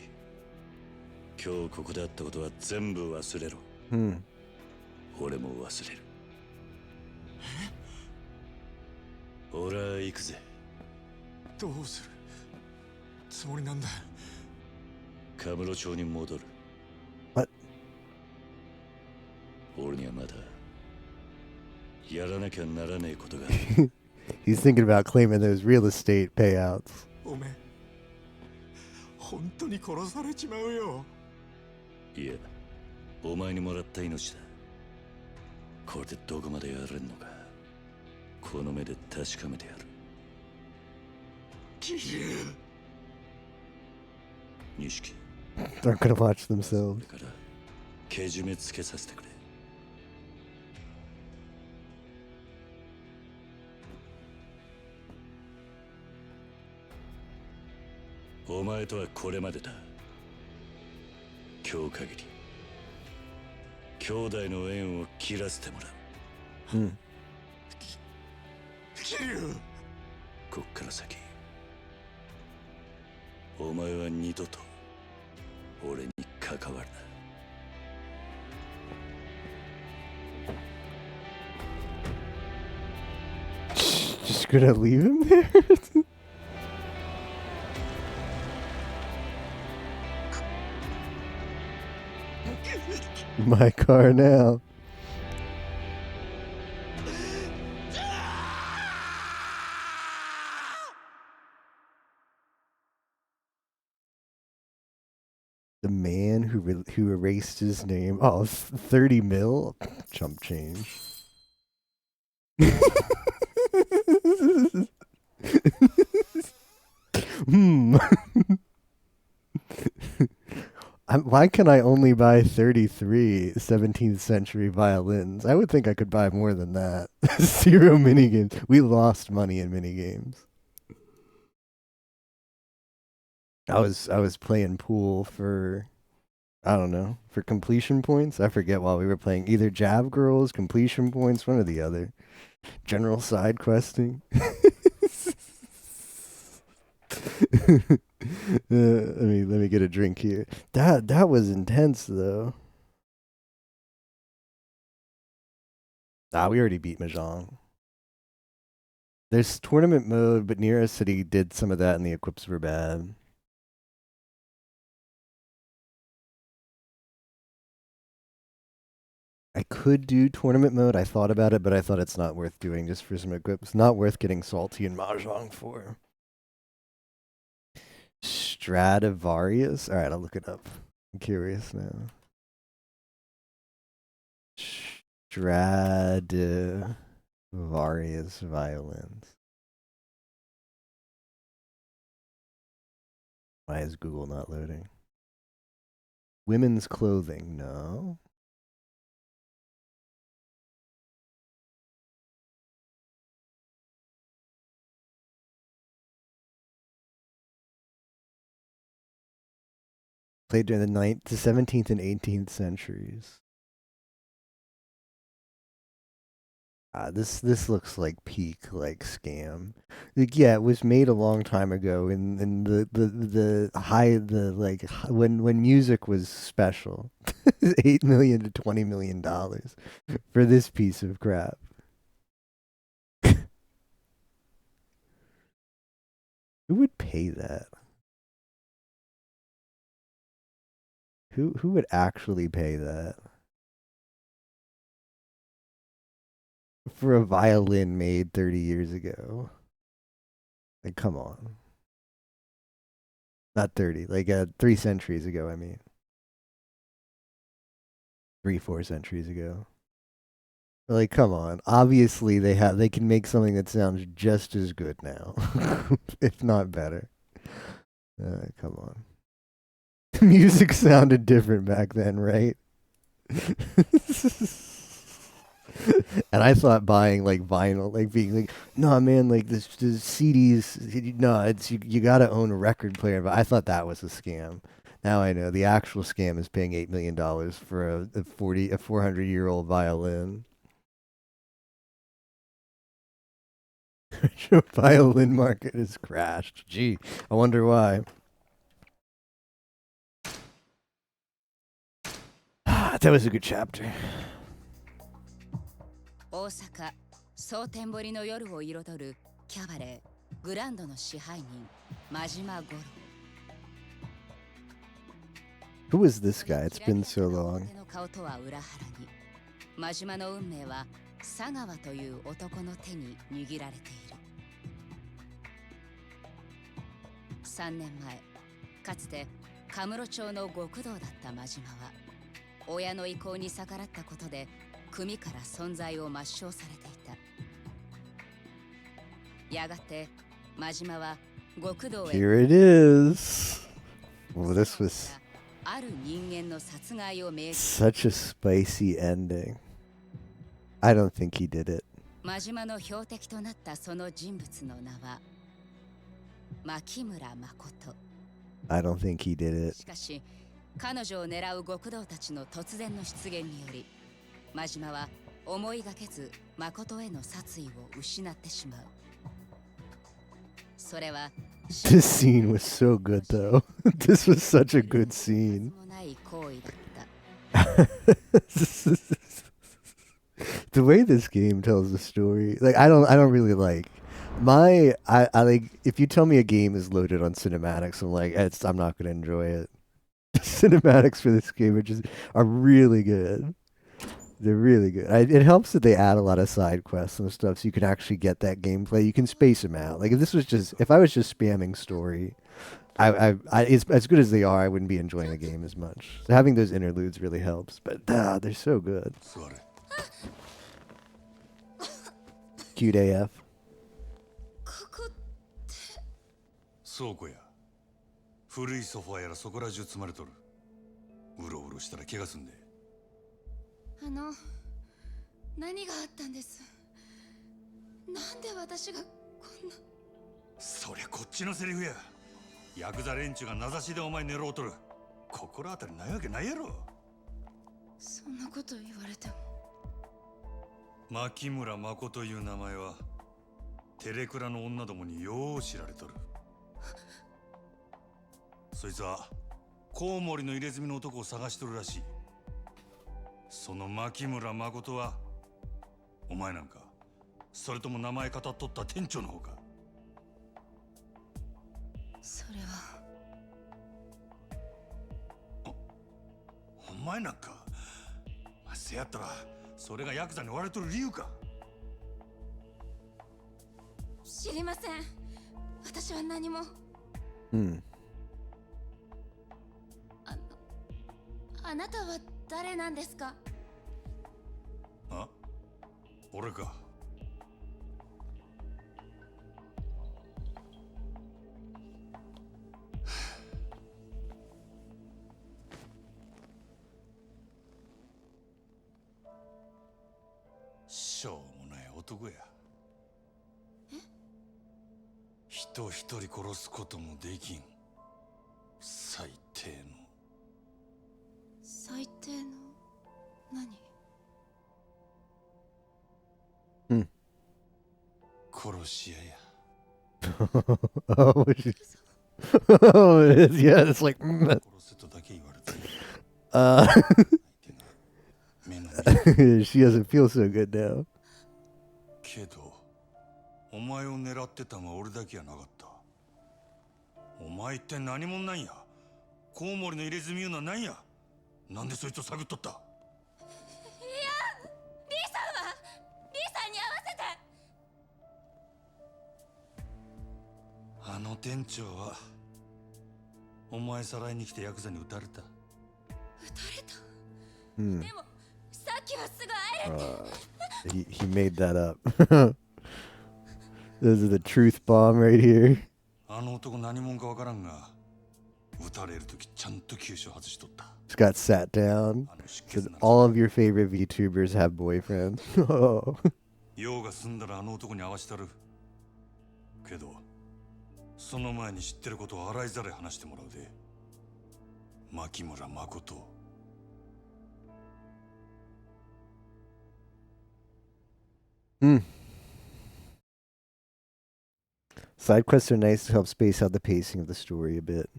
今日ここであったことは全部忘れろ。俺も忘れる。俺は行くぜ。どうするつもりなんだ。カムロ町に戻る。 What? 俺にはまだやらなきゃならねえことがある。He's thinking about claiming those real estate payouts. おめえ本当に殺されちまうよ。いや、お前にもらった命だ。これでどこまでやれんのか、この目で確かめてやる。キリュウ、錦、 They're gonna watch themselves. だからけじめつけさせてくれ。お前とはこれまでだ。今日限り兄弟の縁を切らせてもらう。キリュウ、こっから先お前は二度と俺に関わるな。Just gonna leave him there? My car now. The man who erased his name. Oh, 30 mil? Chump change. Why can I only buy 33 17th century violins? I would think I could buy more than that. 0 minigames. We lost money in minigames. I was playing pool for, I don't know, for completion points. I forget while we were playing either Jab Girls, completion points, one or the other. General side questing. Let me get a drink here. That was intense though. We already beat Mahjong. There's tournament mode, but Nira City did some of that and the equips were bad. I could do tournament mode. I thought about it, but I thought it's not worth doing just for some equips. Not worth getting salty in Mahjong for. Stradivarius? Alright, I'll look it up. I'm curious now. Stradivarius violins. Why is Google not loading? Women's clothing, no. Played during the 17th and 18th centuries. This looks like peak like scam. Like, yeah, it was made a long time ago in the when music was special. $8 million to $20 million for this piece of crap. Who would pay that? Who would actually pay that? for a violin made 30 years ago. Like, come on. Not 30, like 3 centuries ago, I mean. 3-4 centuries ago. Like, come on. Obviously, they can make something that sounds just as good now, if not better. Come on. Music sounded different back then, right? And I thought buying like vinyl, like being like, no man, like this CDs, no, it's you got to own a record player. But I thought that was a scam. Now I know the actual scam is paying $8 million for a 400-year-old violin. The violin market has crashed. Gee, I wonder why. That was a good chapter. 大阪蒼天堀の夜を彩るキャバレーグランドの支配人真島五郎 Who is this guy? It's been so long. の顔とは裏腹に真島の運命は佐川という男の手に握られている3年前かつてカムロ町の極道だった真島は親の意向に逆らったことで組から存在を抹消されていたやがて真島は極道へ Here it is. Well, this was ある人間の殺害を命じ such a spicy ending. I don't think he did it. 真島の標的となったその人物の名は牧村誠 I don't think he did it. しかし彼女を狙う極道たちの突然の出現により真島は思いがけず誠への殺意を失ってしまうそれは This scene was so good, though. This was such a good scene. もない行為だった The way this game tells the story, like I don't really like I like if you tell me a game is loaded on cinematics, I'm like I'm not gonna enjoy it. The cinematics for this game are really good. They're really good. It helps that they add a lot of side quests and stuff, so you can actually get that gameplay. You can space them out. Like if I was just spamming story, as good as they are, I wouldn't be enjoying the game as much. So having those interludes really helps. But they're so good. Cute AF. 倉庫や古いソファーやらそこら中積まれとるうろうろしたら怪我すんで何があったんですなんで私がこんなそりゃこっちのセリフやヤクザ連中が名指しでお前狙おうとる心当たりないわけないやろそんなこと言われても牧村誠という名前はテレクラの女どもによう知られとるそいつはコウモリの入れ墨の男を探しとるらしいその牧村誠はお前なんかそれとも名前語っとった店長の方かそれはお前なんかせやったらそれがヤクザに追われとる理由か知りません私は何もあなたは誰なんですかあ俺かしょうもない男や人一人殺すこともできん最低の最低の何殺し屋や Oh, oh, it is. Yeah, it's like. 殺せとだけ言われて She doesn't feel so good now. けどお前を狙ってたのは俺だけやなかったお前って何者なんやコウモリの入れ墨いうのは何やなんでそいつを探っとったいやリーさんに会わあの店長はお前さらいに来てヤクザに撃たれた。撃たれた。 Hmm. でもさっきはすぐ会えるって。 He made that up. This is the truth bomb right here. あの男何者かわからんが、撃たれるときちゃんと急所外しとった。 Just got sat down. あの出 Said 血な all of your favorite VTubers have boyfriends. Oh. 用が済んだらあの男に会わしたる。けどその前に知ってることを洗いざらい話してもらうで。牧村誠。Side quests are nice to help space out the pacing of the story a bit.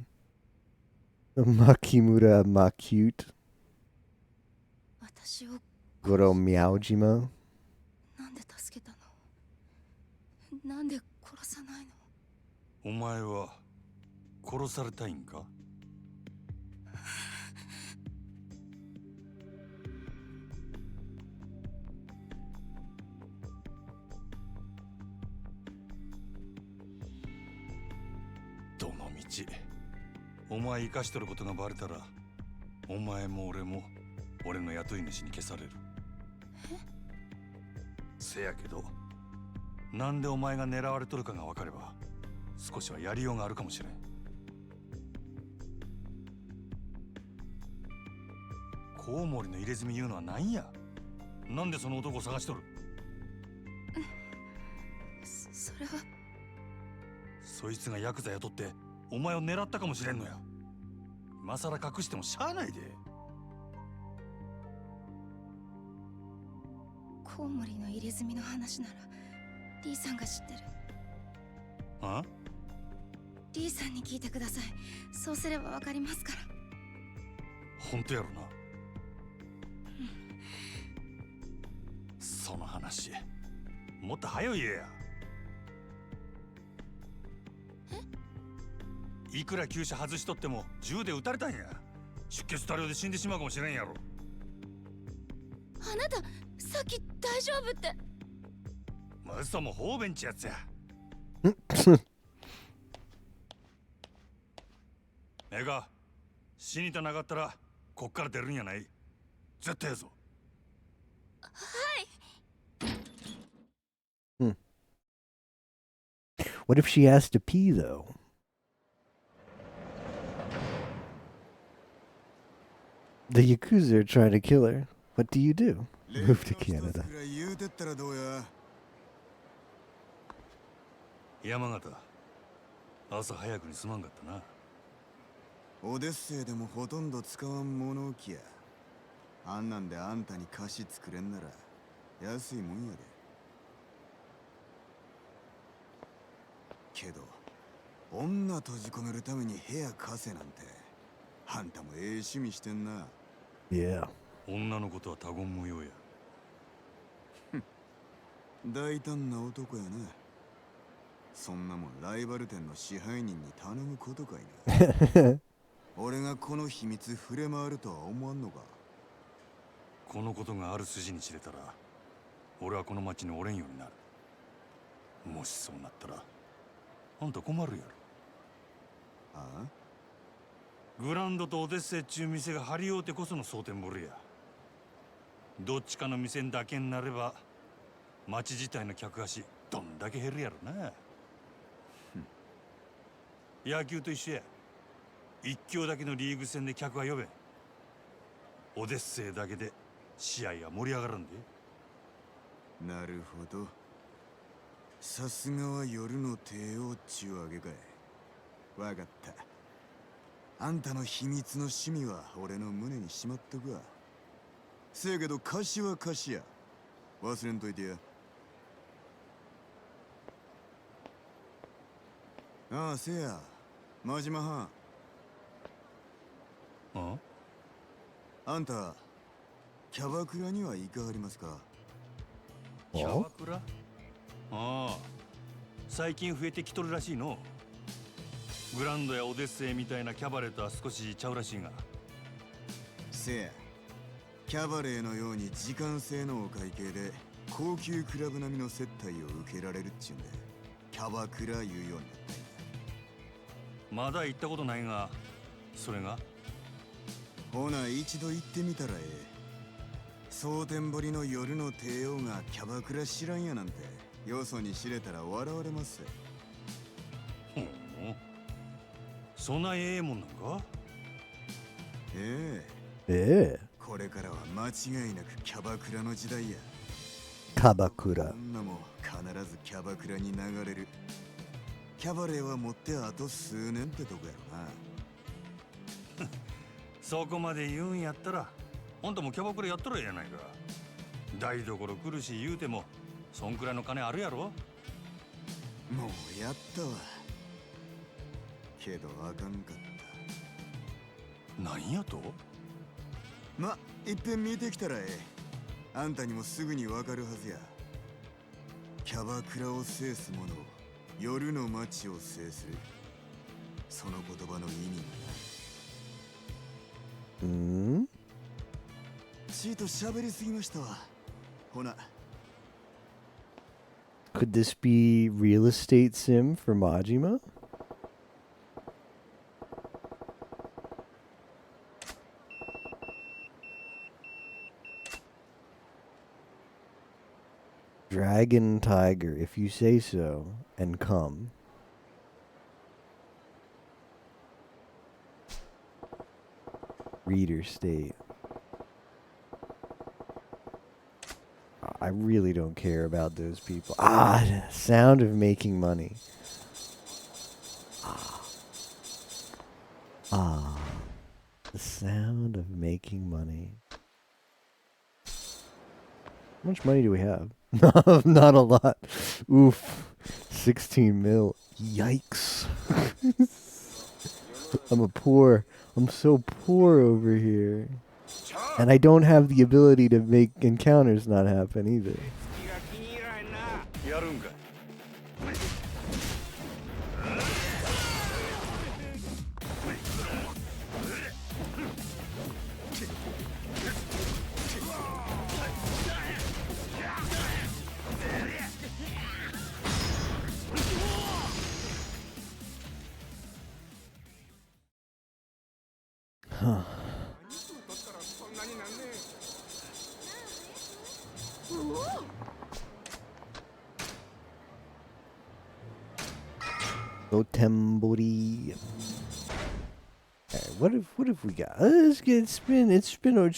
Makimura Makute. 私を Goro Myaojima. なんで助けたの？なんで殺さないの？お前は殺されたいんか？どの道お前生かしとることがバレたら、お前も俺も俺の雇い主に消される。せやけどなんでお前が狙われとるかが分かれば少しはやりようがあるかもしれん。コウモリの入れ墨言うのは何や？なんでその男を探しとる？それはそいつがヤクザ雇ってお前を狙ったかもしれんのや。今さら隠してもしゃあないで。コウモリの入れ墨の話ならリーさんが知ってる。あ？リーさんに聞いてください。そうすればわかりますから。本当やろな。その話もっと早い言えや。いくら急所外しとっても銃で撃たれたんや。出血多量で死んでしまうかもしれんやろ。あなたさっき大丈夫って。嘘も方便ちやつや。ええか、死にたなかったらこっから出るんやない。絶対やぞ。はい。What if she has to pee though? The Yakuza are trying to kill her. What do you do? Move to Canada. 山形、朝早くにすまんかったな。オデッセイでもほとんど使わん物置や。あんなんであんたに菓子作れんなら安いもんやで。けど女閉じ込めるために部屋貸せなんて、あんたもええ趣味してんな。Yeah. 女のことは他言無用や。大胆な男やな。そんなもんライバル店の支配人に頼むことかいな。俺がこの秘密触れ回るとは思わんのか。このことがある筋に知れたら俺はこの町におれんようになる。もしそうなったらあんた困るやろ。ああ、グランドとオデッセイっちゅう店が張り合うてこその蒼天堀や。どっちかの店だけになれば町自体の客足どんだけ減るやろな。野球と一緒や。一強だけのリーグ戦で客は呼べん。オデッセイだけで試合は盛り上がらんで。なるほど。さすがは夜の帝王っちゅうわけかい。わかった。あんたの秘密の趣味は俺の胸にしまっとくわ。せやけど貸しは貸しや。忘れんといてや。ああ、せや。真島藩。あんた、キャバクラには行かはりますか？キャバクラ？ああ、最近増えてきとるらしいの。グランドやオデッセイみたいなキャバレーとは少しちゃうらしいが。せや、キャバレーのように時間制のお会計で高級クラブ並みの接待を受けられるっちゅうんで、キャバクラ言うようになったんや。まだ行ったことないが、それがほな一度行ってみたらええ。蒼天堀の夜の帝王がキャバクラ知らんやなんてよそに知れたら笑われます。ほう、そんなええもんなんか。えええ。これからは間違いなくキャバクラの時代や。カバクラ。女も必ずキャバクラに流れる。キャバレーは持ってあと数年ってとこやろな。そこまで言うんやったら、あんたもキャバクラやったらええやないか。台所来るし言うても、そんくらいの金あるやろ。もうやったわ。けどあかんかった。何やと？ま、いっぺん見てきたらええ。あんたにもすぐにわかるはずや。キャバクラを制す者、夜の街を制する。その言葉の意味がな。チート喋りすぎましたわ。ほな。Could this be real estate sim for Majima? Dragon Tiger, if you say so, and come. Reader state. I really don't care about those people. Ah, sound of making money. Ah, the sound of making money. How much money do we have? Not a lot. Oof. 16 mil. Yikes. I'm so poor over here. And I don't have the ability to make encounters not happen either. Huh. Tembori. Alright, what have we got? It's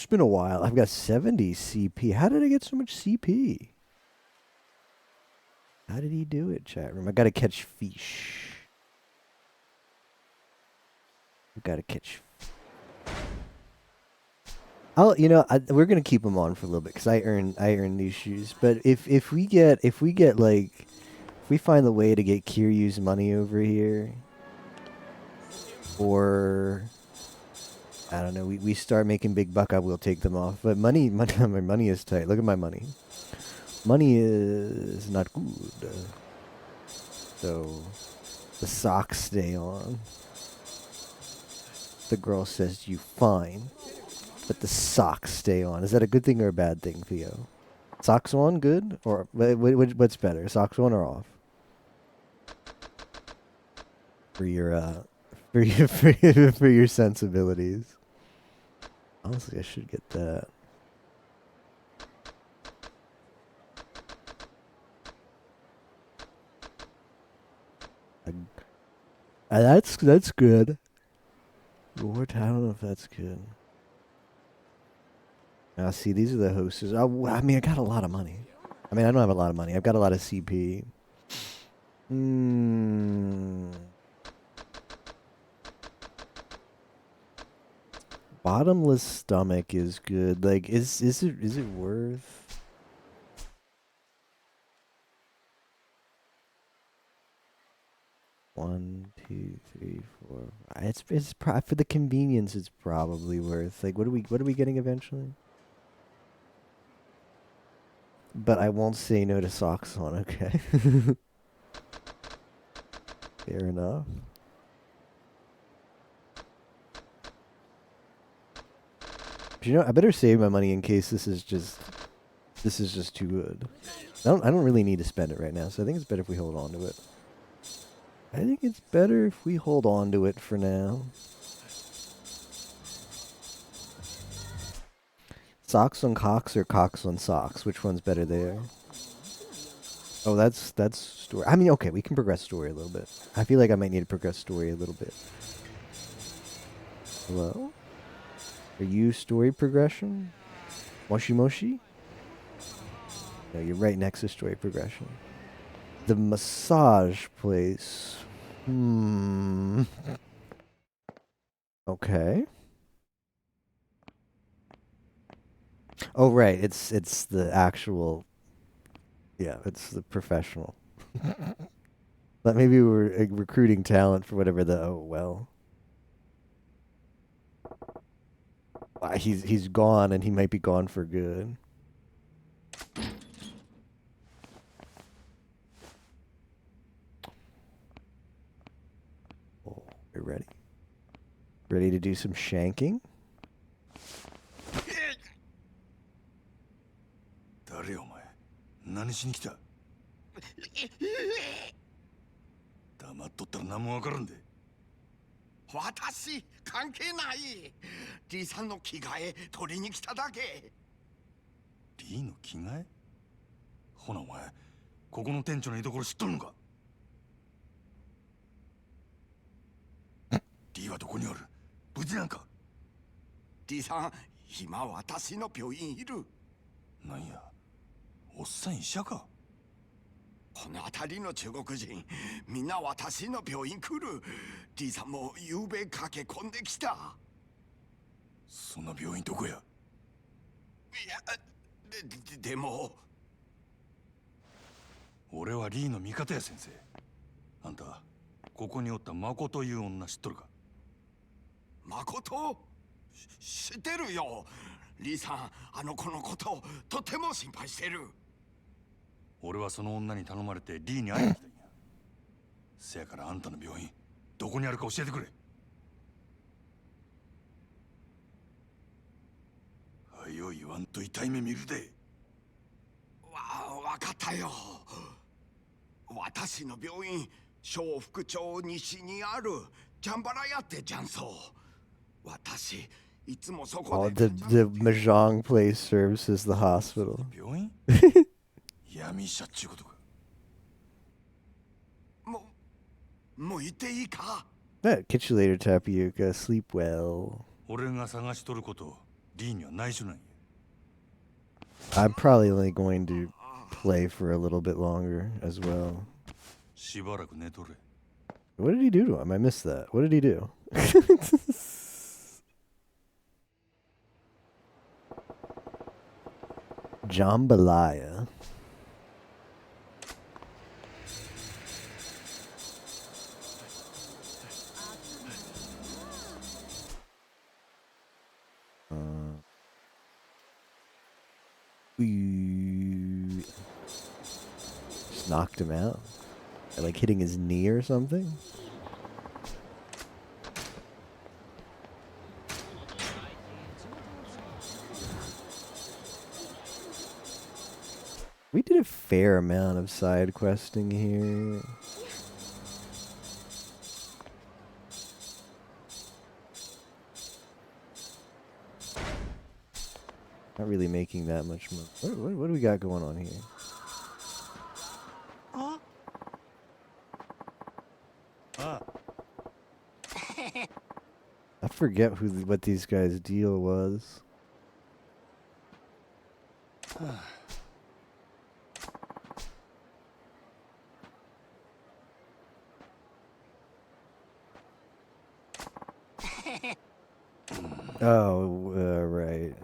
been a while. I've got 70 CP. How did I get so much CP? How did he do it, chat room? I gotta catch fish. I gotta catch. We're gonna keep them on for a little bit because I earn these shoes. But if we find the way to get Kiryu's money over here, or I don't know, we start making big buck, I will take them off. But my money is tight. Look at my money. Money is not good. So the socks stay on. The girl says you fine, but the socks stay on. Is that a good thing or a bad thing, Theo? Socks on, good, or what's better, socks on or off? For your for your sensibilities. Honestly, I should get that. That's good. Lord, I don't know if that's good. Now, see, these are the hosts. I mean, I got a lot of money. I mean, I don't have a lot of money. I've got a lot of CP. Bottomless stomach is good. Like, is it worth? One, two, three, four. It's for the convenience. It's probably worth. Like, what are we getting eventually? But I won't say no to socks on. Okay. Fair enough. But I better save my money in case this is just too good. I don't really need to spend it right now, so I think it's better if we hold on to it. I think it's better if we hold on to it for now. Socks on cocks or cocks on socks? Which one's better there? Oh, that's story. I mean, okay, we can progress story a little bit. I feel like I might need to progress story a little bit. Hello? Are you story progression? Moshi Moshi? No, you're right next to story progression. The massage place. Okay. Oh, right. It's the actual. Yeah, it's the professional. But maybe we're recruiting talent for whatever the. Oh well. He's gone, and he might be gone for good. Oh, you ready? Ready to do some shanking? 誰お前何しに来た黙っとったら何もわからんで私関係ない。リーさんの着替え取りに来ただけ。リーの着替えほなお前ここの店長の居所知っとるのかリーはどこにおる無事なんかリーさん今私の病院いる。なんやおっさん医者かこの辺りの中国人みんな私の病院来る。リーさんも夕べ駆け込んできた。そんな病院どこやいやでも俺はリーの味方や先生あんたここにおったマコという女知っとるか誠知ってるよ。リーさんあの子のこととても心配してる。俺はその女に頼まれてリーに会いに来たんやせやからあんたの病院どこにあるか教えてくれはよ言わんと痛い目見るでわかったよ。私の病院小福町西にあるジャンバラ屋ってジャンソー。私いつもそこ Oh, で the mahjong place serves as the hospital. 病院闇医者っちゅうことかもう行っていいか Catch you later, Tapioca. Sleep well. 俺が探しとることリーには内緒なんや I'm probably only going to play for a little bit longer as well. しばらく寝とれ What did he do to him? I missed that. What did he do? Jambalaya. Just knocked him out. Like hitting his knee or something? We did a fair amount of side questing here. Not really making that much money. What do we got going on here? I forget what these guys' deal was. Oh, right.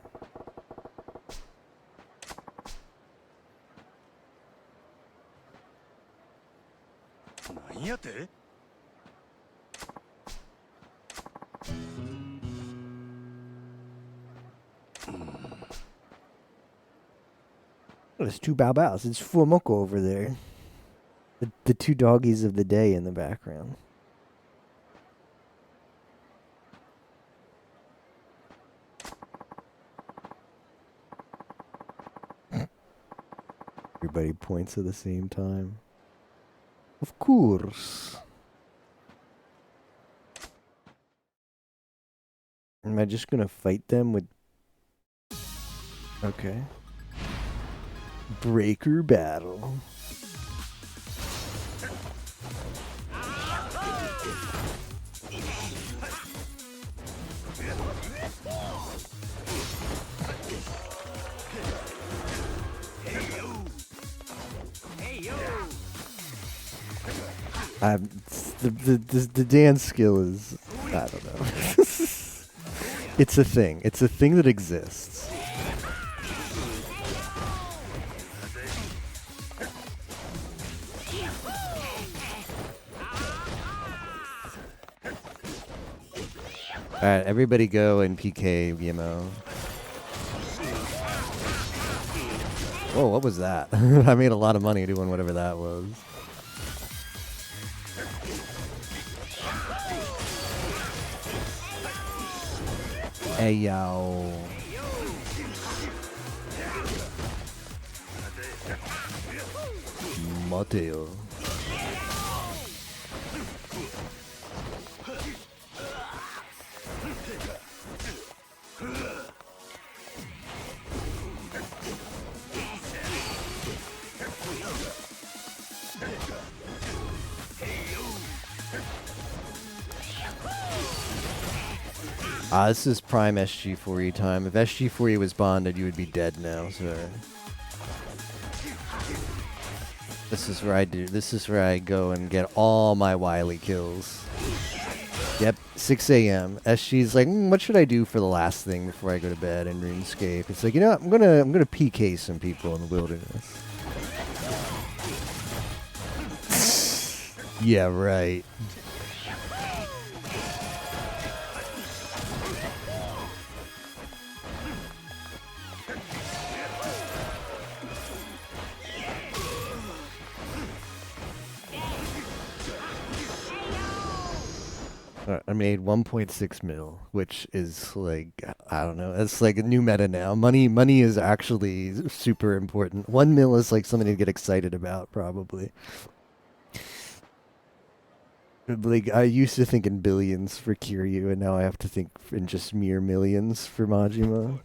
Oh, there's two Bao Baos. It's Fumoko over there. The two doggies of the day in the background. Everybody points at the same time. Of course. Am I just gonna fight them with... Okay. Breaker battle. The dance skill is, I don't know. It's a thing. It's a thing that exists. Alright, everybody go and PK Guillermo. Whoa, what was that? I made a lot of money doing whatever that was. Hey, yo. Mateo. This is prime SG4E time. If SG4E was bonded, you would be dead now, sir. This is where I do. This is where I go and get all my wily kills. Yep, 6 a.m. SG's like, what should I do for the last thing before I go to bed in RuneScape? It's like, you know what? I'm gonna PK some people in the wilderness. Yeah, right. I made 1.6 mil, which is like, I don't know. It's like a new meta now. Money is actually super important. 1 mil is like something to get excited about, probably. Like, I used to think in billions for Kiryu, and now I have to think in just mere millions for Majima.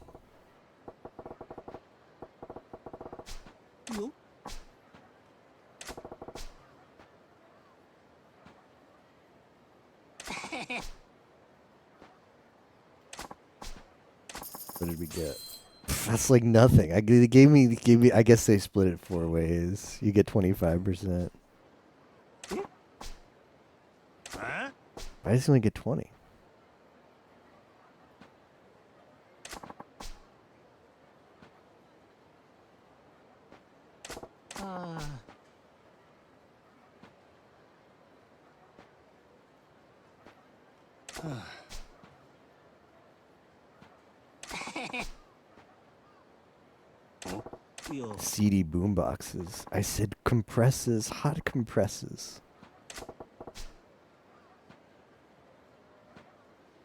What did we get? That's like nothing. They gave me. I guess they split it 4 ways. You get 25%. I just only get 20. CD boomboxes. I said compresses, hot compresses.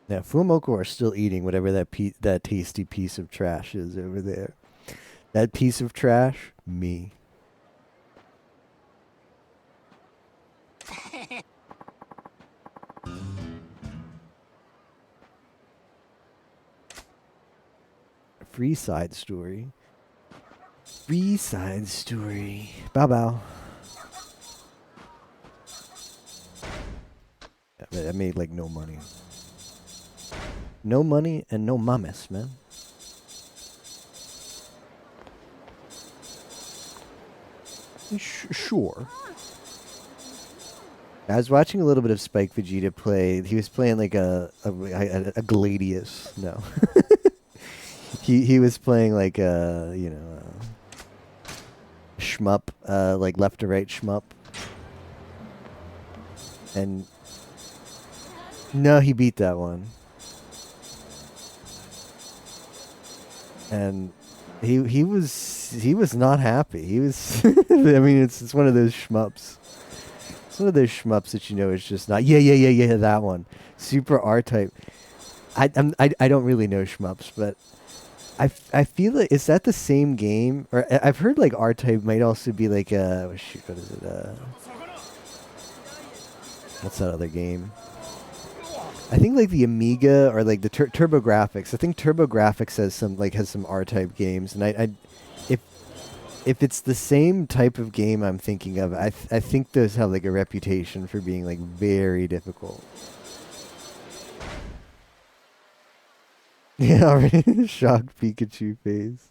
Now, Fumoko are still eating whatever that tasty piece of trash is over there. That piece of trash, me. Free side story. Free side story. Bow bow. I made like no money. No money and no mames, man. Sure. I was watching a little bit of Spike Vegeta play. He was playing like a Gladius. No. he was playing like a, you know, shmup, like left to right shmup. And no, he beat that one. And he was not happy. He was I mean, it's one of those shmups. It's one of those shmups that you know is just not yeah that one. Super R type. I don't really know shmups, but I feel like, is that the same game? Or I've heard like R type might also be like oh shoot, what is it? What's that other game? I think like the Amiga or like the TurboGrafx. I think TurboGrafx has some R-type games, and if it's the same type of game I'm thinking of, I think those have like a reputation for being like very difficult. Yeah, already shocked Pikachu face.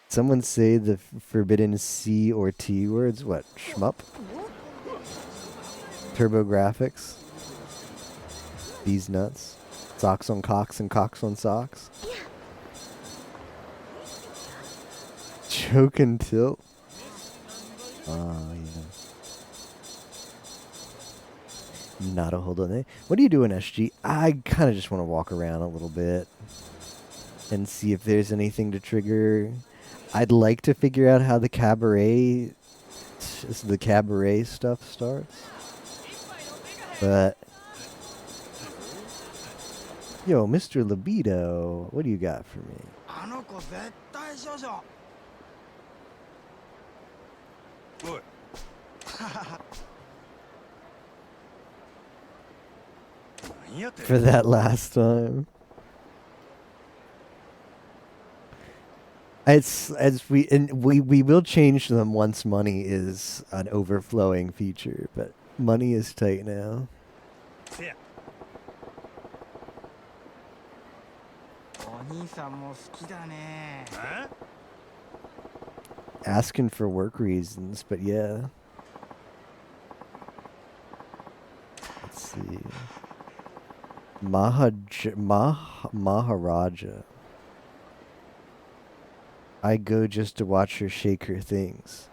Someone say the forbidden C or T words. What? Shmup? TurboGrafx? These nuts? Socks on cocks and cocks on socks? Choke and tilt? Oh, yeah. Not a hold on it. What are you doing, SG? I kind of just want to walk around a little bit and see if there's anything to trigger. I'd like to figure out how the cabaret stuff starts. But yo, Mr. Libido, what do you got for me? For that last time. We will change them once money is an overflowing feature, but money is tight now. Yeah. Huh? Asking for work reasons, but yeah. Let's see. Maharaja. I go just to watch her shake her things.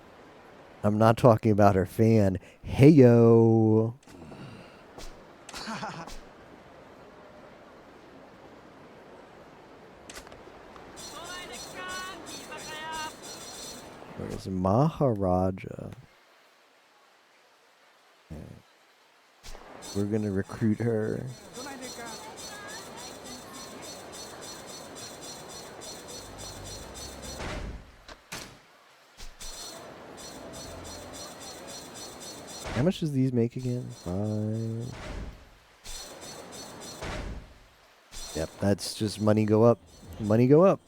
I'm not talking about her fan. Heyo. Where's Maharaja? Okay. We're gonna recruit her. How much does these make again? 5. Yep, that's just money go up. Money go up.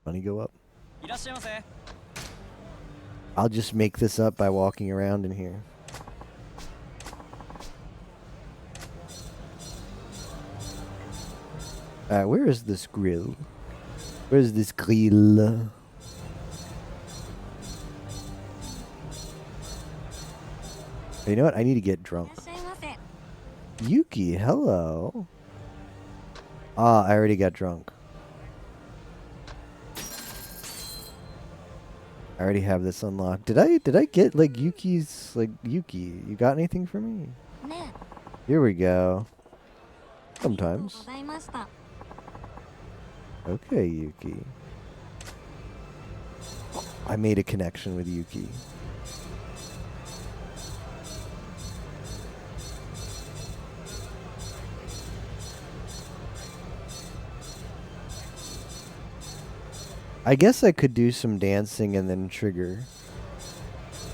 Money go up. I'll just make this up by walking around in here. Alright, where is this grill? Where's this grill? You know what? I need to get drunk. Yuki, hello. Ah, I already got drunk. I already have this unlocked. Did I get like Yuki's like Yuki? You got anything for me? Here we go. Sometimes. Okay, Yuki. I made a connection with Yuki. I guess I could do some dancing and then trigger.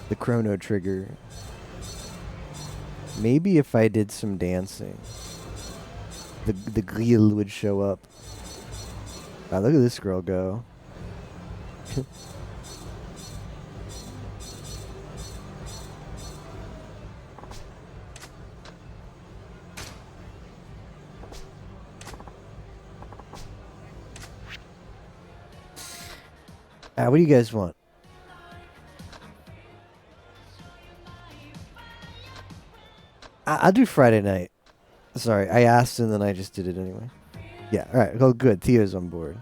The chrono trigger. Maybe if I did some dancing, the grill would show up. Wow, look at this girl go. What do you guys want? I'll do Friday night. Sorry, I asked and then I just did it anyway. Yeah, alright, well good. Theo's on board.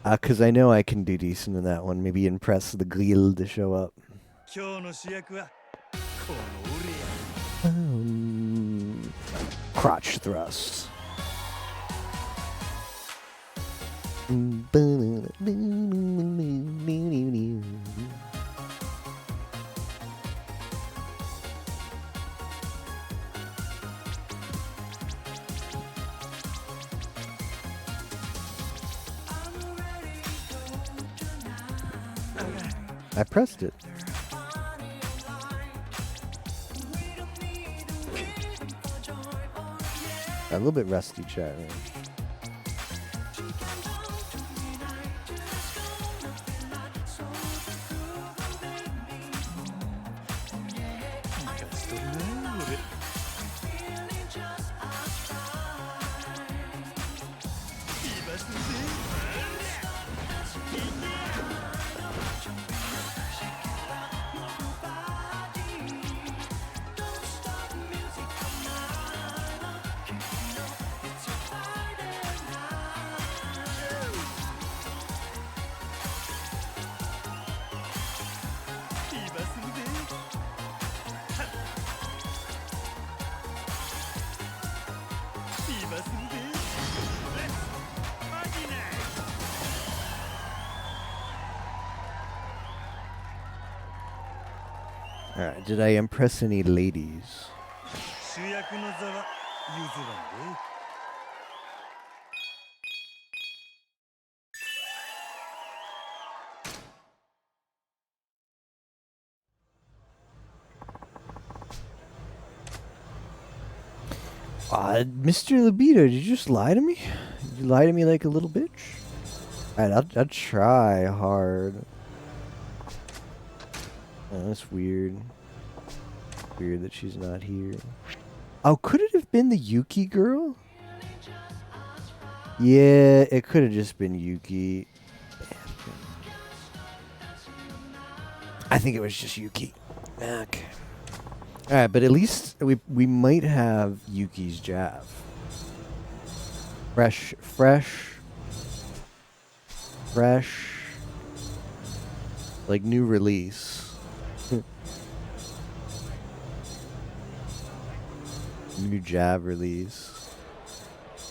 Because I know I can do decent in that one. Maybe impress the grill to show up. Crotch thrust. I pressed it. A little bit rusty chat room. Alright, did I impress any ladies? 主役の座は譲らんで。Mr. Libido, did you just lie to me? Did you lie to me like a little bitch? Alright, I'll try hard. Oh, that's weird. Weird that she's not here. Oh, could it have been the Yuki girl? Yeah, it could have just been Yuki. I think it was just Yuki. Okay. Alright, but at least we might have Yuki's jab. Fresh. Like new release. New jab release.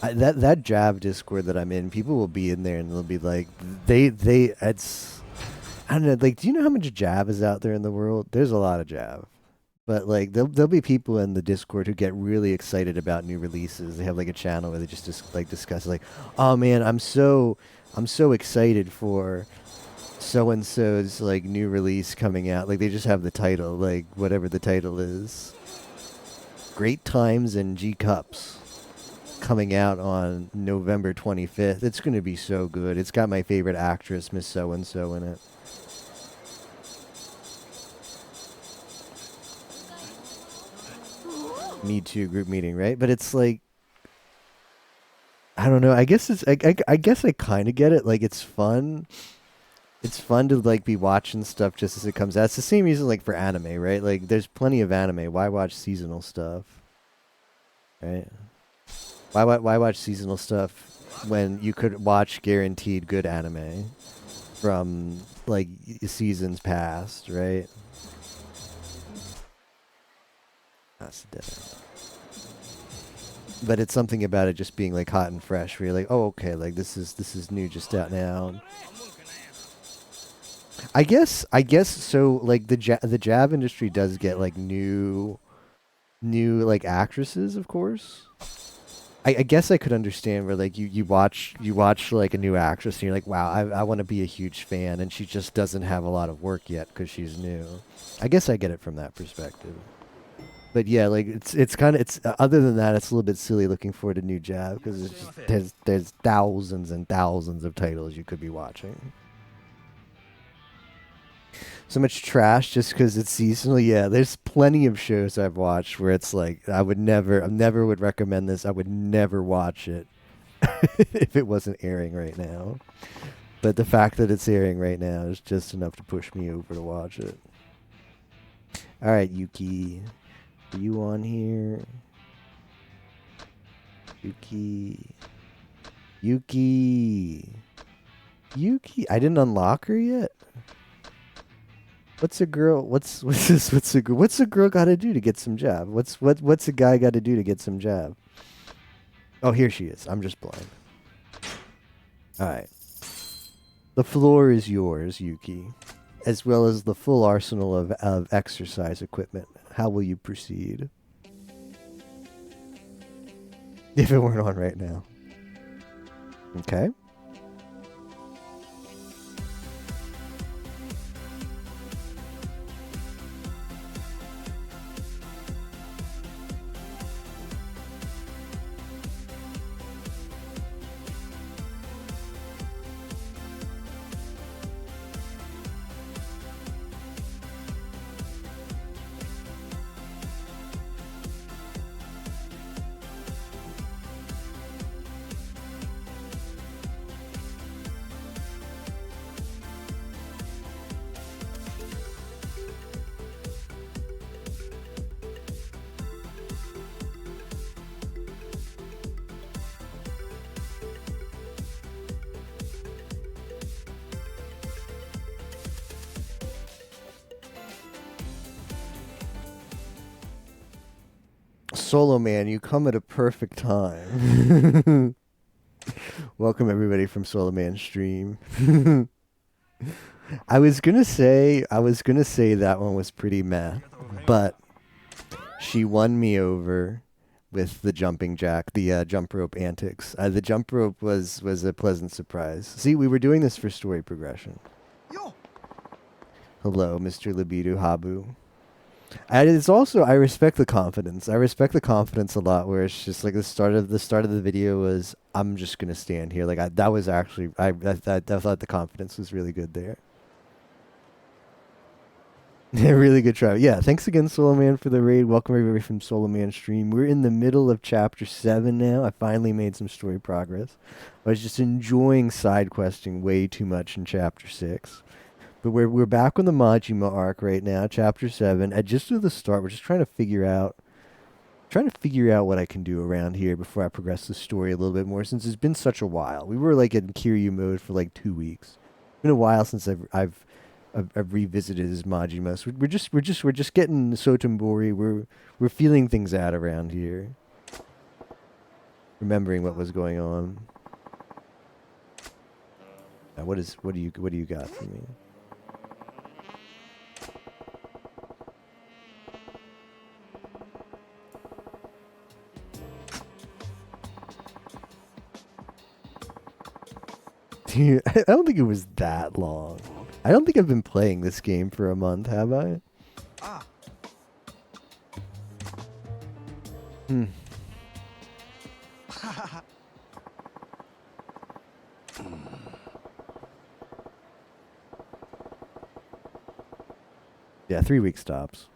That jab Discord that I'm in, people will be in there and they'll be like, it's, I don't know, like, do you know how much jab is out there in the world? There's a lot of jab. But like there'll be people in the Discord who get really excited about new releases. They have like a channel where they just discuss like, oh man, I'm so excited for so and so's like new release coming out. Like they just have the title, like whatever the title is. Great Times and G Cups coming out on November 25th. It's gonna be so good. It's got my favorite actress, Miss So and So, in it. Me Too group meeting, right? But it's like, I don't know. I guess it's I guess I kind of get it. Like it's fun. It's fun to like be watching stuff just as it comes out. It's the same reason like for anime, right? Like there's plenty of anime. Why watch seasonal stuff? Right? Why watch seasonal stuff when you could watch guaranteed good anime from like seasons past, right? That's different. But it's something about it just being like hot and fresh where you're like, oh okay, like this is new, just out now. I guess so. Like the jab industry does get like new like actresses, of course. I guess I could understand where like you watch like a new actress and you're like, wow, I want to be a huge fan, and she just doesn't have a lot of work yet because she's new. I guess I get it from that perspective. But yeah, like it's kind of other than that, it's a little bit silly looking forward to new jab because there's thousands and thousands of titles you could be watching. So much trash just because it's seasonal. Yeah, there's plenty of shows I've watched where it's like I never would recommend this. I would never watch it if it wasn't airing right now. But the fact that it's airing right now is just enough to push me over to watch it. All right, Yuki, are you on here? Yuki. I didn't unlock her yet. What's a girl got to do to get some jab? What's a guy got to do to get some jab? Oh, here she is. I'm just blind. All right. The floor is yours, Yuki, as well as the full arsenal of exercise equipment. How will you proceed? If it weren't on right now. Okay. Solo Man, you come at a perfect time. Welcome everybody from Solo Man stream. I was gonna say that one was pretty meh, but she won me over with the jumping jack, the jump rope antics. The jump rope was a pleasant surprise. See, we were doing this for story progression. Hello, Mr. Libido Habu. And it's also, I respect the confidence. I respect the confidence a lot. Where it's just like the start of the video was, I'm just gonna stand here. Like that was actually, I thought the confidence was really good there. Really good try. Yeah, thanks again, Solo Man, for the raid. Welcome everybody from Solo Man stream. We're in the middle of chapter 7 now. I finally made some story progress. I was just enjoying side questing way too much in chapter 6. But we're back on the Majima arc right now, chapter 7. At just at the start, we're just trying to figure out what I can do around here before I progress the story a little bit more, since it's been such a while. We were like in Kiryu mode for like 2 weeks. It's been a while since I've revisited as Majima. So we're just getting Sotenbori. We're feeling things out around here. Remembering what was going on. What do you got for me? I don't think it was that long. I don't think I've been playing this game for a month, have I? Yeah, 3 week stops.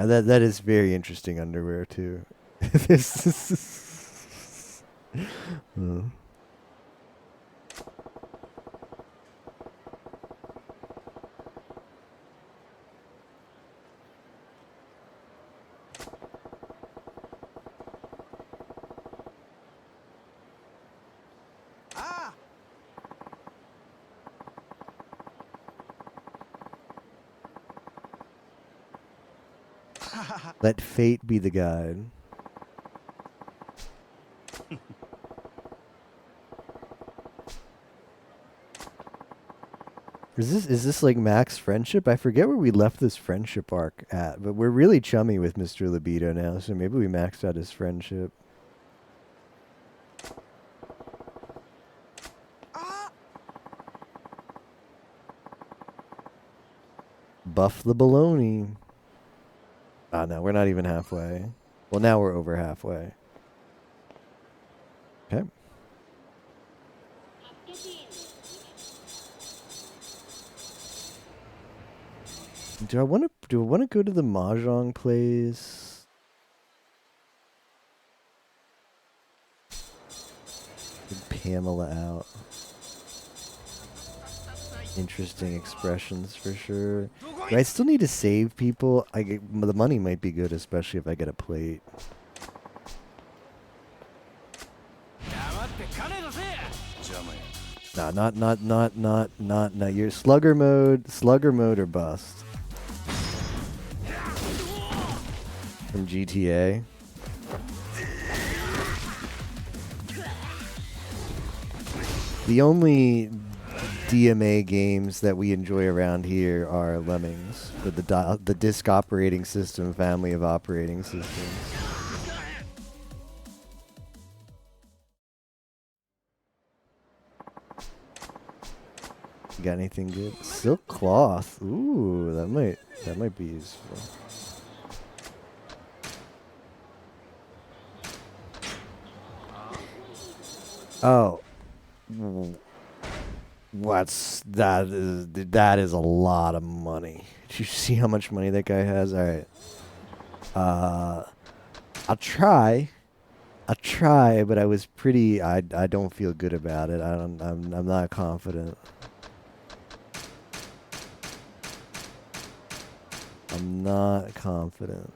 That is very interesting underwear too. Let fate be the guide. Is this like max friendship? I forget where we left this friendship arc at, but we're really chummy with Mr. Libido now, so maybe we maxed out his friendship. Buff the baloney. Ah, no, we're not even halfway. Well, now we're over halfway. Okay. Do I want to go to the mahjong place? Get Pamela out. Interesting expressions for sure. Do I still need to save people? The money might be good, especially if I get a plate. No, not. You're slugger mode or bust. From GTA. The only DMA games that we enjoy around here are Lemmings, with the disk operating system family of operating systems. You got anything good? Silk cloth. Ooh, that might be useful. Oh. What's that? That is a lot of money. Did you see how much money that guy has? All right. I'll try, but I was pretty. I don't feel good about it. I'm not confident. I'm not confident.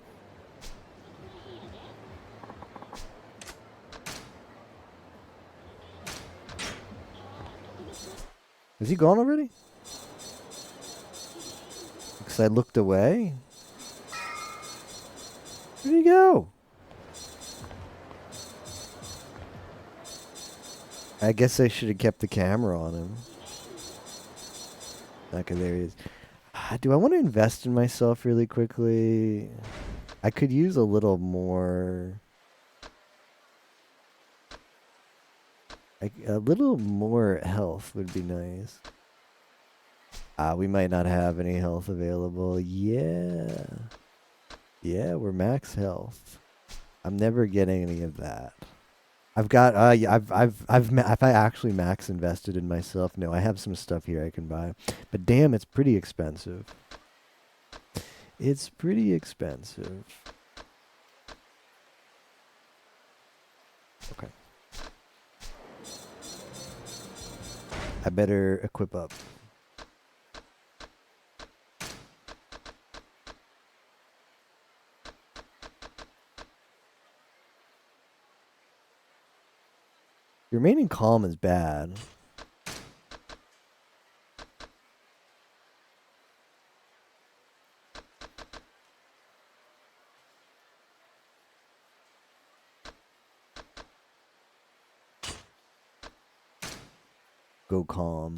Is he gone already? Because I looked away. Where'd he go? I guess I should have kept the camera on him. Okay, there he is. Do I want to invest in myself really quickly? I could use a little more. A little more health would be nice. We might not have any health available. Yeah. Yeah, we're max health. I'm never getting any of that. I've got yeah, if I actually max invested in myself, no, I have some stuff here I can buy. But damn, it's pretty expensive. It's pretty expensive. Okay. I better equip up. Remaining calm is bad. Go calm.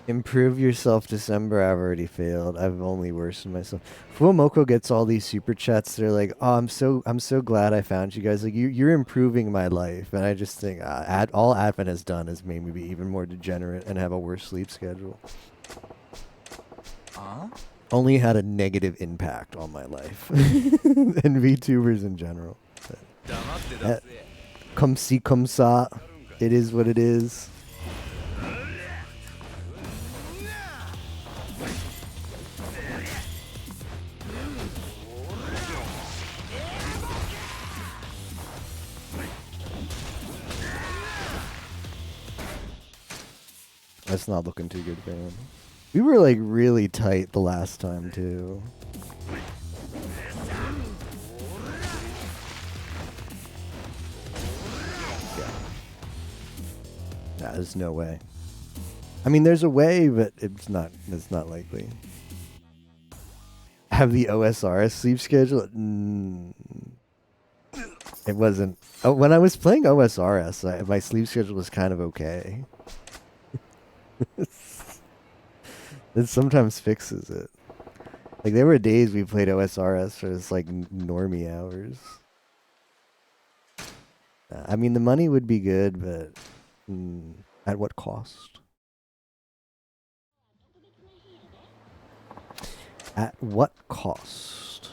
Improve yourself, December. I've already failed. I've only worsened myself. Fuomoko gets all these super chats. They're like, "Oh, I'm so glad I found you guys. Like, you're improving my life." And I just think, all Advent has done is made me be even more degenerate and have a worse sleep schedule. Only had a negative impact on my life and VTubers in general. Comme si, comme ça. It is what it is. That's not looking too good for him. We were like really tight the last time too. Yeah. Nah, there's no way. I mean, there's a way, but it's not likely. Have the OSRS sleep schedule? It wasn't. Oh, when I was playing OSRS, my sleep schedule was kind of okay. It sometimes fixes it. Like, there were days we played OSRS for just like normie hours. I mean, the money would be good, but at what cost? At what cost?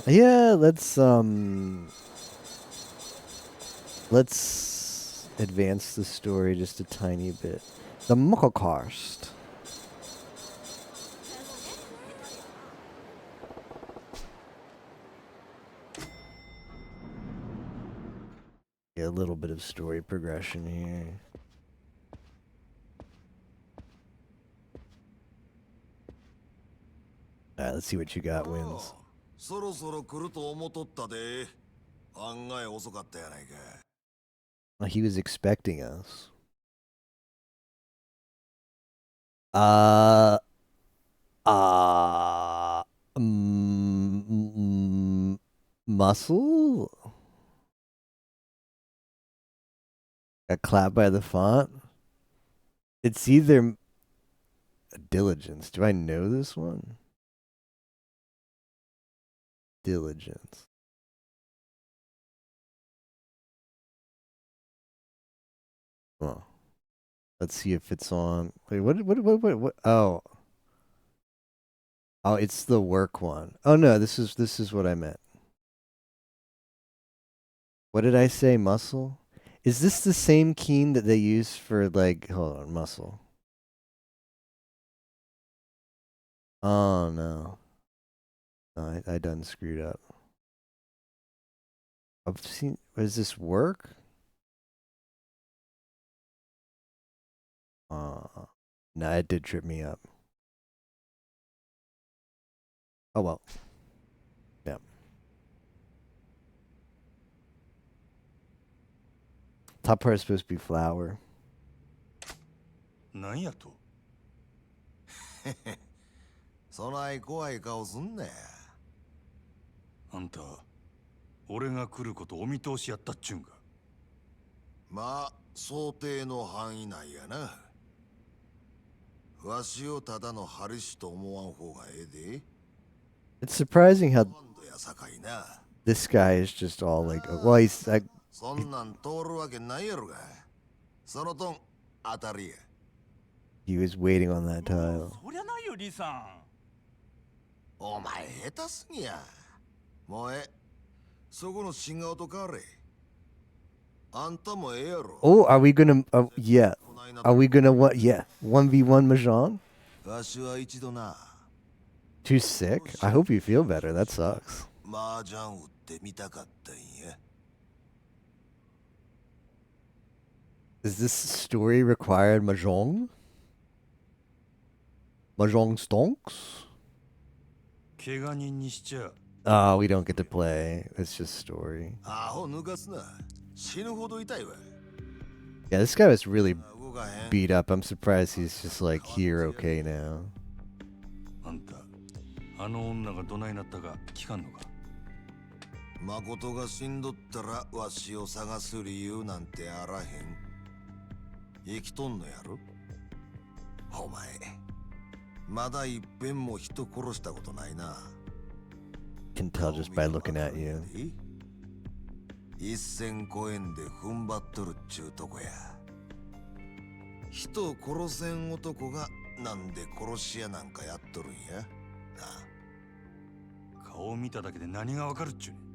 Yeah, let's advance the story just a tiny bit. The Mokokarst. Yeah, a little bit of story progression here. Alright, let's see what you got, Wins. そろそろ来ると思っとったで。案外遅かったやないか。Well, he was expecting us. Muscle? Got clapped by the font? It's either Diligence. Do I know this one? Diligence. Oh. Let's see if it's on. Wait, what? Oh. Oh, it's the work one. Oh no, this is what I meant. What did I say? Muscle? Is this the same keen that they use for, like, hold on, muscle? Oh no. No, I done screwed up. I've seen, does this work? Nah, it did trip me up. Oh well. Yeah. Top part is supposed to be flour. なんやとそない怖い顔すんなや。あんた俺が来ることお見通しやったっちゅうんか。まあ想定の範囲内やな。わしをただのハリシと思わん方がええで。 It's surprising how やさかいな。 this guy is just all like, well, he's like, そんなん通るわけないやろが。そのとん当たりや。 he was waiting on that tile. そりゃないよリさん。お前下手すぎや。もうそこの新顔と変われ。あんたもええやろ。 Oh, are we gonna? Yeah. Are we gonna what? Yeah. 1v1 Mahjong? わしは一度な。 Too sick? I hope you feel better. That sucks. 麻雀打ってみたかったんや。 Is this story required Mahjong? Mahjong stonks? 怪我人にしちゃ Oh, we don't get to play. It's just story. アホ抜かすな。死ぬほど痛いわ。 Yeah, this guy was really beat up. I'm surprised he's just like here okay now. あんたあの女がどないなったか聞かんのか。誠が死んどったらわしを探す理由なんてあらへん。生きとんのやろ。お前まだいっぺんも人殺したことないな。 Can tell just by looking at you. 一線超えんで踏ん張っとるっちゅうとこや。人を殺せん男がなんで殺し屋なんかやっとるんや。顔を見ただけで何がわかるっちゅうねん。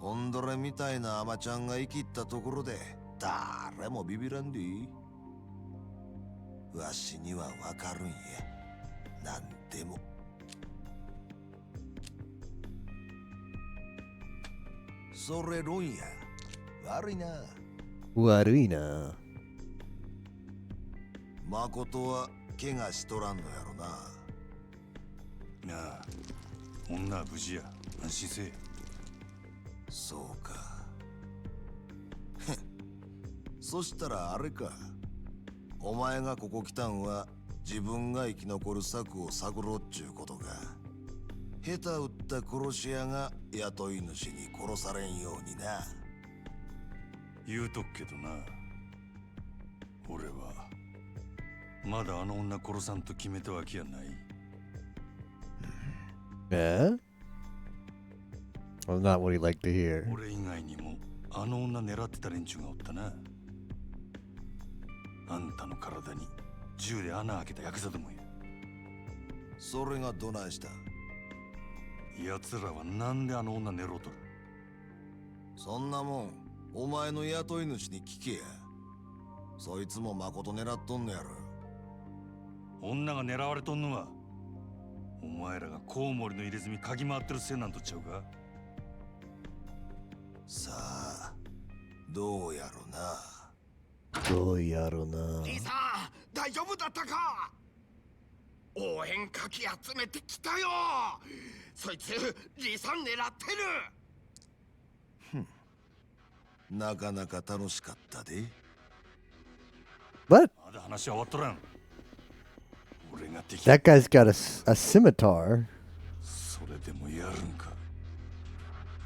オンドレみたいなアマちゃんが生きったところで誰もビビらんでいい。わしにはわかるんや。なんでも。それ論や。悪いな。悪いな。誠は怪我しとらんのやろな。なあ、女は無事や。安心せえ。そうか。そしたらあれか。お前がここ来たんは自分が生き残る策を探ろうっちゅうことか。下手打った殺し屋が雇い主に殺されんようにな。言うとくけどな、俺はまだあの女殺さんと決めたわけやない。Eh? Well, not what he'd like to hear. 俺以外にもあの女狙ってた連中がおったな。あんたの体に銃で穴開けたヤクザどもや。それがどないした？奴らはなんであの女狙うとる？そんなもんお前の雇い主に聞けや。そいつも誠狙っとんのやろ。女が狙われとんのはお前らがコウモリの入れ墨嗅ぎ回ってるせいなんとちゃうか？さあどうやろな。どうやろな。リさん大丈夫だったか？応援かき集めてきたよ。そいつリさん狙ってる。なかなか楽しかったで。 What? まだ話は終わっとらん。俺が敵。 That guy's got a scimitar. それでもやるんか。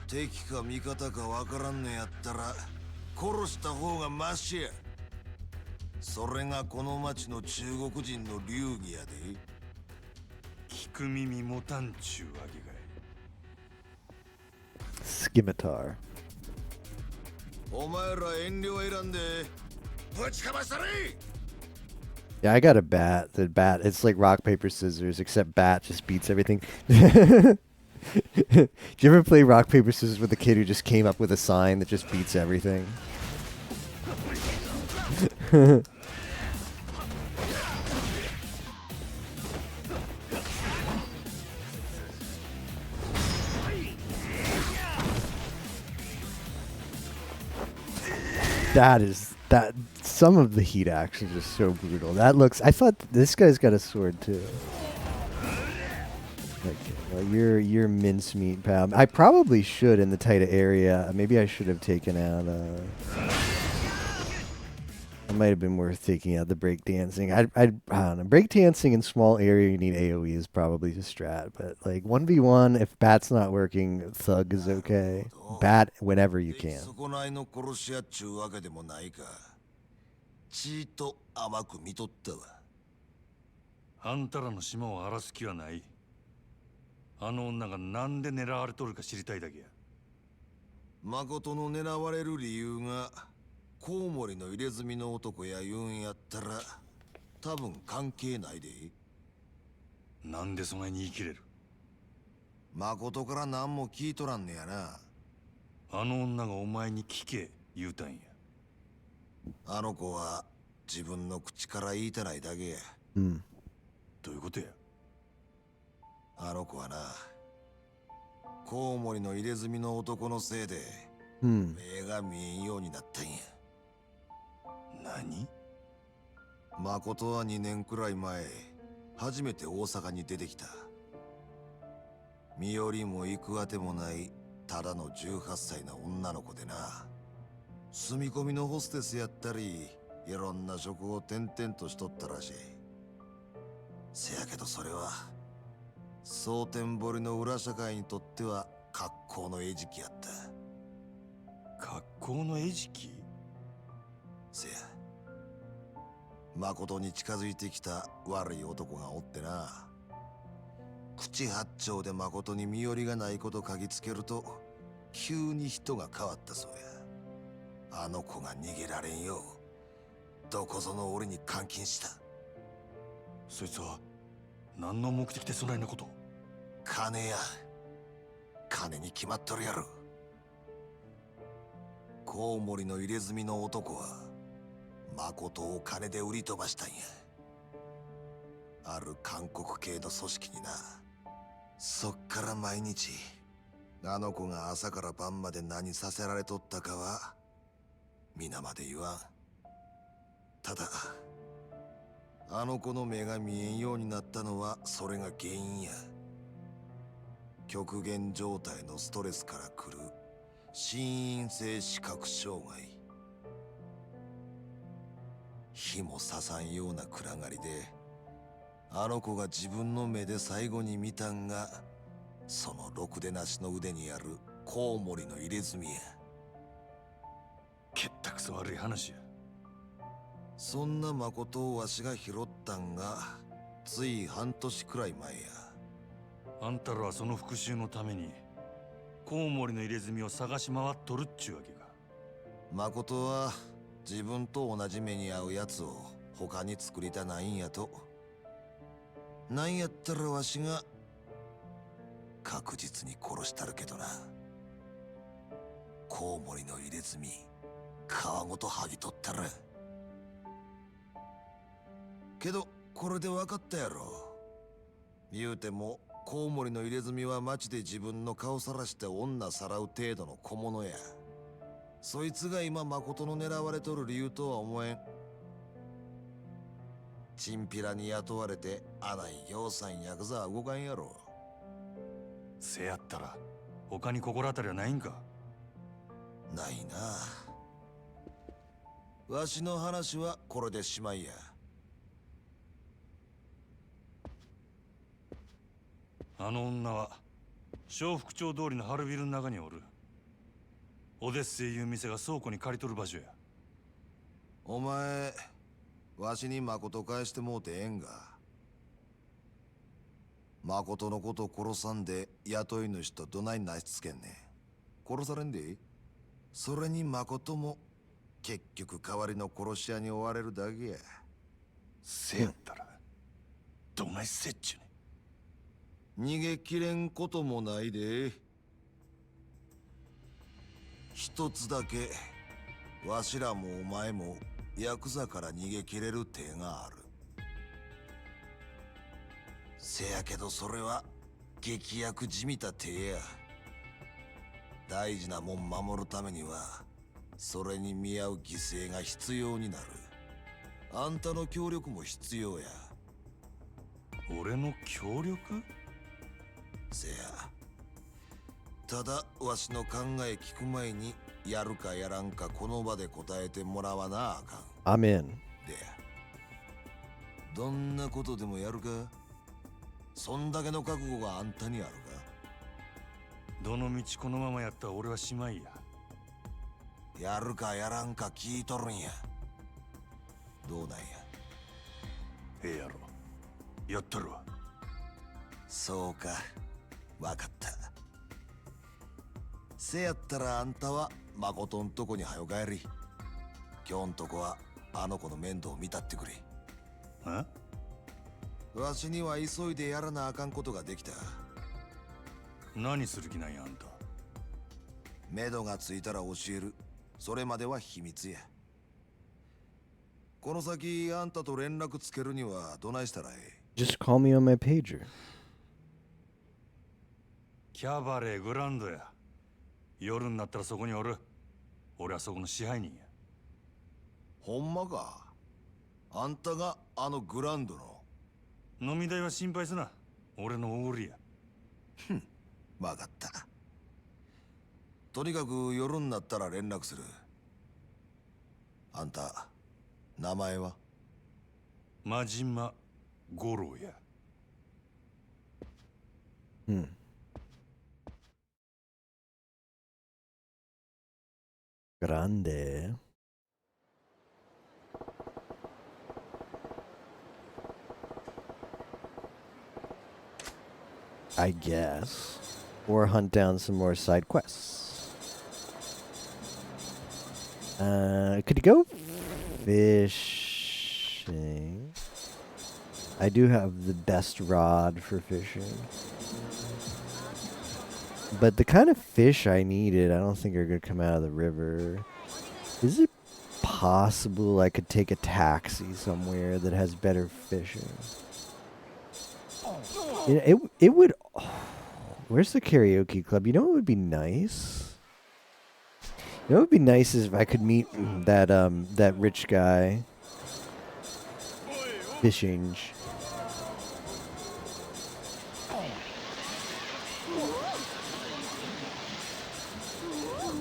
敵か味方かわからんのやったら殺した方がマシや。それがこの町の中国人の流儀やで。聞く耳持たんちゅうわけかい。 Scimitar. お前ら遠慮選んでぶちかましたれ。 Yeah, I got a bat. The bat, it's like rock, paper, scissors, except bat just beats everything. Did you ever play rock, paper, scissors with a kid who just came up with a sign that just beats everything? That's some of the heat actions are so brutal. That looks. I thought this guy's got a sword too. Okay, well, you're mincemeat, pal. I probably should in the tight area. Maybe I should have taken out. It might have been worth taking out the breakdancing. I don't know. Breakdancing in small area, you need AoE is probably the strat. But like 1v1, if Bat's not working, Thug is okay. Bat whenever you can. 損ないの殺し屋っちゅうわけでもないか。ちーと甘く見とったわ。あんたらの島を荒らす気はない。あの女がなんで狙われとるか知りたいだけや。誠の狙われる理由がコウモリの入れ墨の男や言うんやったら多分関係ないで。なんでそないに言い切れる？誠から何も聞いとらんねやな。あの女がお前に聞け言うたんや。あの子は自分の口から言いたないだけや。うん。どういうことや？あの子はな、コウモリの入れ墨の男のせいで、目が見えんようになったんや。何？誠は2年くらい前、初めて大阪に出てきた。身寄りも行くあてもない、ただの18歳の女の子でな。住み込みのホステスやったり、いろんな職を転々としとったらしい。せやけどそれは、蒼天堀の裏社会にとっては格好の餌食やった。格好の餌食？せや。誠に近づいてきた悪い男がおってな。口八丁で誠に身寄りがないこと嗅ぎつけると急に人が変わったそうや。あの子が逃げられんようどこぞの俺に監禁した。そいつは何の目的でそないなこと？金や。金に決まっとるやろ。コウモリの入れ墨の男は誠を金で売り飛ばしたんや。ある韓国系の組織にな。そっから毎日あの子が朝から晩まで何させられとったかは皆まで言わん。ただあの子の目が見えんようになったのはそれが原因や。極限状態のストレスから来る心因性視覚障害。火も刺さんような暗がりであの子が自分の目で最後に見たんがそのろくでなしの腕にあるコウモリの入れ墨や。けったくそ悪い話や。そんな誠をわしが拾ったんがつい半年くらい前や。あんたらはその復讐のためにコウモリの入れ墨を探し回っとるっちゅうわけか。誠は自分と同じ目に遭うやつを他に作りたないんやと。なんやったらわしが確実に殺したるけどな。コウモリの入れ墨皮ごと剥ぎ取ったる。けどこれで分かったやろ。言うてもコウモリの入れ墨は町で自分の顔さらして女さらう程度の小物や。そいつが今誠の狙われとる理由とは思えん。チンピラに雇われてあない行さんヤクザは動かんやろ。せやったら他に心当たりはないんか？ないな。わしの話はこれでしまいや。あの女は小福町通りの春ビルの中におる。オデッセイいう店が倉庫に借りとる場所や。お前わしに誠返してもうてええんが。誠のこと殺さんで雇い主とどないなしつけんねん。殺されんで。それに誠も結局代わりの殺し屋に追われるだけや。せやったらどないせっちゅうね。逃げきれんこともないで。一つだけわしらもお前もヤクザから逃げきれる手がある。せやけどそれは劇薬じみた手や。大事なもん守るためにはそれに見合う犠牲が必要になる。あんたの協力も必要や。俺の協力？せや。ただわしの考え聞く前にやるかやらんかこの場で答えてもらわなあかん。I'm in. でや。どんなことでもやるか？そんだけの覚悟があんたにあるか？どの道このままやったら俺はしまいや。やるかやらんか聞いとるんや。どうなんや？ええやろ。やったるわ。そうか。わかった。せやったらあんたは誠んとこにはよ帰り。今日んとこはあの子の面倒見たってくれ。え？わしには急いでやらなあかんことができた。何する気なんやあんた。目処がついたら教える。それまでは秘密や。この先あんたと連絡つけるにはどないしたらええ？ Just call me on my pager. キャバレーグランドや。夜になったらそこにおる。俺はそこの支配人や。ほんまか？あんたがあのグランドの？飲み代は心配すな。俺のおごりや。ふん、わかった。とにかく夜になったら連絡する。あんた、名前は？真島五郎や。Grande. I guess. Or hunt down some more side quests. Could you go fishing? I do have the best rod for fishing. But the kind of fish I needed, I don't think are going to come out of the river. Is it possible I could take a taxi somewhere that has better fishing? It would... Oh, where's the karaoke club? You know what would be nice? You know what would be nice is if I could meet that rich guy fishing.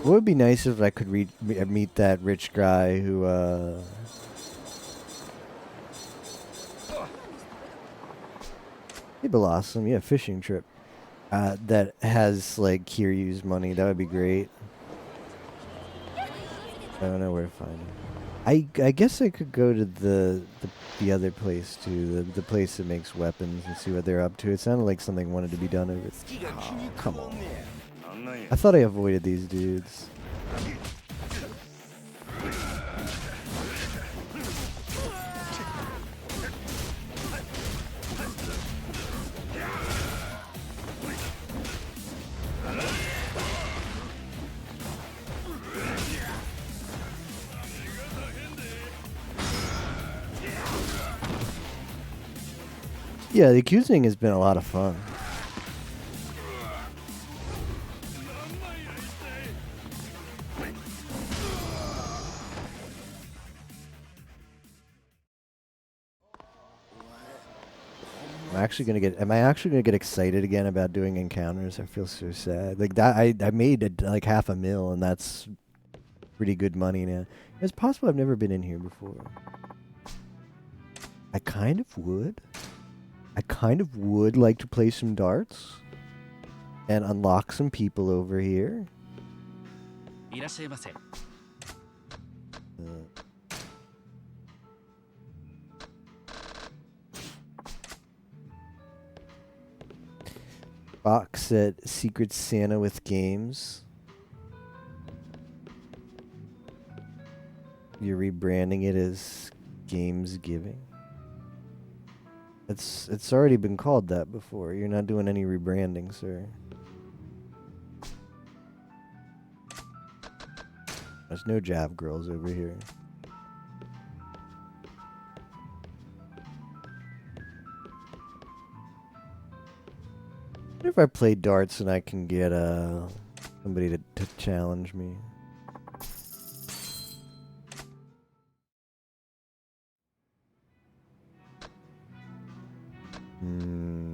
What would be nice if I could meet that rich guy who hey Blossom, yeah, fishing trip. That has like Kiryu's money. That would be great. I don't know where to find him. I guess I could go to the other place too, the place that makes weapons, and see what they're up to. It sounded like something wanted to be done over. Oh, come on. I thought I avoided these dudes. Yeah, the accusing has been a lot of fun. Am I actually gonna get excited again about doing encounters? I feel so sad. Like that, I made it like $500,000, and that's pretty good money now. It's possible I've never been in here before. I kind of would like to play some darts and unlock some people over here. Box set Secret Santa with games. You're rebranding it as Games Giving. It's already been called that before. You're not doing any rebranding, sir. There's no Jav girls over here. What if I play darts and I can get somebody to challenge me? Hmm.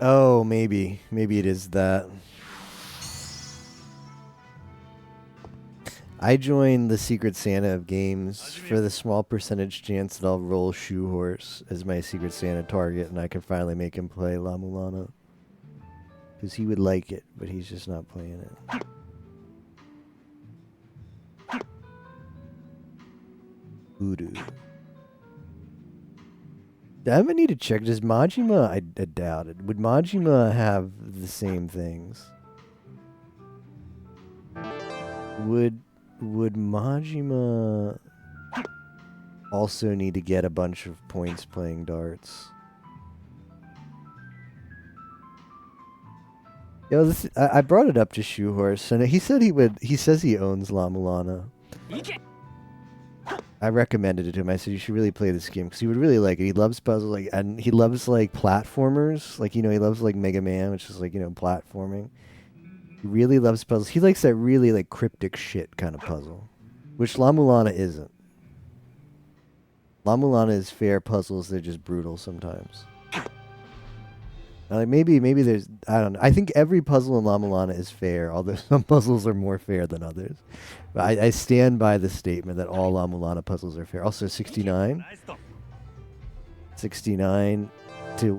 Oh, maybe. Maybe it is that. I joined the Secret Santa of games for the small percentage chance that I'll roll Shoe Horse as my Secret Santa target and I can finally make him play La Mulana. Because he would like it, but he's just not playing it. Voodoo. I would need to check. Does Majima? I doubt it. Would Majima have the same things? Would Majima also need to get a bunch of points playing darts? Yo, I brought it up to Shoe Horse, and he said he would. He says he owns La Mulana. I recommended it to him. I said you should really play this game because he would really like it. He loves puzzles, like, and he loves like platformers. Like, you know, he loves like Mega Man, which is like, you know, platforming. He really loves puzzles. He likes that really like cryptic shit kind of puzzle, which La Mulana isn't. La Mulana is fair puzzles. They're just brutal sometimes. Like maybe there's, I don't know. I think every puzzle in La Mulana is fair, although some puzzles are more fair than others. But I stand by the statement that all La Mulana puzzles are fair. Also 69. 69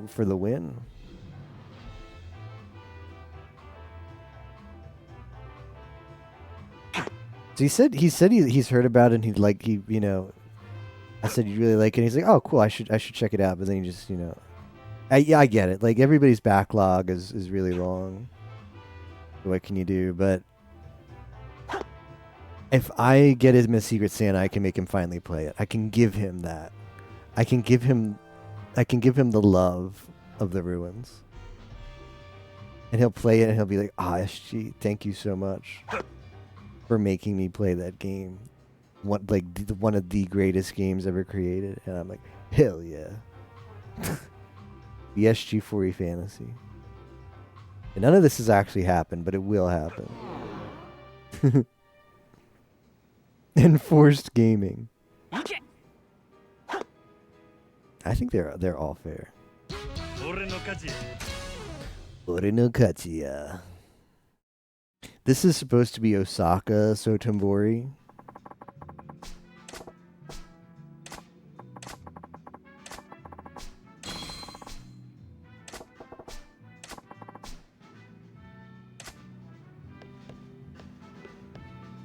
for the win. So he said he's heard about it and you know, I said you really like it and he's like, "Oh, cool. I should check it out." But then he just, you know, yeah, I get it. Like, everybody's backlog is really long. What can you do? But if I get him a Secret Santa, I can make him finally play it. I can give him that. I can give him the love of the ruins. And he'll play it and he'll be like, SG, thank you so much for making me play that game. One of the greatest games ever created. And I'm like, hell yeah. The SG4E fantasy. And none of this has actually happened, but it will happen. Enforced gaming. I think they're all fair. Ore no Kachiya. This is supposed to be Osaka Sotenbori.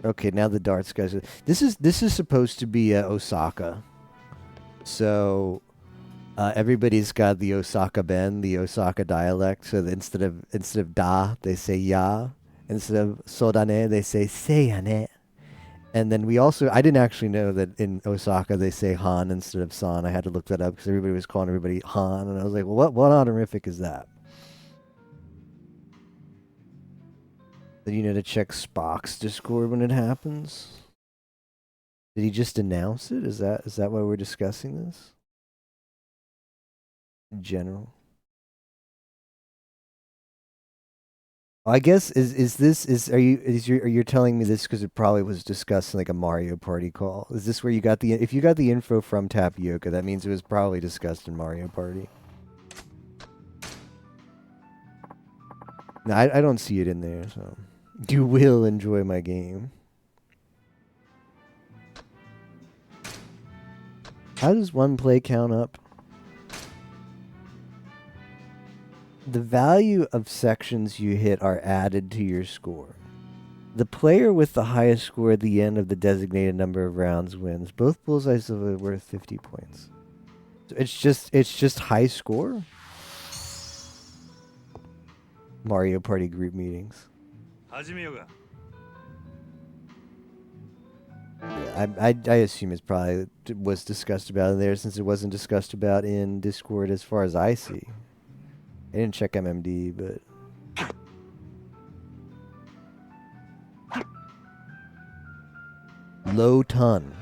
Okay, now the darts guys. This is supposed to be Osaka. So everybody's got the Osaka Ben, the Osaka dialect. So that instead of da, they say ya. Instead of sodane, they say seyane. And then I didn't actually know that in Osaka they say Han instead of san. I had to look that up because everybody was calling everybody Han, and I was like, well, what honorific is that? Then you know to check Spock's Discord when it happens. Did he just announce it? Is that why we're discussing this? In general. I guess are you telling me this because it probably was discussed in like a Mario Party call? Is this where you got if you got the info from Tapioca, that means it was probably discussed in Mario Party. No, I don't see it in there, so you will enjoy my game. How does one play count up? The value of sections you hit are added to your score. The player with the highest score at the end of the designated number of rounds wins. Both bullseyes are worth 50 points. So it's just high score? Mario Party group meetings. Yeah, I assume it's probably was discussed about in there since it wasn't discussed about in Discord as far as I see. I didn't check MMD, but... Low ton.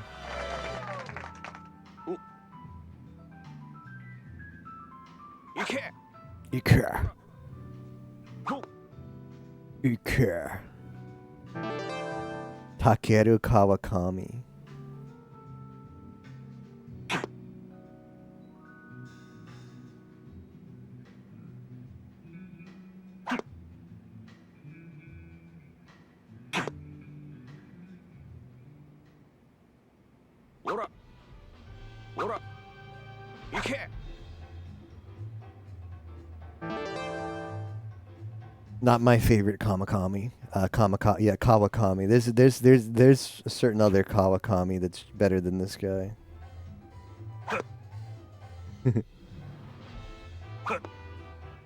Ike. Ike. Takeru Kawakami. Not my favorite Kamakami. Kawakami. There's a certain other Kawakami that's better than this guy.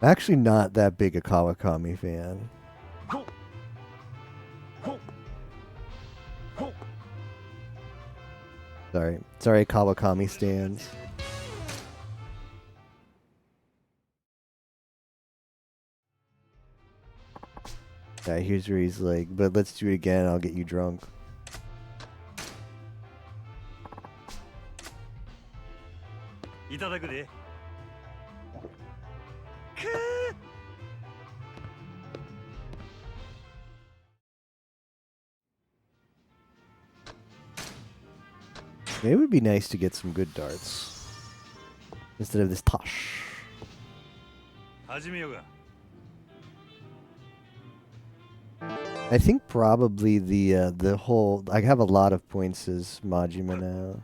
Actually, not that big a Kawakami fan. Sorry, Kawakami stands. Yeah, here's where he's like, but let's do it again, I'll get you drunk. It would be nice to get some good darts instead of this tosh. I think probably the whole. I have a lot of points as Majima now.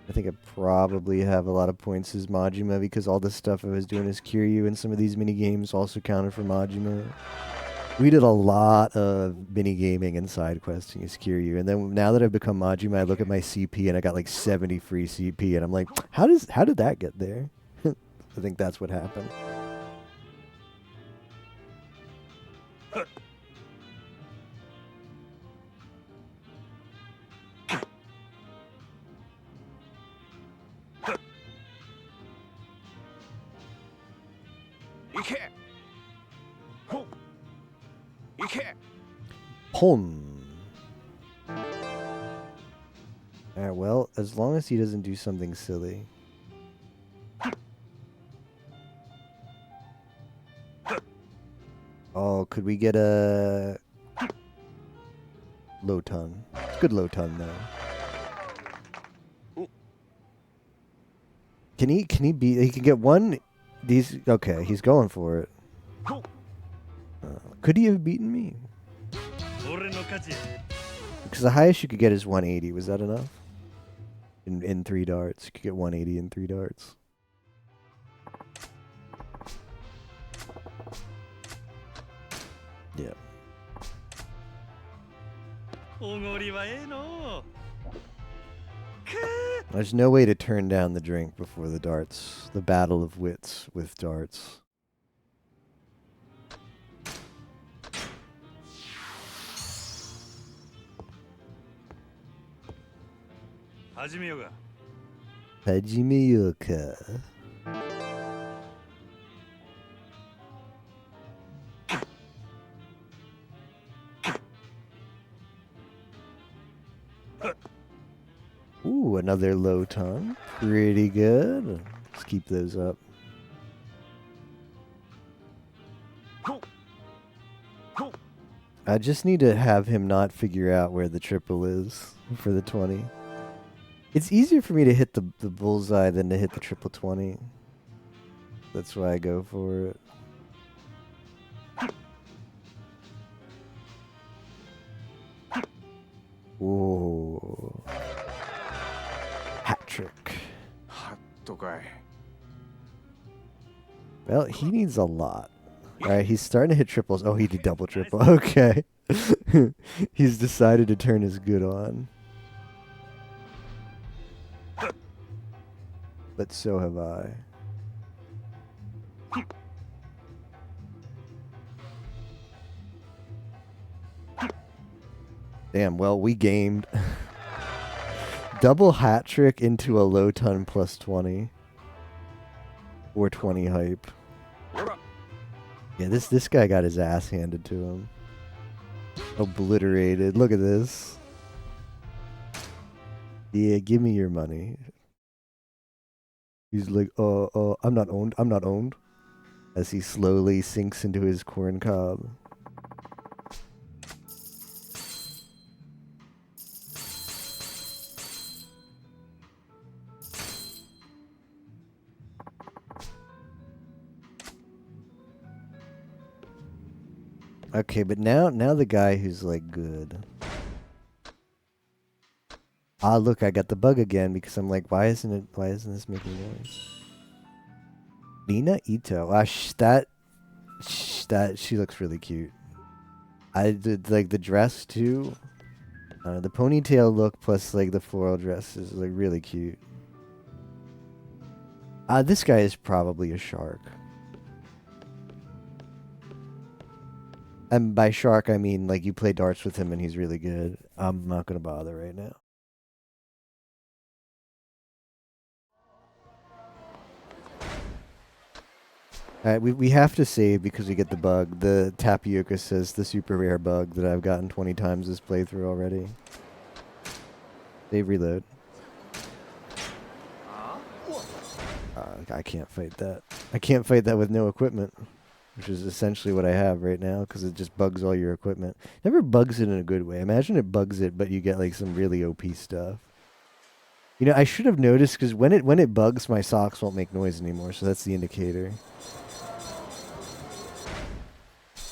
I think I probably have a lot of points as Majima because all the stuff I was doing as Kiryu and some of these mini games also counted for Majima. We did a lot of mini gaming and side questing as Kiryu, and then now that I've become Majima, I look at my CP and I got like 70 free CP, and I'm like, how did that get there? I think that's what happened. Pon. Alright, well, as long as he doesn't do something silly. Oh, could we get a low ton? It's good low ton though. Can he beat? He can get one. These okay. He's going for it. Could he have beaten me? Because the highest you could get is 180. Was that enough? In 3 darts, you could get 180 in 3 darts. Yeah. There's no way to turn down the drink before the darts. The battle of wits with darts. Hajime-yoka. Ooh, another low ton. Pretty good. Let's keep those up. I just need to have him not figure out where the triple is for the 20. It's easier for me to hit the bullseye than to hit the triple 20. That's why I go for it. Whoa. Hat trick. Well, he needs a lot. Alright, he's starting to hit triples. Oh, he did double triple. Okay. He's decided to turn his good on. But so have I. Damn, well, we gamed. Double hat trick into a low ton plus 20. Or 20 hype. Yeah, this guy got his ass handed to him. Obliterated. Look at this. Yeah, give me your money. He's like, I'm not owned. I'm not owned. As he slowly sinks into his corn cob. Okay, but now the guy who's like good. Ah, look, I got the bug again because I'm like, why isn't this making noise? Nina Ito. Ah, she looks really cute. I did like the dress too. The ponytail look plus like the floral dress is like really cute. This guy is probably a shark. And by shark, I mean like you play darts with him and he's really good. I'm not gonna bother right now. Alright, we have to save because we get the bug. The tapioca says the super rare bug that I've gotten 20 times this playthrough already. Save reload. I can't fight that. I can't fight that with no equipment. Which is essentially what I have right now, because it just bugs all your equipment. Never bugs it in a good way. Imagine it bugs it, but you get like some really OP stuff. You know, I should have noticed, because when it bugs, my socks won't make noise anymore, so that's the indicator.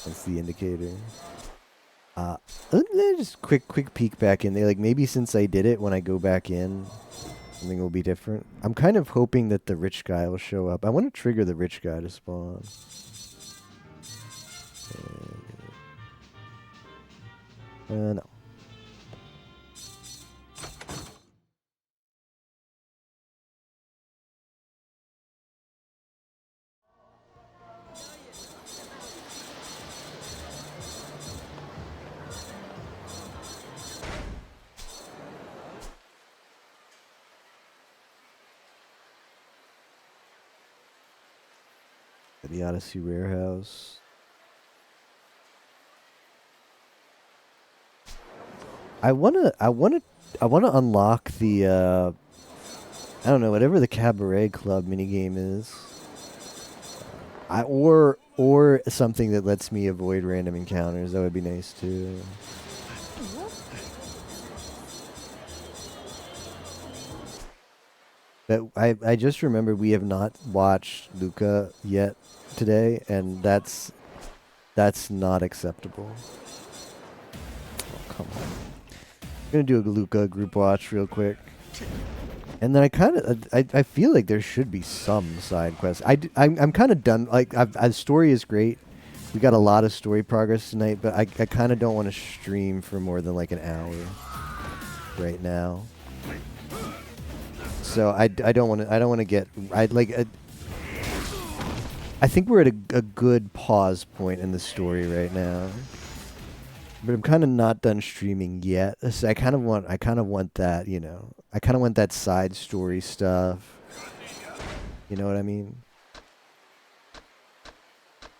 That's the indicator. Just quick peek back in there. Like, maybe since I did it, when I go back in, something will be different. I'm kind of hoping that the rich guy will show up. I want to trigger the rich guy to spawn. No. The Odyssey Warehouse. I wanna unlock the I don't know, whatever the Cabaret Club minigame is. Or something that lets me avoid random encounters. That would be nice too. But I just remembered we have not watched Luca yet today, and that's not acceptable. Oh, come on. I'm gonna do a Luca group watch real quick. And then I feel like there should be some side quests. I'm kind of done. Like, the story is great. We got a lot of story progress tonight, but I kind of don't want to stream for more than like an hour right now. So I don't want to get. I think we're at a good pause point in the story right now. But I'm kind of not done streaming yet. So I kind of want that, you know. I kind of want that side story stuff. You know what I mean?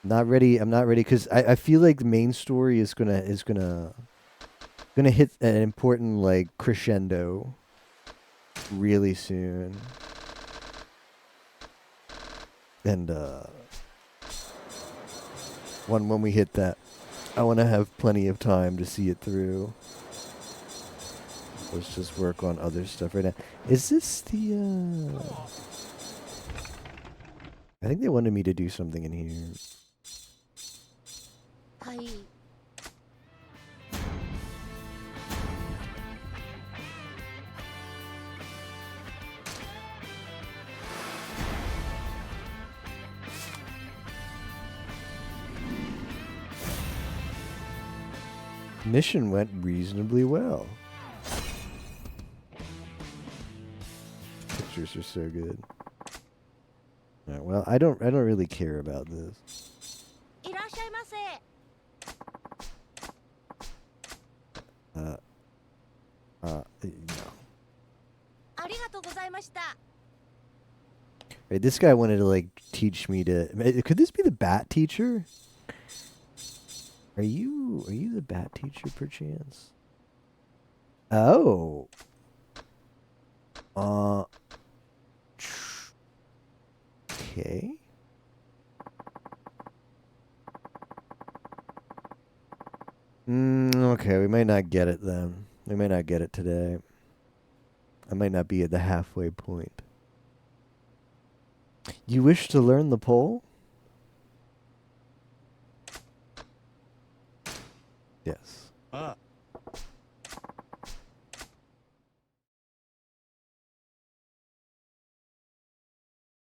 Not ready. I'm not ready because I feel like the main story is gonna hit an important like crescendo really soon. And when we hit that, I want to have plenty of time to see it through. Let's just work on other stuff right now. Is this the I think they wanted me to do something in here. Hi. Mission went reasonably well. Pictures are so good. Alright, well, I don't really care about this. No. Right, this guy wanted to like teach me to. Could this be the bat teacher? Are you the bat teacher perchance? Oh. Okay. Okay, we might not get it then. We may not get it today. I might not be at the halfway point. You wish to learn the pole? Yes. Ah.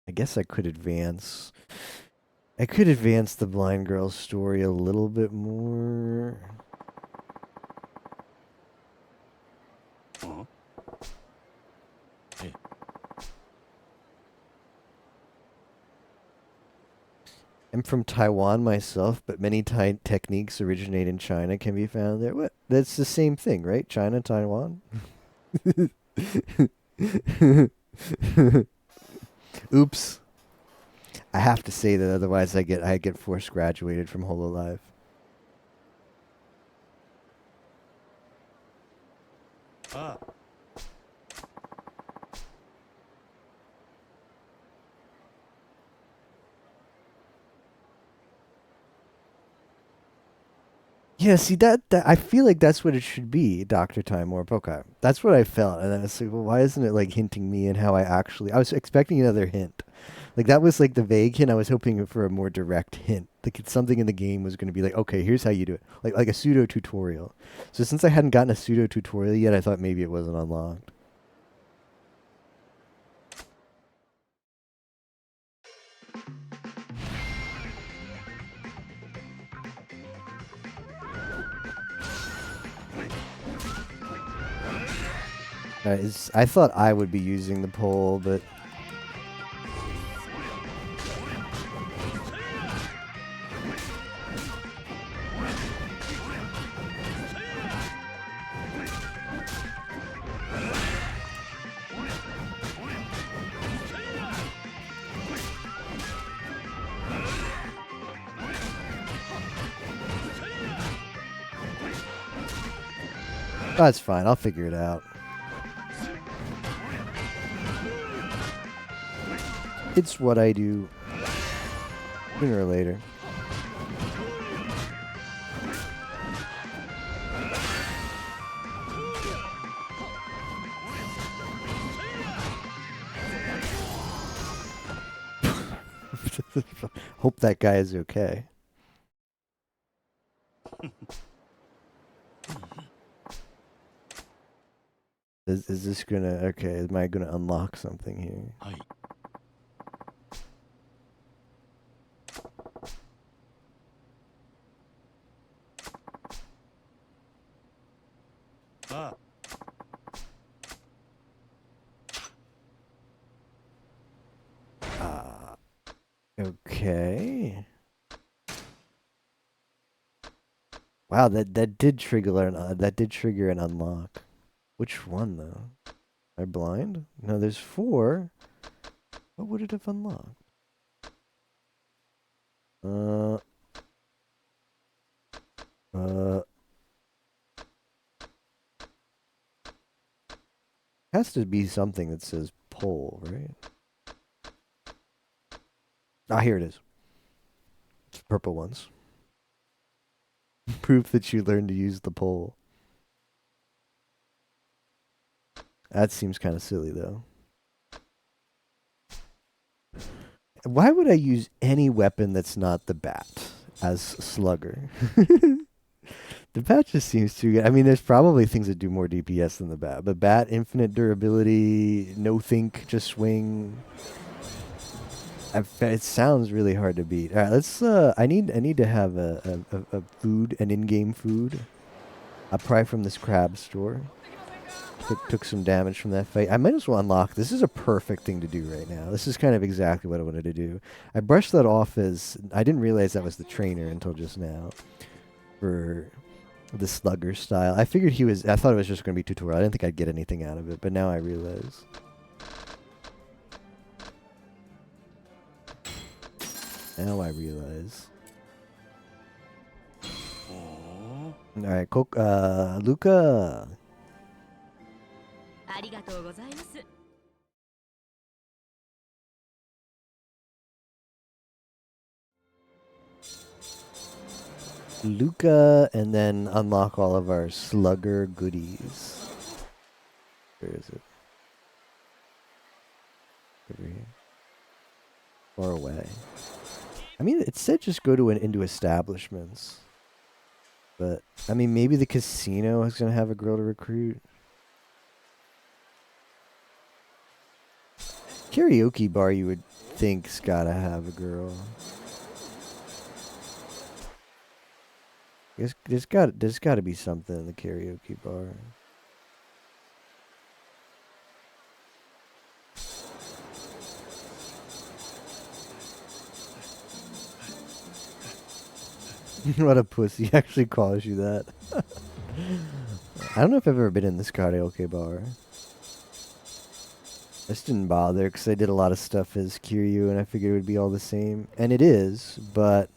I guess I could advance. I could advance the blind girl's story a little bit more. Hey. I'm from Taiwan myself, but many Thai techniques originate in China can be found there. What? That's the same thing, right? China, Taiwan? Oops. I have to say that otherwise I get forced graduated from Hololive. Ah. Yeah, see that I feel like that's what it should be, Dr. Time Warp. Okay. That's what I felt. And then I was like, well, why isn't it like hinting me and how I was expecting another hint. Like that was like the vague hint. I was hoping for a more direct hint. Like it's something in the game was going to be like, okay, here's how you do it. Like a pseudo tutorial. So since I hadn't gotten a pseudo tutorial yet, I thought maybe it wasn't unlocked. I thought I would be using the pole, but that's fine. I'll figure it out. It's what I do sooner or later. Hope that guy is okay. Is this gonna, okay, am I gonna unlock something here? Ah. Okay. Wow, that did trigger an unlock. Which one though? Am I blind? No, there's 4. What would it have unlocked? Has to be something that says pole, right? Ah, here it is. It's purple ones. Proof that you learned to use the pole. That seems kind of silly, though. Why would I use any weapon that's not the bat as Slugger? The bat just seems too good. I mean, there's probably things that do more DPS than the bat, but bat, infinite durability, no think, just swing. It sounds really hard to beat. All right, let's. I need to have a food, an in-game food. I'll probably from this crab store. Took some damage from that fight. I might as well unlock. This is a perfect thing to do right now. This is kind of exactly what I wanted to do. I brushed that off as I didn't realize that was the trainer until just now. For the Slugger style, I figured he was. I thought it was just going to be tutorial. I didn't think I'd get anything out of it, but now I realize. Now I realize. All right, Luca. ありがとうございます。Luca, and then unlock all of our slugger goodies. Where is it? Over here. Far away. I mean, it said just go to into establishments. But, I mean, maybe the casino is going to have a girl to recruit. Karaoke bar you would think's got to have a girl. There's got to be something in the karaoke bar. What a pussy. He actually calls you that. I don't know if I've ever been in this karaoke bar. I just didn't bother because I did a lot of stuff as Kiryu and I figured it would be all the same. And it is, but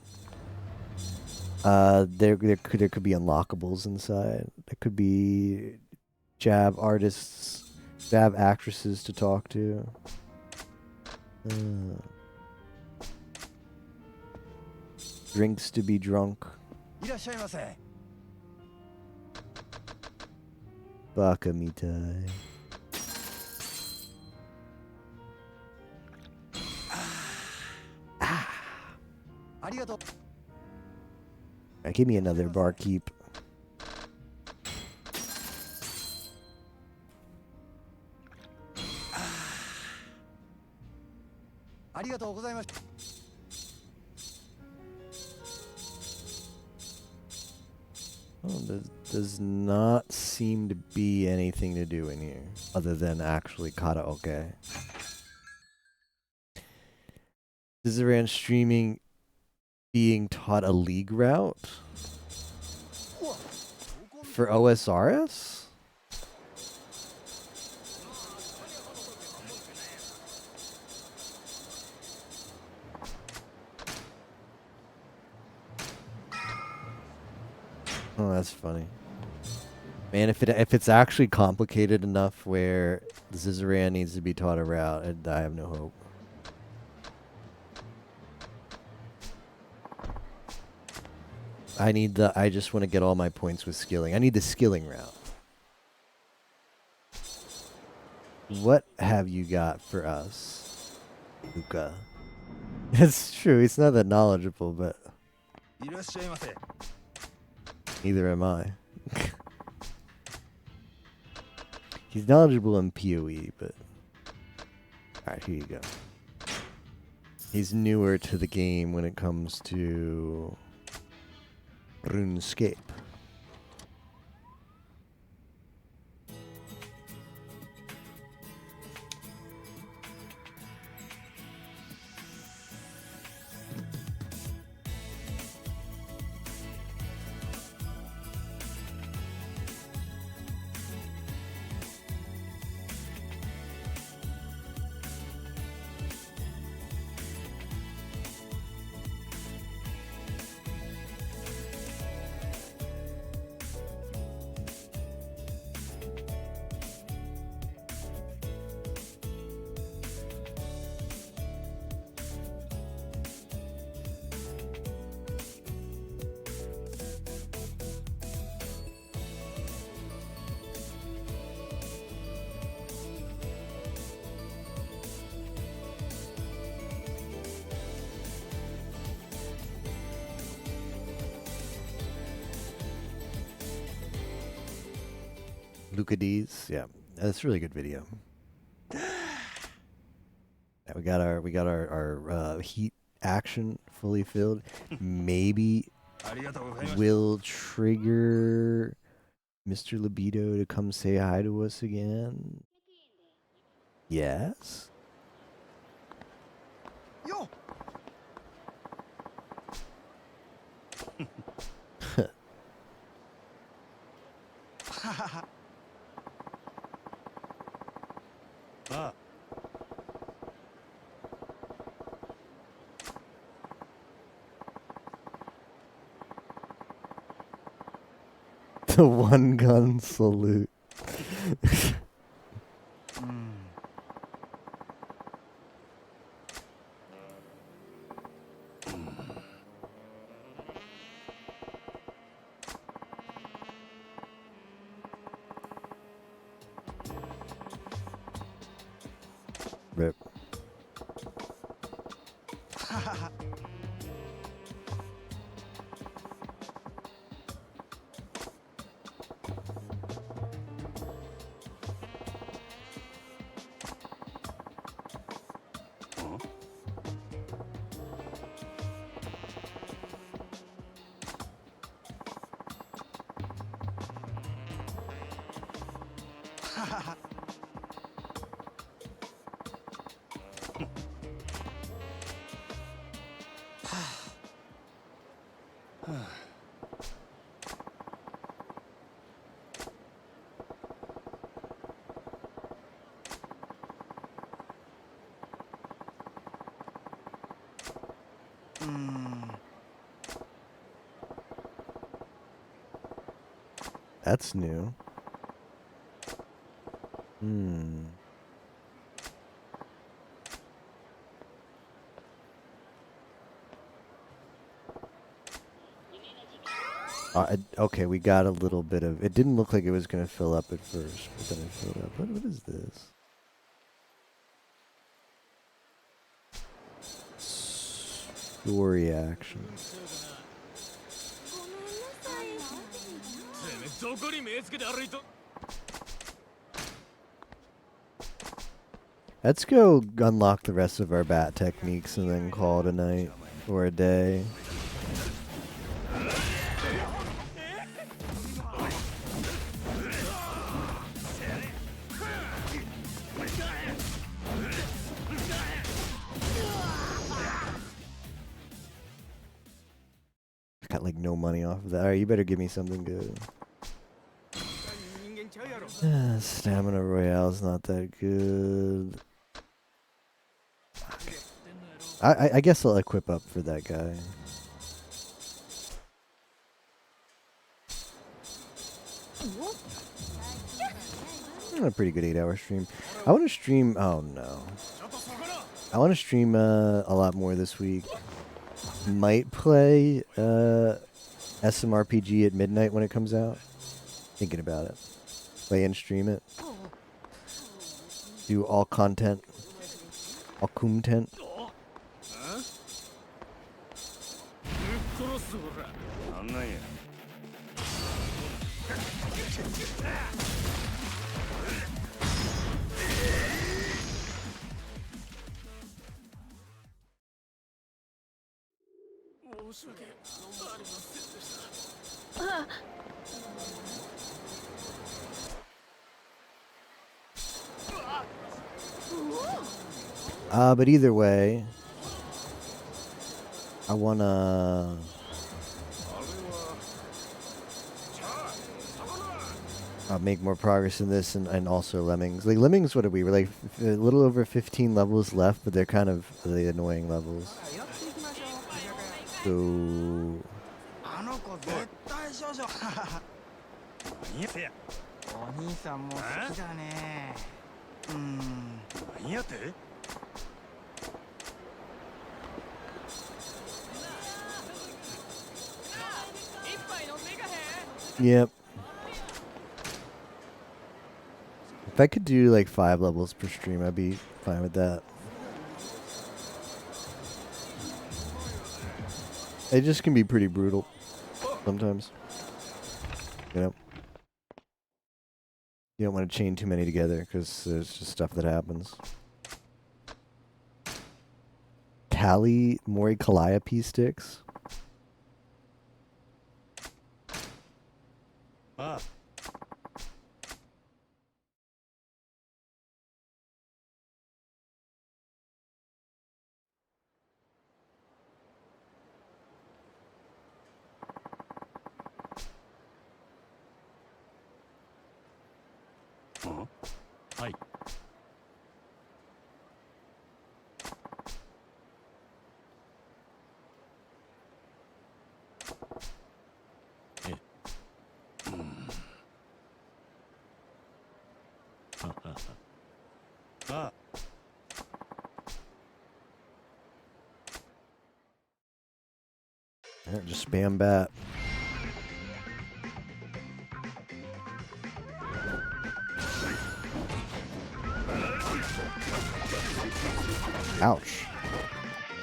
there could be unlockables inside. There could be jab artists, jab actresses to talk to. Drinks to be drunk. Baka mitai. Give me another barkeep. Oh, does not seem to be anything to do in here other than actually karaoke. Zizaran streaming being taught a league route for OSRS? Oh, that's funny. Man, if it's actually complicated enough where Zizaran needs to be taught a route, I have no hope. I just want to get all my points with skilling. I need the skilling route. What have you got for us, Luca? It's true, he's not that knowledgeable, but neither am I. He's knowledgeable in PoE, but alright, here you go. He's newer to the game when it comes to RuneScape. Luca D's, yeah, that's a really good video. Yeah, we got our heat action fully filled. Maybe will trigger Mr. Libido to come say hi to us again. Yes. Yo. The one gun salute. That's new. Okay, we got a little bit of... It didn't look like it was going to fill up at first, but then it filled up. What is this? Story action. Let's go unlock the rest of our bat techniques and then call it a night or a day. Got like no money off of that. Alright, you better give me something good. Stamina Royale's not that good. I guess I'll equip up for that guy. A pretty good 8-hour stream. I want to stream... Oh no. I want to stream a lot more this week. Might play SMRPG at midnight when it comes out. Thinking about it. Play and stream it. Do all content. All content. But either way, I wanna make more progress in this and also Lemmings. Like Lemmings, what are we? We're like a little over 15 levels left, but they're kind of really annoying levels. So yep. If I could do like 5 levels per stream, I'd be fine with that. It just can be pretty brutal sometimes. You know? You don't want to chain too many together because there's just stuff that happens. Kali Mori Calliope sticks. Hi. Just spam bat. Ouch.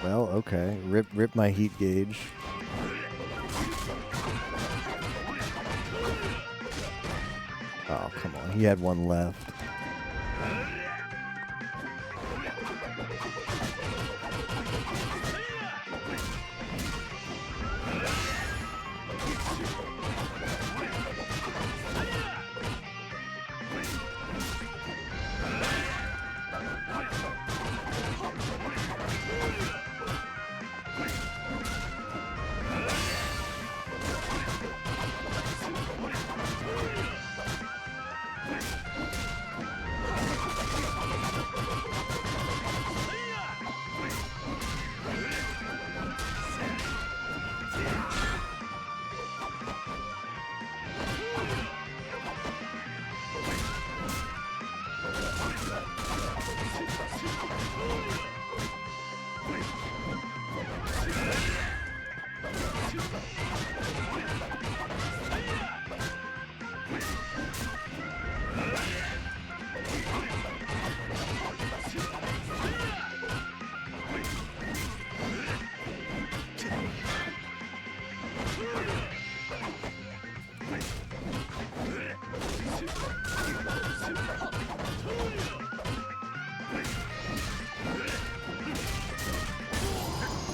Well, okay. Rip my heat gauge. Oh, come on. He had one left.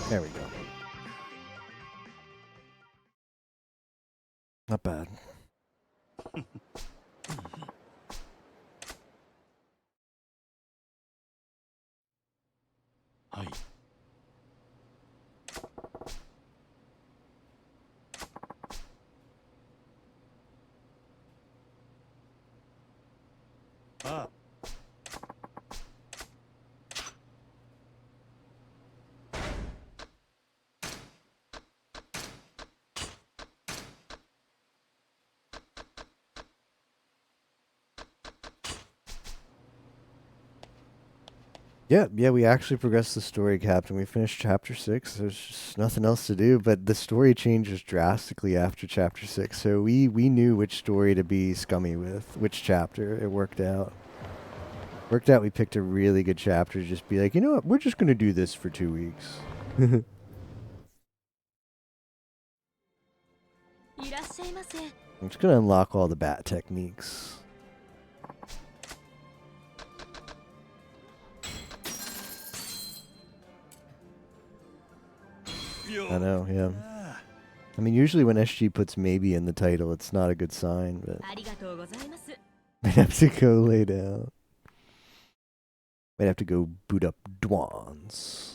There we go. Not bad. Hi. Ah. Yeah, we actually progressed the story, Captain. We finished chapter 6. There's just nothing else to do, but the story changes drastically after chapter 6. So we knew which story to be scummy with, which chapter. It worked out. Worked out we picked a really good chapter to just be like, you know what, we're just going to do this for 2 weeks. I'm just going to unlock all the bat techniques. I know, yeah. I mean, usually when SG puts maybe in the title, it's not a good sign, but might have to go lay down. Might have to go boot up Dwans.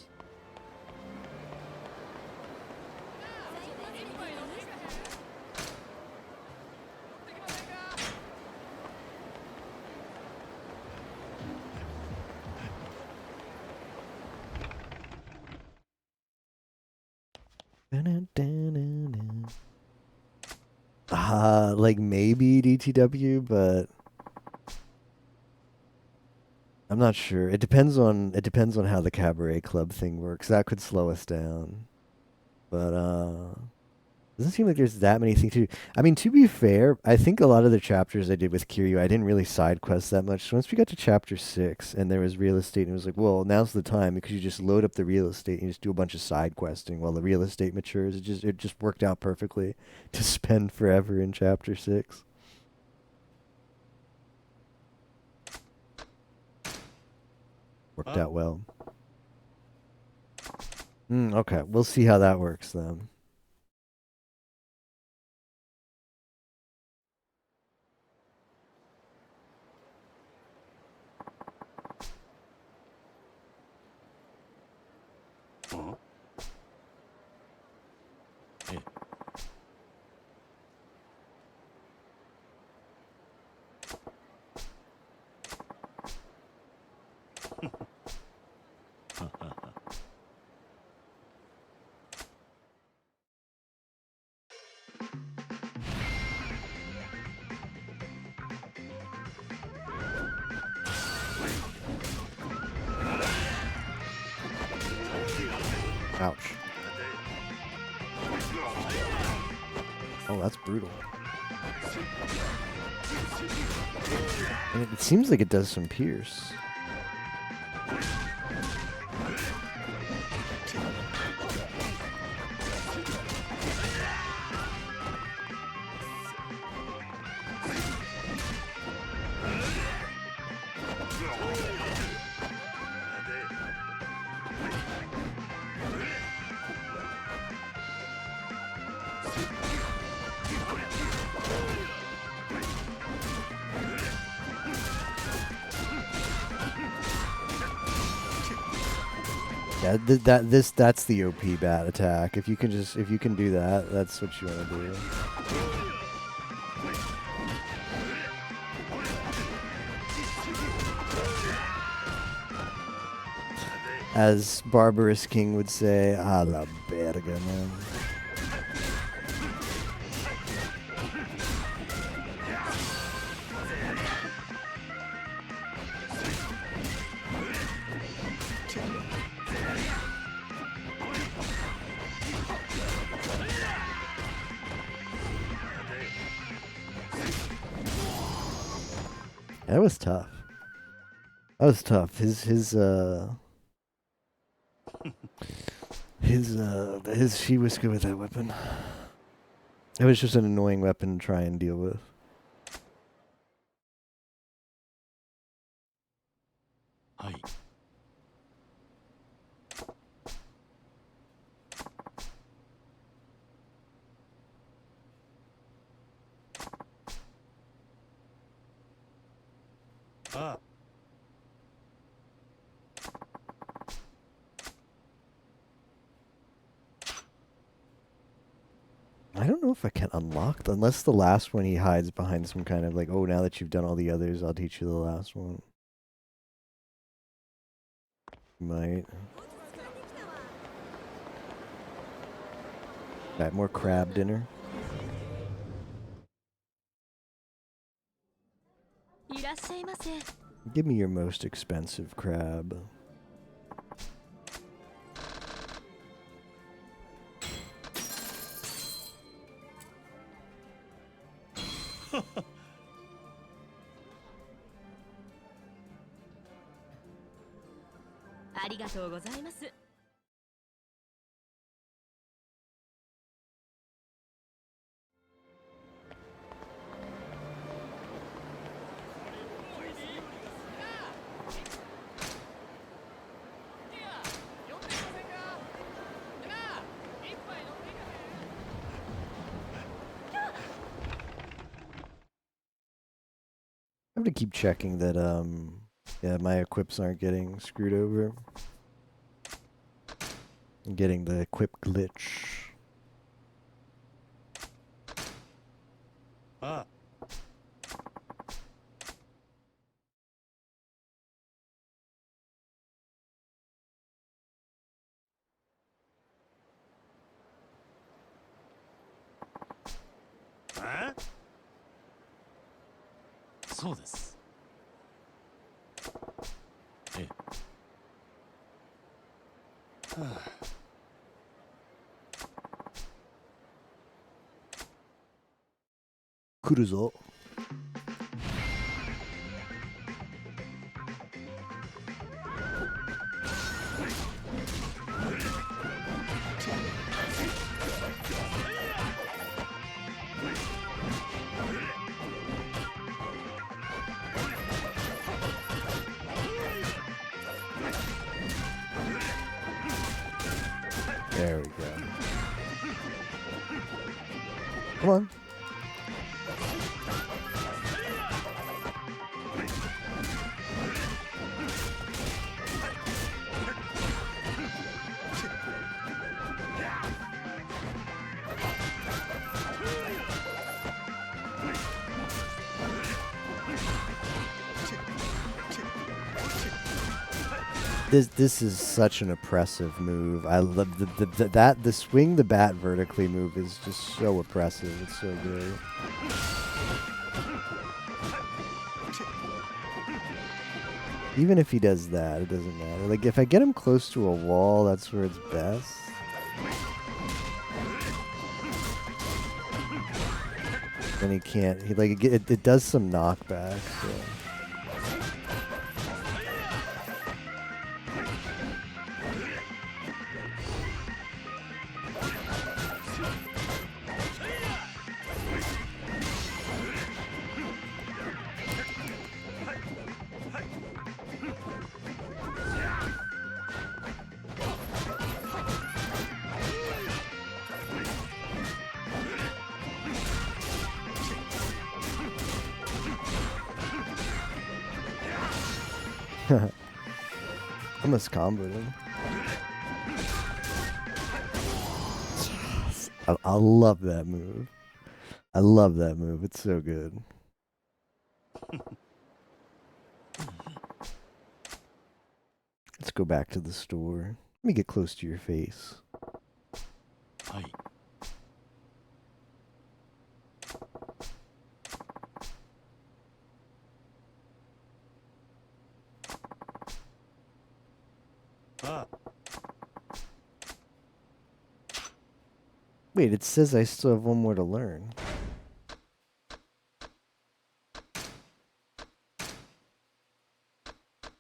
Like maybe DTW, but I'm not sure. It depends on how the cabaret club thing works. That could slow us down. But doesn't seem like there's that many things to do. I mean, to be fair, I think a lot of the chapters I did with Kiryu, I didn't really side quest that much. So once we got to chapter 6 and there was real estate, and it was like, well, now's the time because you just load up the real estate and you just do a bunch of side questing while the real estate matures. It just worked out perfectly to spend forever in chapter 6. Worked out well. Okay, we'll see how that works then. Ouch. Oh, that's brutal. And it seems like it does some pierce. Yeah, that's the OP bat attack. If you can do that, that's what you want to do. As Barbarous King would say, a la verga, man. That was tough. That was tough. His she was good with that weapon. It was just an annoying weapon to try and deal with. Hi. Ah. I don't know if I can unlock them, unless the last one he hides behind some kind of like, oh, now that you've done all the others, I'll teach you the last one. Might. Got more crab dinner. Give me your most expensive crab. I have to keep checking that, yeah, my equips aren't getting screwed over. I'm getting the equip glitch. Ah. Ah? そうです。ええ。はあ。来るぞ。There we go. Come on. This is such an oppressive move. I love the swing the bat vertically move is just so oppressive. It's so good. Even if he does that, it doesn't matter. Like if I get him close to a wall, that's where it's best. Then he can't. He like it does some knockback. So. Almost comboed him. I love that move. I love that move. It's so good. Let's go back to the store. Let me get close to your face. Hi. Wait, it says I still have one more to learn.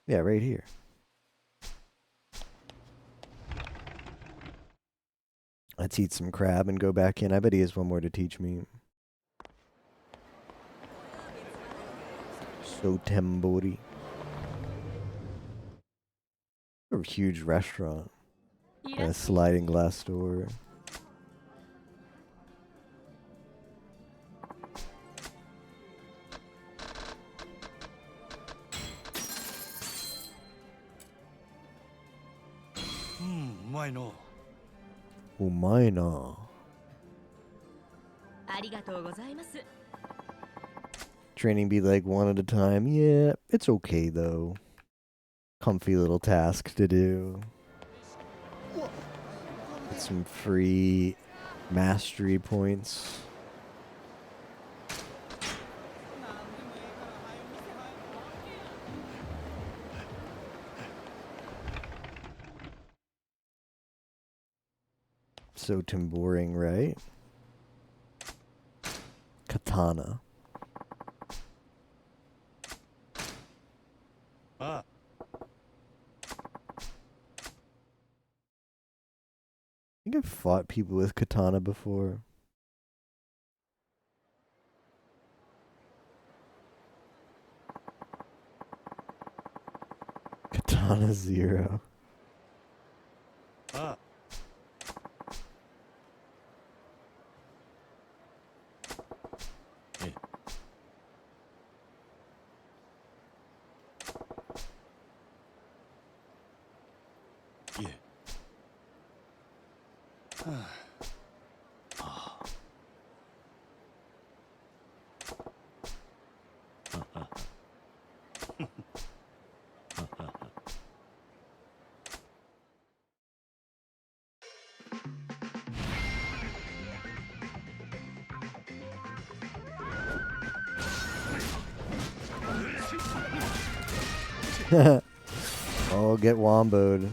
Yeah, right here. Let's eat some crab and go back in. I bet he has one more to teach me. Sotembori. A huge restaurant. And a sliding glass door. Why no? Oh my no. Training be like one at a time. Yeah, it's okay though. Comfy little task to do. Get some free mastery points. So boring, right? Katana. Ah. I think I've fought people with katana before. Katana 0. Ah. Oh, get womboed.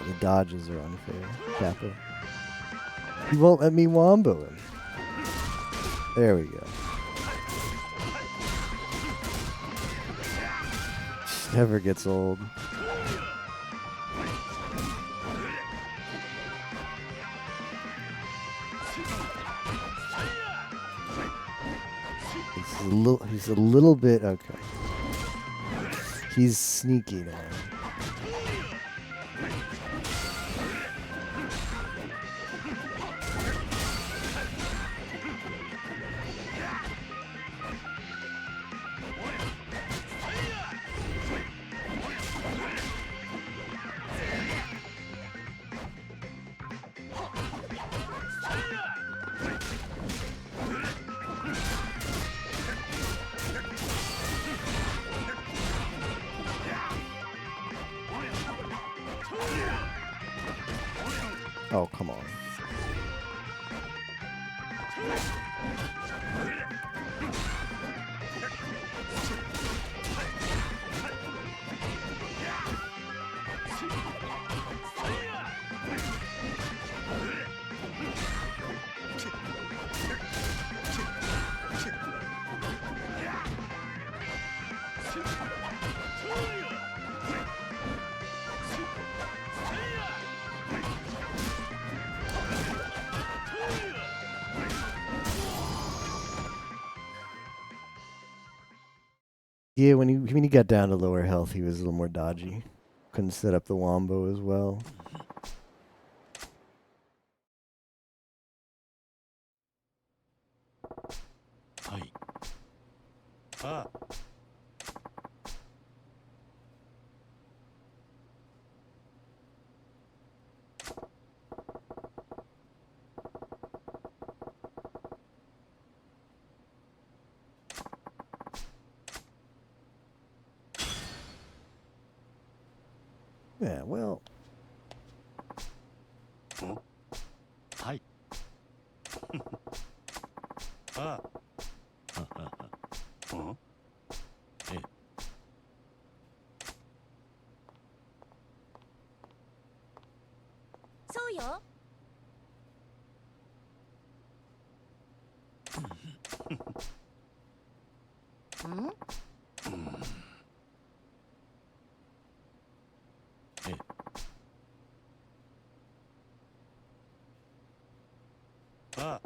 The dodges are unfair. Kappa. He won't let me wombo him. There we go. Never gets old. He's a little bit okay. He's sneaky now. Oh, come on. Yeah, when he got down to lower health, he was a little more dodgy. Couldn't set up the wombo as well. Hi. Ah. Yeah, well. Hi. Ah. Huh? Eh. そうよ。ん？ Eh. Ah.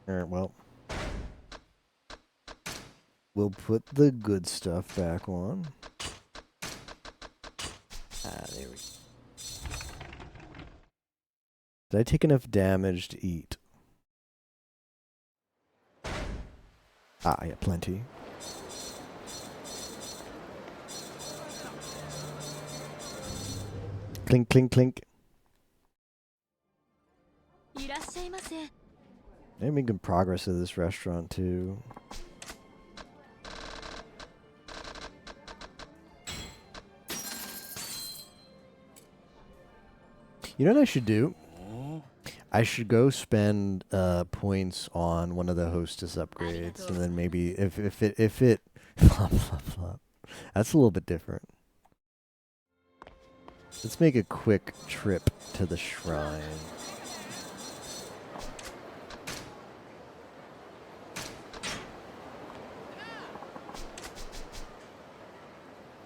Alright, well. We'll put the good stuff back on. Ah, there we go. Did I take enough damage to eat? Ah, yeah, plenty. Clink, clink, clink. いらっしゃいませ。 They're making progress at this restaurant, too. You know what I should do? I should go spend points on one of the hostess upgrades, and then maybe if it flop flop flop. That's a little bit different. Let's make a quick trip to the shrine.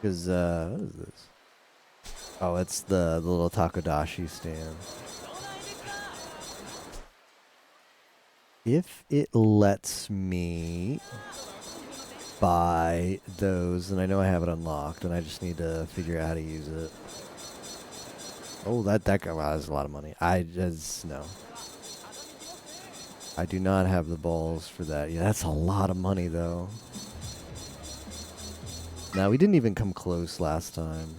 Because what is this? Oh, it's the little Takodashi stand. If it lets me buy those, and I know I have it unlocked, and I just need to figure out how to use it. Oh, that guy, wow, that's a lot of money. No. I do not have the balls for that. Yeah, that's a lot of money, though. Now, we didn't even come close last time.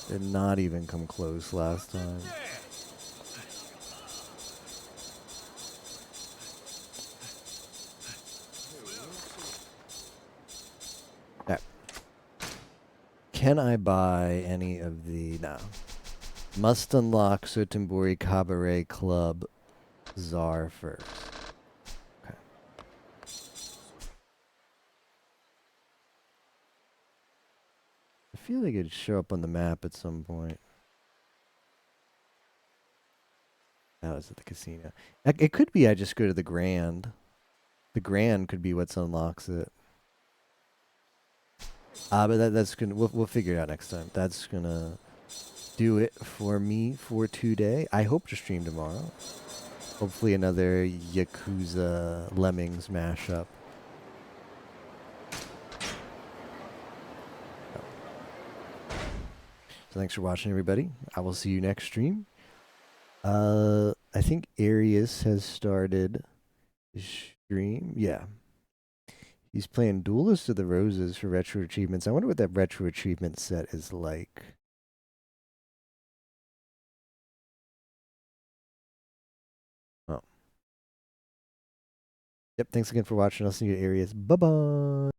Did not even come close last time. Okay. Can I buy any of the... No. Must unlock Sotenbori Cabaret Club Czar first. Okay. I feel like it'd show up on the map at some point. That was at the casino. It could be I just go to the Grand. The Grand could be what unlocks it. But that's gonna we'll figure it out next time. That's gonna do it for me for today. I hope to stream tomorrow. Hopefully another Yakuza Lemmings mashup. So thanks for watching, everybody. I will see you next stream. I think Arius has started his stream. Yeah. He's playing Duelist of the Roses for retro achievements. I wonder what that retro achievement set is like. Oh. Yep, thanks again for watching. I'll see you at Arius. Bye-bye.